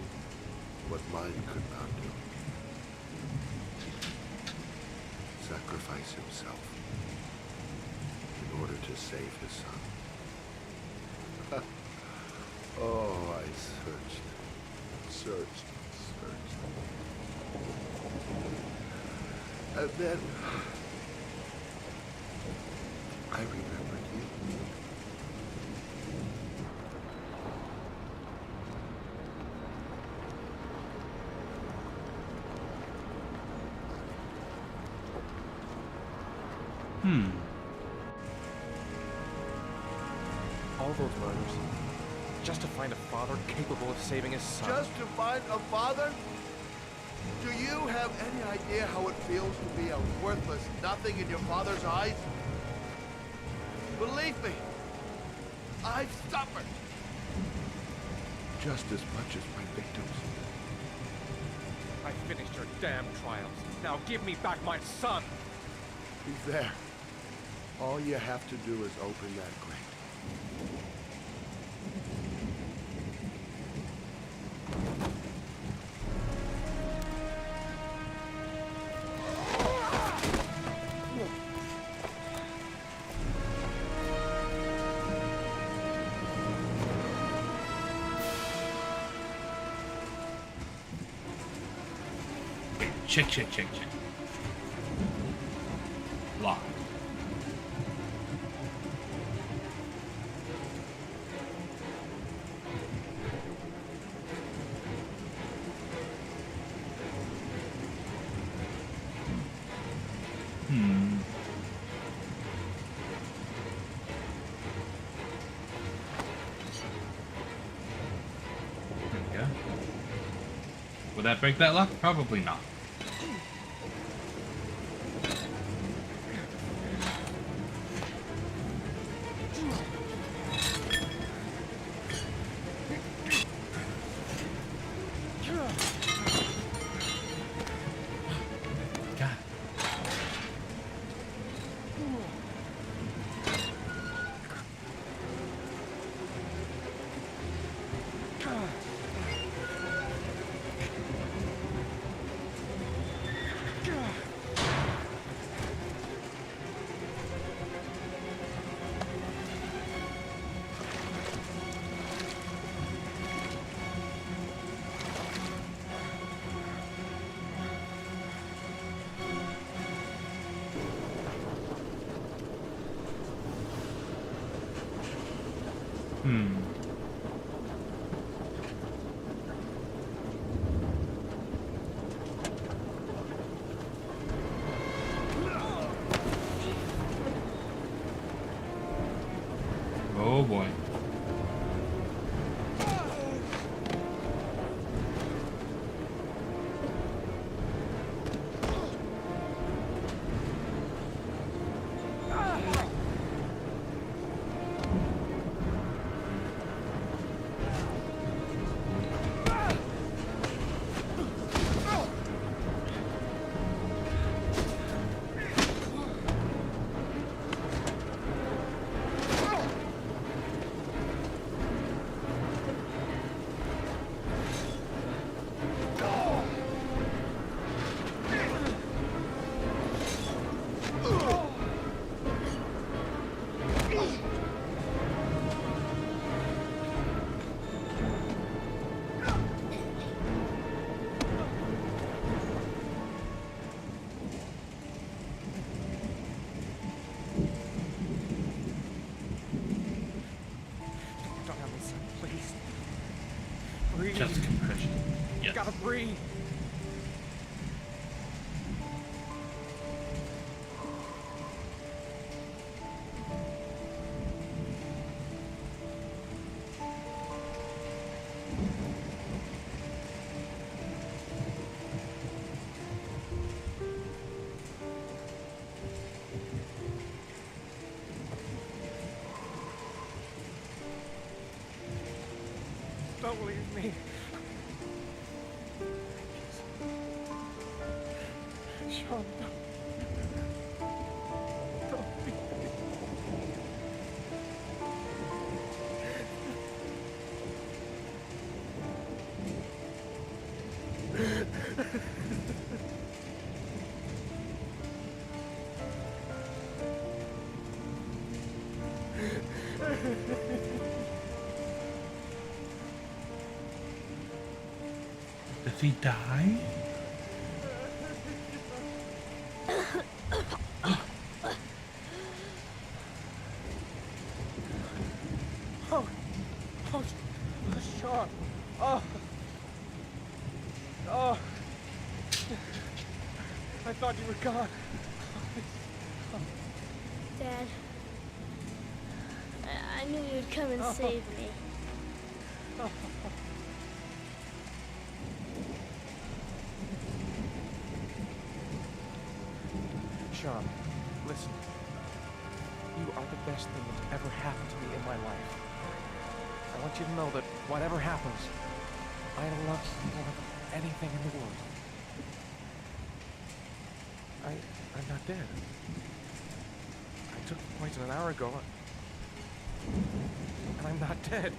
what mine could not do. Sacrifice himself in order to save his son. Oh, I searched. And then I remembered you. All those murders, just to find a father capable of saving his son. Just to find a father? Do you have any idea how it feels to be a worthless nothing in your father's eyes? Believe me, I've suffered just as much as my victims. I finished your damn trials. Now give me back my son! He's there. All you have to do is open that grate. Check. Lock. There we go. Will that break that lock? Probably not. breathe. Just compression. Yes. Gotta breathe. Don't leave me. Sean, don't leave me. Does he die? Oh, Sean. Oh. Oh. I thought you were gone. Dad, I knew you'd come and save me. Sean, listen. You are the best thing that's ever happened to me in my life. I want you to know that whatever happens, I love you more than anything in the world. I'm not dead. I took the poison an hour ago, and I'm not dead.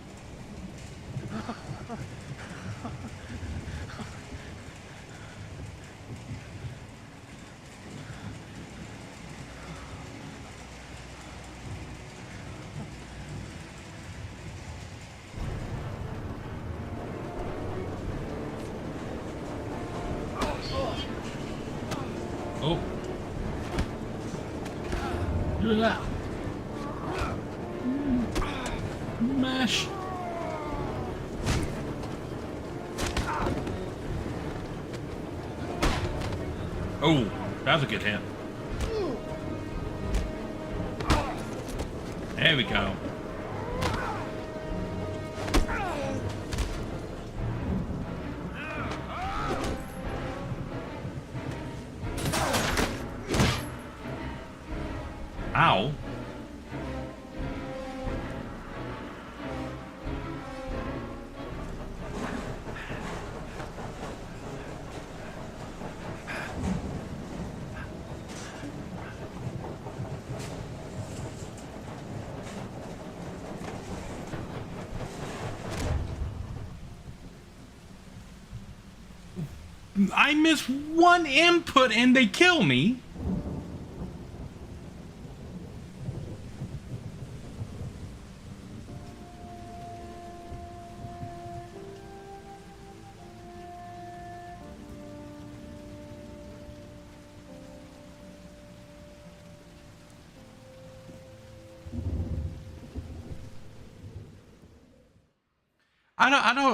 Oh. Blah. Mash. Oh, that was a good hit. There we go. Ow. I miss one input and they kill me.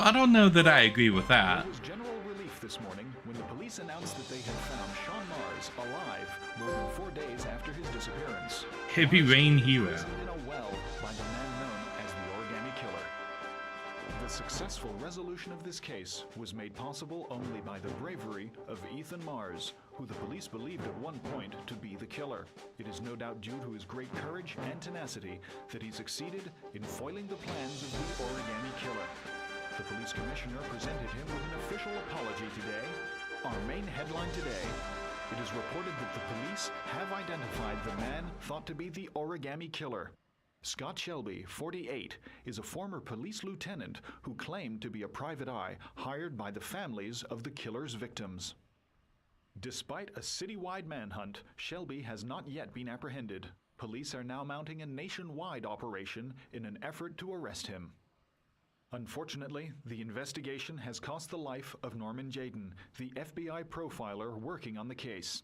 I don't know that I agree with that. There was general relief this morning when the police announced that they had found Sean Mars alive more than 4 days after his disappearance. Heavy Rain Hero. Imprisoned in a well by the man known as the Origami Killer. The successful resolution of this case was made possible only by the bravery of Ethan Mars, who the police believed at one point to be the killer. It is no doubt due to his great courage and tenacity that he succeeded in foiling the plans of the Origami Killer. The police commissioner presented him with an official apology today. Our main headline today: it is reported that the police have identified the man thought to be the Origami Killer. Scott Shelby, 48, is a former police lieutenant who claimed to be a private eye hired by the families of the killer's victims. Despite a citywide manhunt, Shelby has not yet been apprehended. Police are now mounting a nationwide operation in an effort to arrest him. Unfortunately, the investigation has cost the life of Norman Jayden, the FBI profiler working on the case.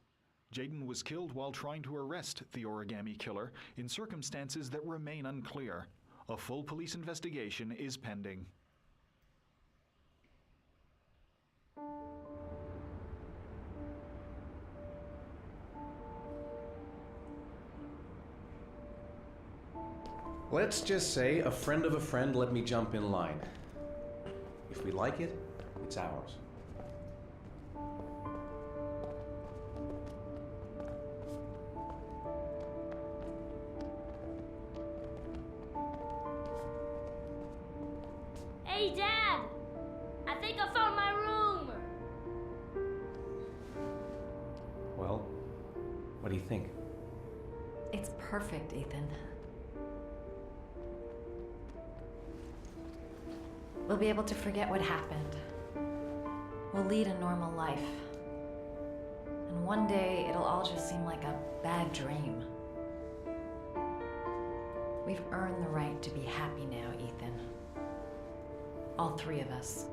Jayden was killed while trying to arrest the Origami Killer in circumstances that remain unclear. A full police investigation is pending. Let's just say a friend of a friend let me jump in line. If we like it, it's ours. Hey, Dad! I think I found my room! Well, what do you think? It's perfect, Ethan. We'll be able to forget what happened. We'll lead a normal life. And one day, it'll all just seem like a bad dream. We've earned the right to be happy now, Ethan. All three of us.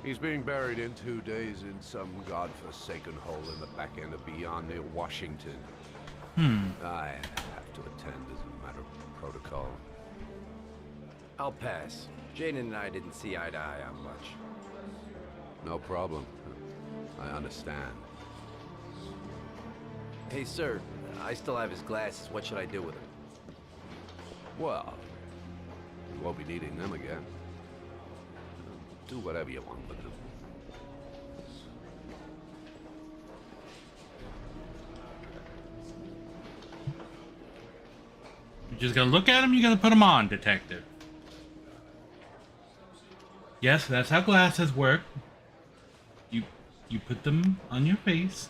He's being buried in 2 days in some godforsaken hole in the back end of beyond near Washington. I have to attend as a matter of protocol. I'll pass. Jane and I didn't see eye to eye on much. No problem. I understand. Hey, sir, I still have his glasses. What should I do with them? Well, you won't be needing them again. Do whatever you want with them. You're just gonna look at them, you're gonna put them on, detective. Yes, that's how glasses work. You put them on your face.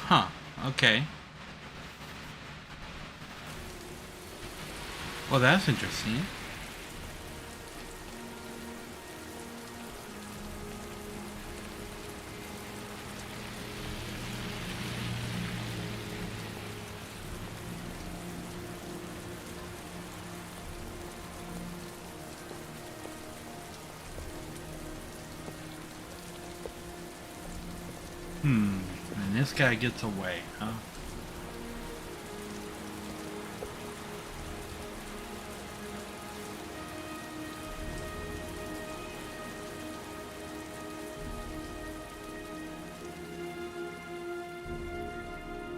Huh, okay. Well, that's interesting. And this guy gets away, huh?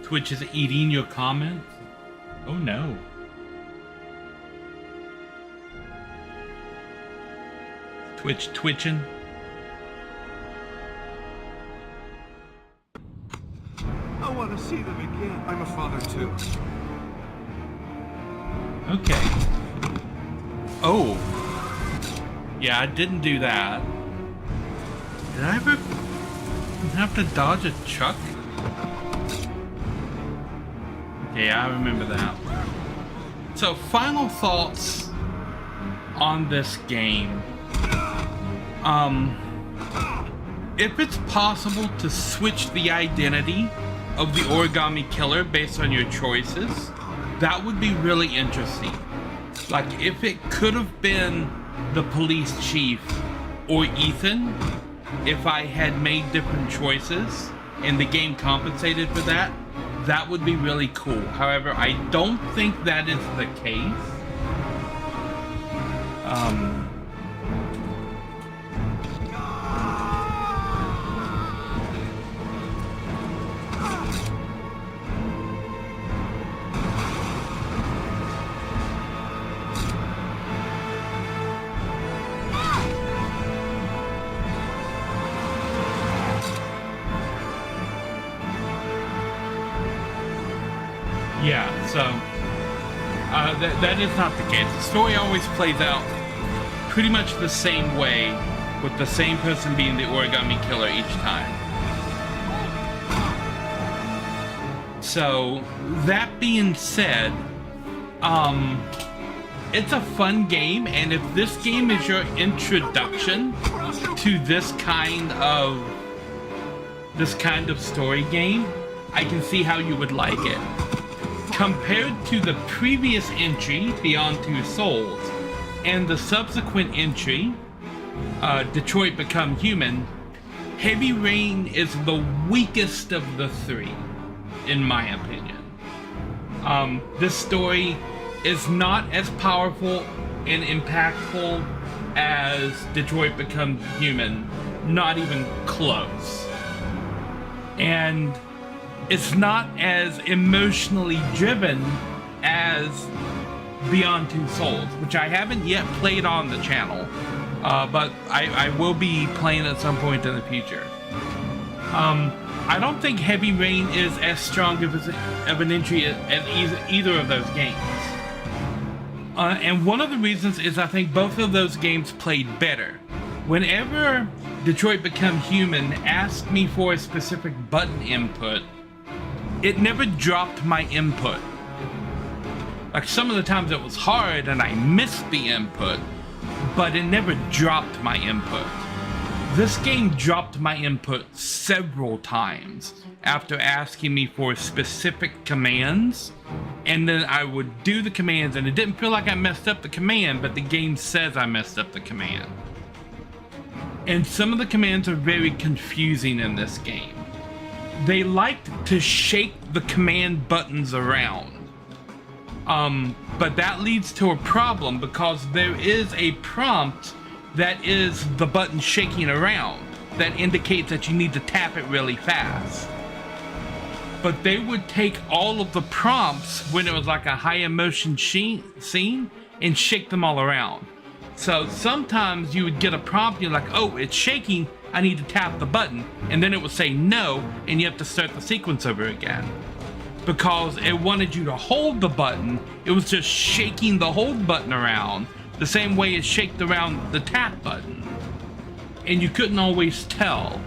Twitch is eating your comments? Oh no. Twitch twitching? I want to see them again. I'm a father too. Okay. Oh. Yeah, I didn't do that. Did I ever have to dodge a truck? Okay, I remember that. So, final thoughts on this game. If it's possible to switch the identity of the origami killer based on your choices, that would be really interesting. Like, if it could have been the police chief or Ethan, if I had made different choices and the game compensated for that, that would be really cool. However, I don't think that is the case. Yeah, so that is not the case. The story always plays out pretty much the same way, with the same person being the origami killer each time. So, that being said, it's a fun game, and if this game is your introduction to this kind of story game, I can see how you would like it. Compared to the previous entry, Beyond Two Souls, and the subsequent entry, Detroit Become Human, Heavy Rain is the weakest of the three, in my opinion. This story is not as powerful and impactful as Detroit Become Human, not even close. And it's not as emotionally driven as Beyond Two Souls, which I haven't yet played on the channel, but I will be playing at some point in the future. I don't think Heavy Rain is as strong of an entry as either of those games. And one of the reasons is I think both of those games played better. Whenever Detroit Become Human asked me for a specific button input, it never dropped my input. Like, some of the times it was hard and I missed the input, but it never dropped my input. This game dropped my input several times after asking me for specific commands, and then I would do the commands and it didn't feel like I messed up the command, but the game says I messed up the command. And some of the commands are very confusing in this game. They like to shake the command buttons around. But that leads to a problem because there is a prompt that is the button shaking around that indicates that you need to tap it really fast. But they would take all of the prompts when it was like a high emotion scene and shake them all around. So sometimes you would get a prompt, you're like, oh, it's shaking, I need to tap the button, and then it would say no, and you have to start the sequence over again. Because it wanted you to hold the button, it was just shaking the hold button around, the same way it shaked around the tap button. And you couldn't always tell.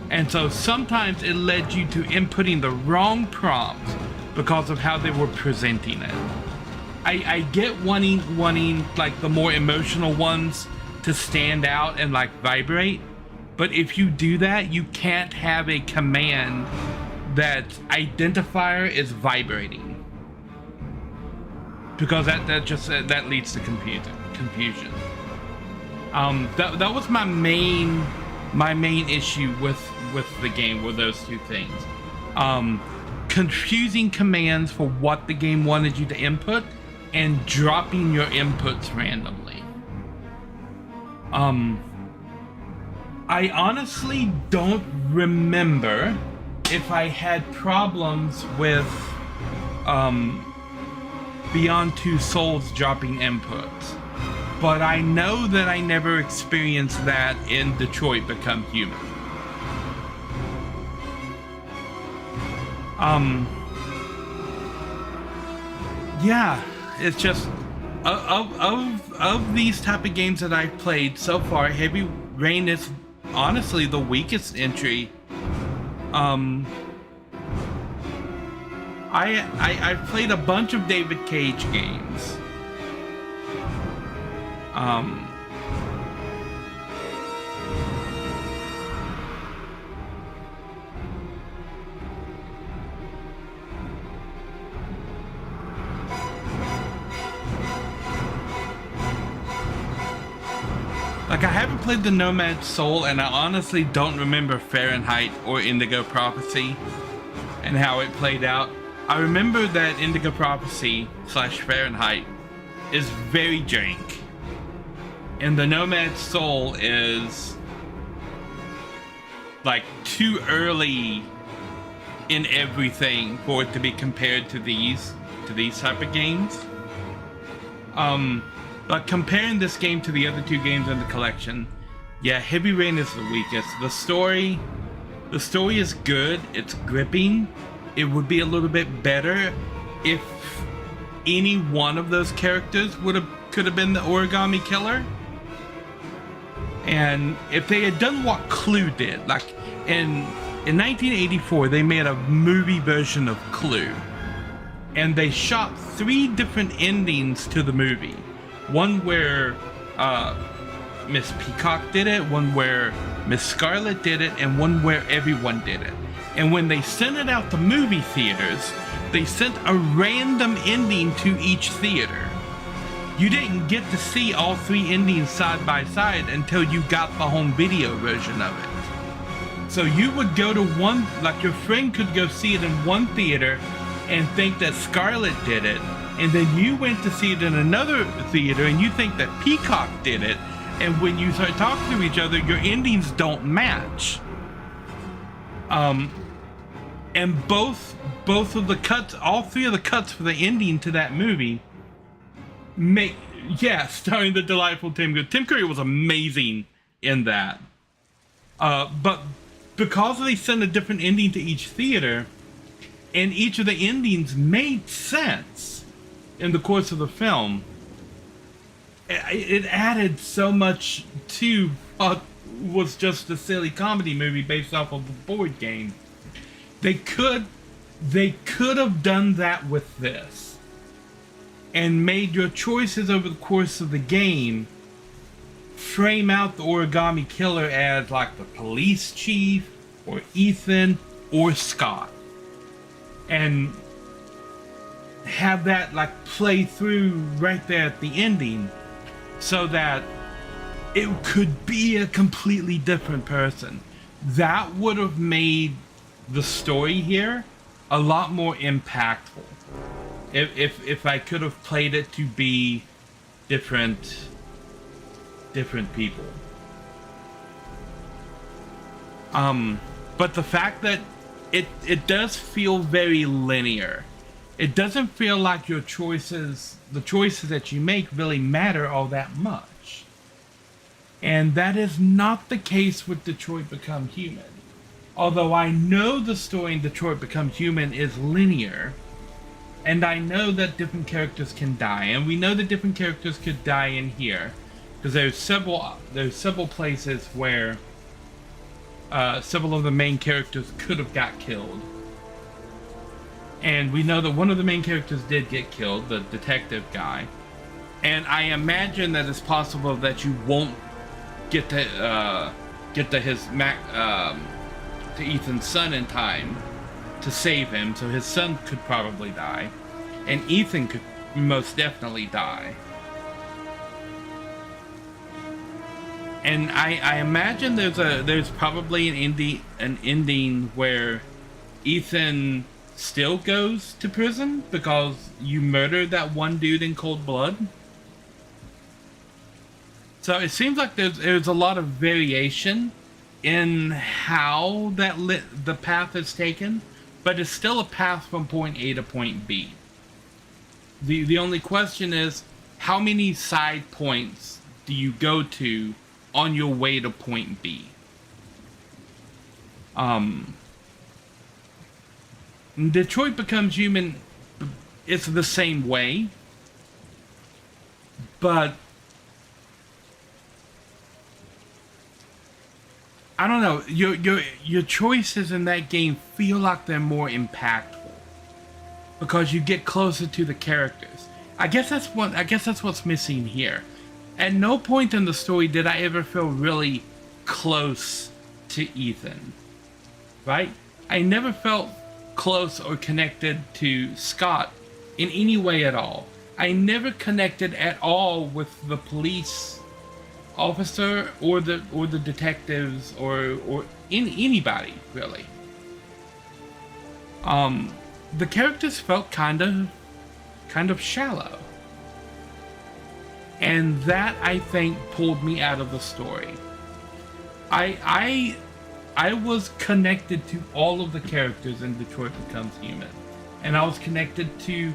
And so sometimes it led you to inputting the wrong prompt because of how they were presenting it. I get wanting like the more emotional ones to stand out and like vibrate, but if you do that, you can't have a command that identifier is vibrating, because that leads to confusion. That was my main issue with the game, were those two things. Confusing commands for what the game wanted you to input and dropping your inputs randomly. I honestly don't remember if I had problems with Beyond Two Souls dropping inputs, but I know that I never experienced that in Detroit Become Human. Yeah, it's just of these type of games that I've played so far, Heavy Rain is honestly the weakest entry. I've played a bunch of David Cage games. Like, I haven't played the Nomad Soul, and I honestly don't remember Fahrenheit or Indigo Prophecy and how it played out. I remember that Indigo Prophecy / Fahrenheit is very jank, and the Nomad Soul is like too early in everything for it to be compared to these type of games. But comparing this game to the other two games in the collection, yeah, Heavy Rain is the weakest. The story is good. It's gripping. It would be a little bit better if any one of those characters could have been the Origami Killer. And if they had done what Clue did, like in 1984, they made a movie version of Clue, and they shot 3 different endings to the movie. One where Miss Peacock did it, one where Miss Scarlet did it, and one where everyone did it. And when they sent it out to movie theaters, they sent a random ending to each theater. You didn't get to see all 3 endings side by side until you got the home video version of it. So you would go to one, like your friend could go see it in one theater and think that Scarlet did it, and then you went to see it in another theater and you think that Peacock did it, and when you start talking to each other, your endings don't match. And both of the cuts, all 3 of the cuts for the ending to that movie starring the delightful Tim Curry. Tim Curry was amazing in that. But because they sent a different ending to each theater, and each of the endings made sense in the course of the film, it added so much to what was just a silly comedy movie based off of a board game. They could have done that with this and made your choices over the course of the game frame out the Origami Killer as like the police chief or Ethan or Scott, and have that like play through right there at the ending, so that it could be a completely different person. That would have made the story here a lot more impactful if I could have played it to be different people. But the fact that it does feel very linear. It doesn't feel like the choices that you make really matter all that much. And that is not the case with Detroit Become Human. Although I know the story in Detroit Become Human is linear, and I know that different characters can die, and we know that different characters could die in here, because there's several places where several of the main characters could have got killed. And we know that one of the main characters did get killed, the detective guy. And I imagine that it's possible that you won't get to Ethan's son in time to save him, so his son could probably die, and Ethan could most definitely die. And I imagine there's probably an ending where Ethan still goes to prison because you murdered that one dude in cold blood. So it seems like there's a lot of variation in how the path is taken, but it's still a path from point A to point B. The only question is, how many side points do you go to on your way to point B? Detroit Becomes Human, it's the same way, but I don't know, your choices in that game feel like they're more impactful because you get closer to the characters. I guess that's what's missing here. At no point in the story did I ever feel really close to Ethan, right? I never felt close or connected to Scott in any way at all. I never connected at all with the police officer or the detectives or anybody really. The characters felt kind of shallow, and that I think pulled me out of the story. I was connected to all of the characters in Detroit Becomes Human, and I was connected to,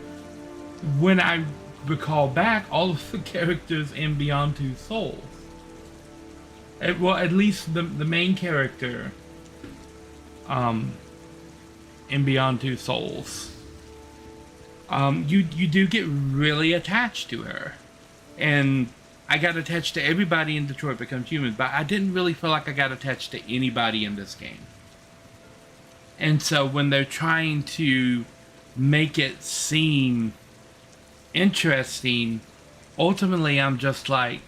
when I recall back, all of the characters in Beyond Two Souls. Well, at least the main character in Beyond Two Souls. You do get really attached to her, and I got attached to everybody in Detroit Becomes Human, but I didn't really feel like I got attached to anybody in this game. And so when they're trying to make it seem interesting, ultimately I'm just like,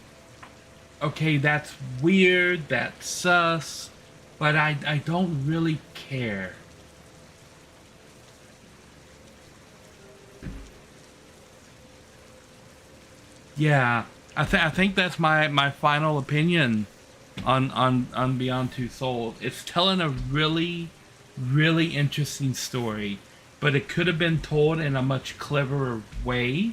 okay, that's weird, that's sus, but I don't really care. Yeah, I think that's my final opinion on Beyond Two Souls. It's telling a really, really interesting story, but it could have been told in a much cleverer way,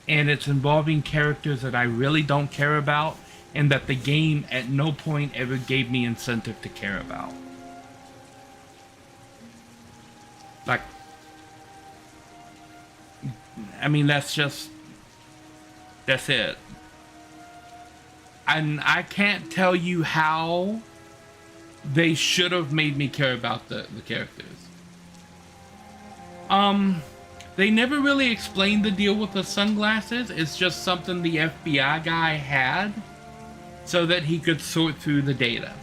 and it's involving characters that I really don't care about, and that the game at no point ever gave me incentive to care about. Like, I mean, that's it. And I can't tell you how they should have made me care about the characters. They never really explained the deal with the sunglasses. It's just something the FBI guy had so that he could sort through the data.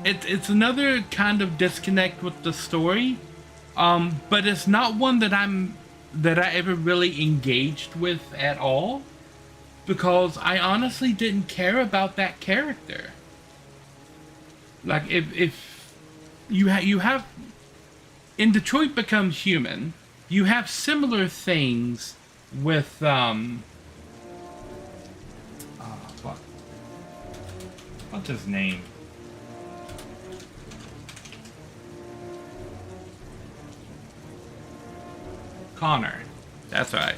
It's another kind of disconnect with the story, but it's not one that I ever really engaged with at all, because I honestly didn't care about that character. Like, if you have in Detroit Becomes Human, you have similar things with what's his name? Connor. That's right.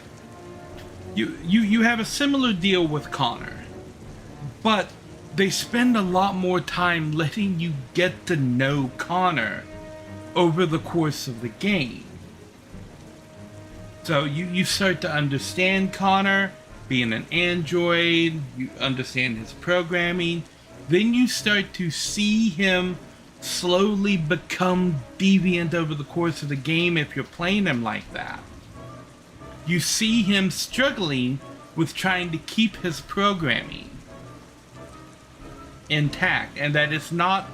You have a similar deal with Connor, but they spend a lot more time letting you get to know Connor over the course of the game. So you start to understand Connor being an android, you understand his programming, then you start to see him slowly become deviant over the course of the game if you're playing him like that. You see him struggling with trying to keep his programming intact, and that it's not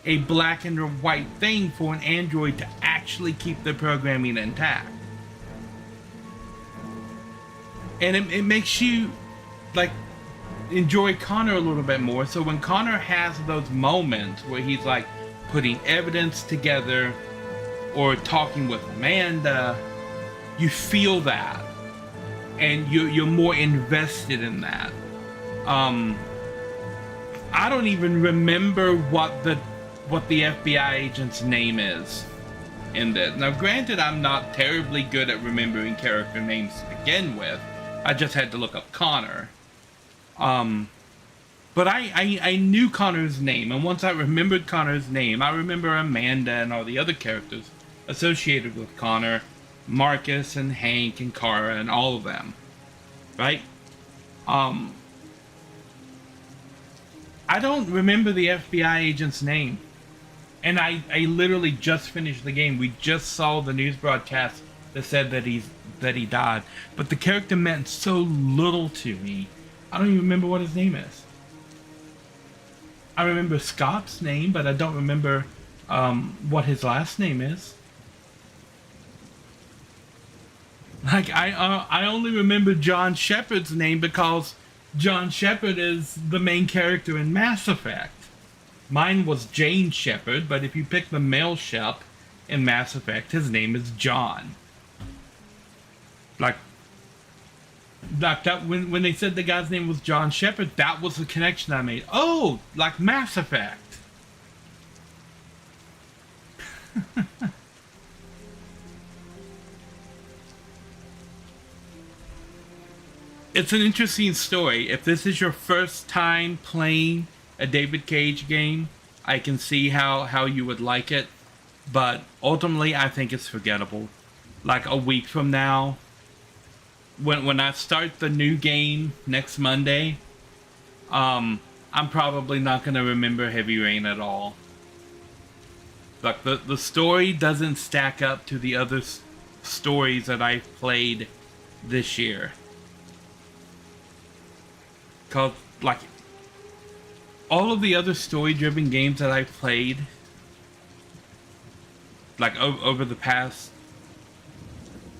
a black and white thing for an android to actually keep their programming intact. And it makes you like enjoy Connor a little bit more. So when Connor has those moments where he's like putting evidence together or talking with Amanda, you feel that, and you're more invested in that. I don't even remember what the FBI agent's name is in this. Now, granted, I'm not terribly good at remembering character names to begin with. I just had to look up Connor. But I knew Connor's name, and once I remembered Connor's name, I remember Amanda and all the other characters associated with Connor. Marcus and Hank and Kara and all of them, right? I don't remember the FBI agent's name, and I literally just finished the game. We just saw the news broadcast that said that he died, but the character meant so little to me. I don't even remember what his name is. I remember Scott's name, but I don't remember what his last name is. Like, I only remember John Shepard's name because John Shepard is the main character in Mass Effect. Mine was Jane Shepard, but if you pick the male Shep in Mass Effect, his name is John. Like, like that when they said the guy's name was John Shepard, that was the connection I made. Oh, like Mass Effect. It's an interesting story. If this is your first time playing a David Cage game, I can see how you would like it. But ultimately, I think it's forgettable. Like a week from now, when I start the new game next Monday, I'm probably not going to remember Heavy Rain at all. Like the story doesn't stack up to the other stories that I've played this year. Cause like all of the other story-driven games that I've played, like over the past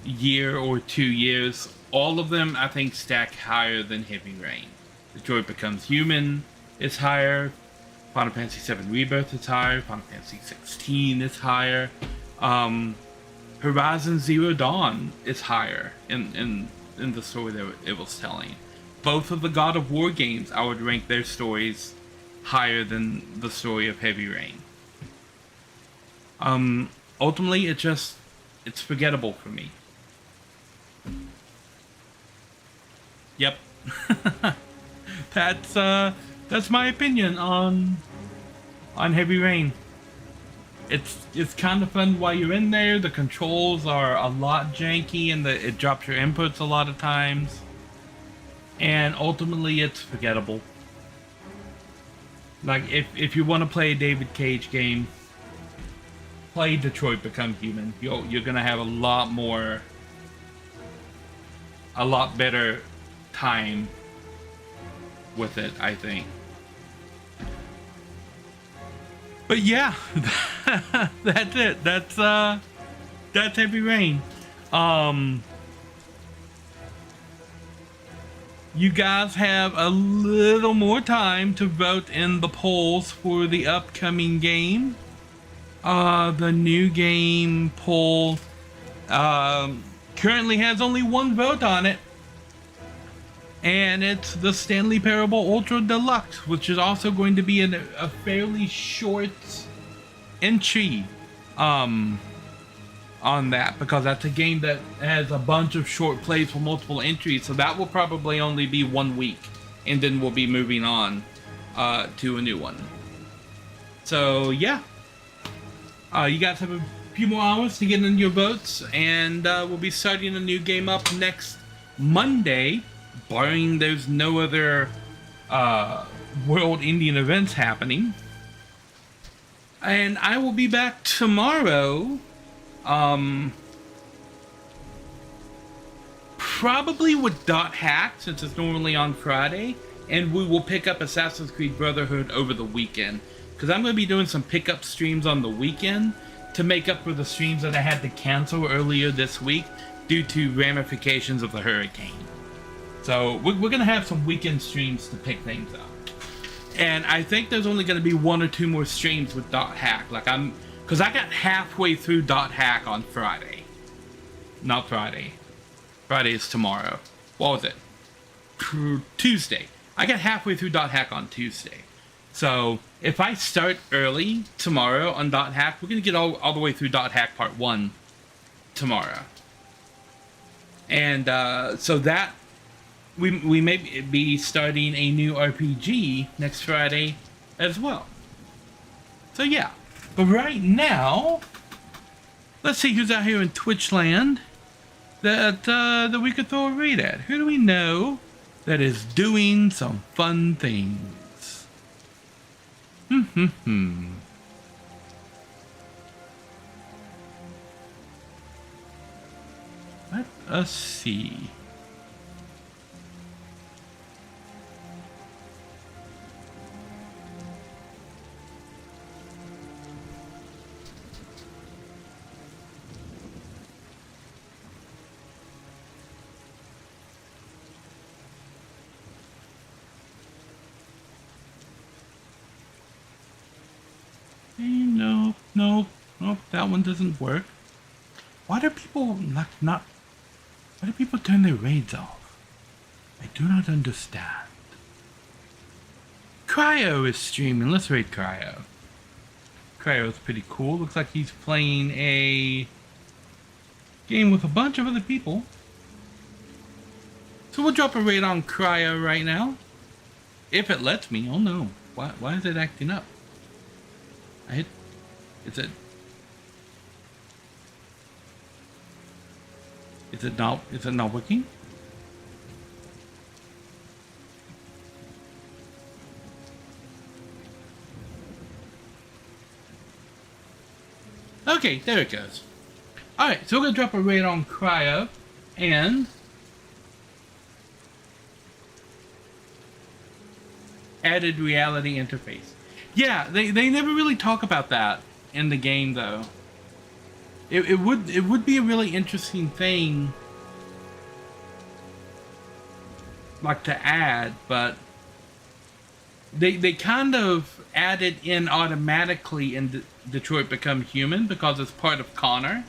year or 2 years, all of them I think stack higher than Heavy Rain. Detroit Becomes Human is higher. Final Fantasy VII Rebirth is higher. Final Fantasy 16 is higher. Horizon Zero Dawn is higher in the story that it was telling. Both of the God of War games, I would rank their stories higher than the story of Heavy Rain. Ultimately, it's forgettable for me. Yep. That's my opinion on Heavy Rain. It's kind of fun while you're in there. The controls are a lot janky and it drops your inputs a lot of times. And ultimately, it's forgettable. Like, if you want to play a David Cage game, play Detroit Become Human. You're gonna have a lot better time with it, I think. But yeah, that's it. That's Heavy Rain. You guys have a little more time to vote in the polls for the upcoming game. The new game poll currently has only one vote on it. And it's the Stanley Parable Ultra Deluxe, which is also going to be a fairly short entry on that, because that's a game that has a bunch of short plays for multiple entries, so that will probably only be 1 week, and then we'll be moving on to a new one. So yeah, you guys have a few more hours to get in your votes, and we'll be starting a new game up next Monday, barring there's no other world Indian events happening. And I will be back tomorrow, probably with Dot Hack, since it's normally on Friday, and we will pick up Assassin's Creed Brotherhood over the weekend, because I'm going to be doing some pickup streams on the weekend to make up for the streams that I had to cancel earlier this week due to ramifications of the hurricane. So we're going to have some weekend streams to pick things up. And I think there's only going to be 1 or 2 more streams with Dot Hack. Because I got halfway through Dot Hack on Friday. Not Friday. Friday is tomorrow. What was it? Tuesday. I got halfway through Dot Hack on Tuesday. So if I start early tomorrow on Dot Hack, we're going to get all the way through Dot Hack Part 1 tomorrow. And so that we may be starting a new RPG next Friday as well. So yeah. But right now, let's see who's out here in Twitch land that we could throw a raid at. Who do we know that is doing some fun things? Let us see. Nope, that one doesn't work. Why do people why do people turn their raids off? I do not understand. Cryo is streaming. Let's raid Cryo. Cryo's pretty cool. Looks like he's playing a game with a bunch of other people. So we'll drop a raid on Cryo right now. If it lets me. Oh no. Why is it acting up? I hit... Is it not working? Okay, there it goes. Alright, so we're gonna drop a raid on Cryo and added reality interface. Yeah, they never really talk about that in the game though. It would be a really interesting thing like to add, but they kind of add it in automatically in Detroit Become Human because it's part of Connor,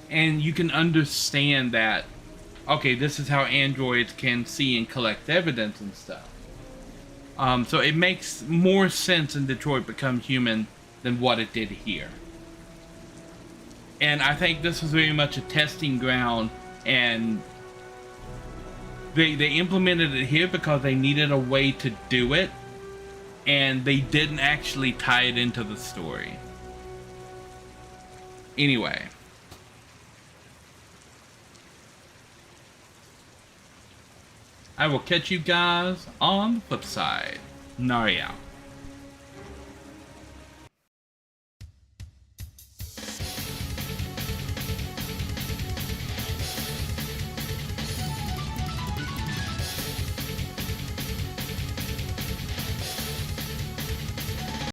and you can understand that, okay, this is how androids can see and collect evidence and stuff. So it makes more sense in Detroit Become Human than what it did here. And I think this was very much a testing ground, and they implemented it here because they needed a way to do it, and they didn't actually tie it into the story. Anyway. I will catch you guys on the flip side. Nari out.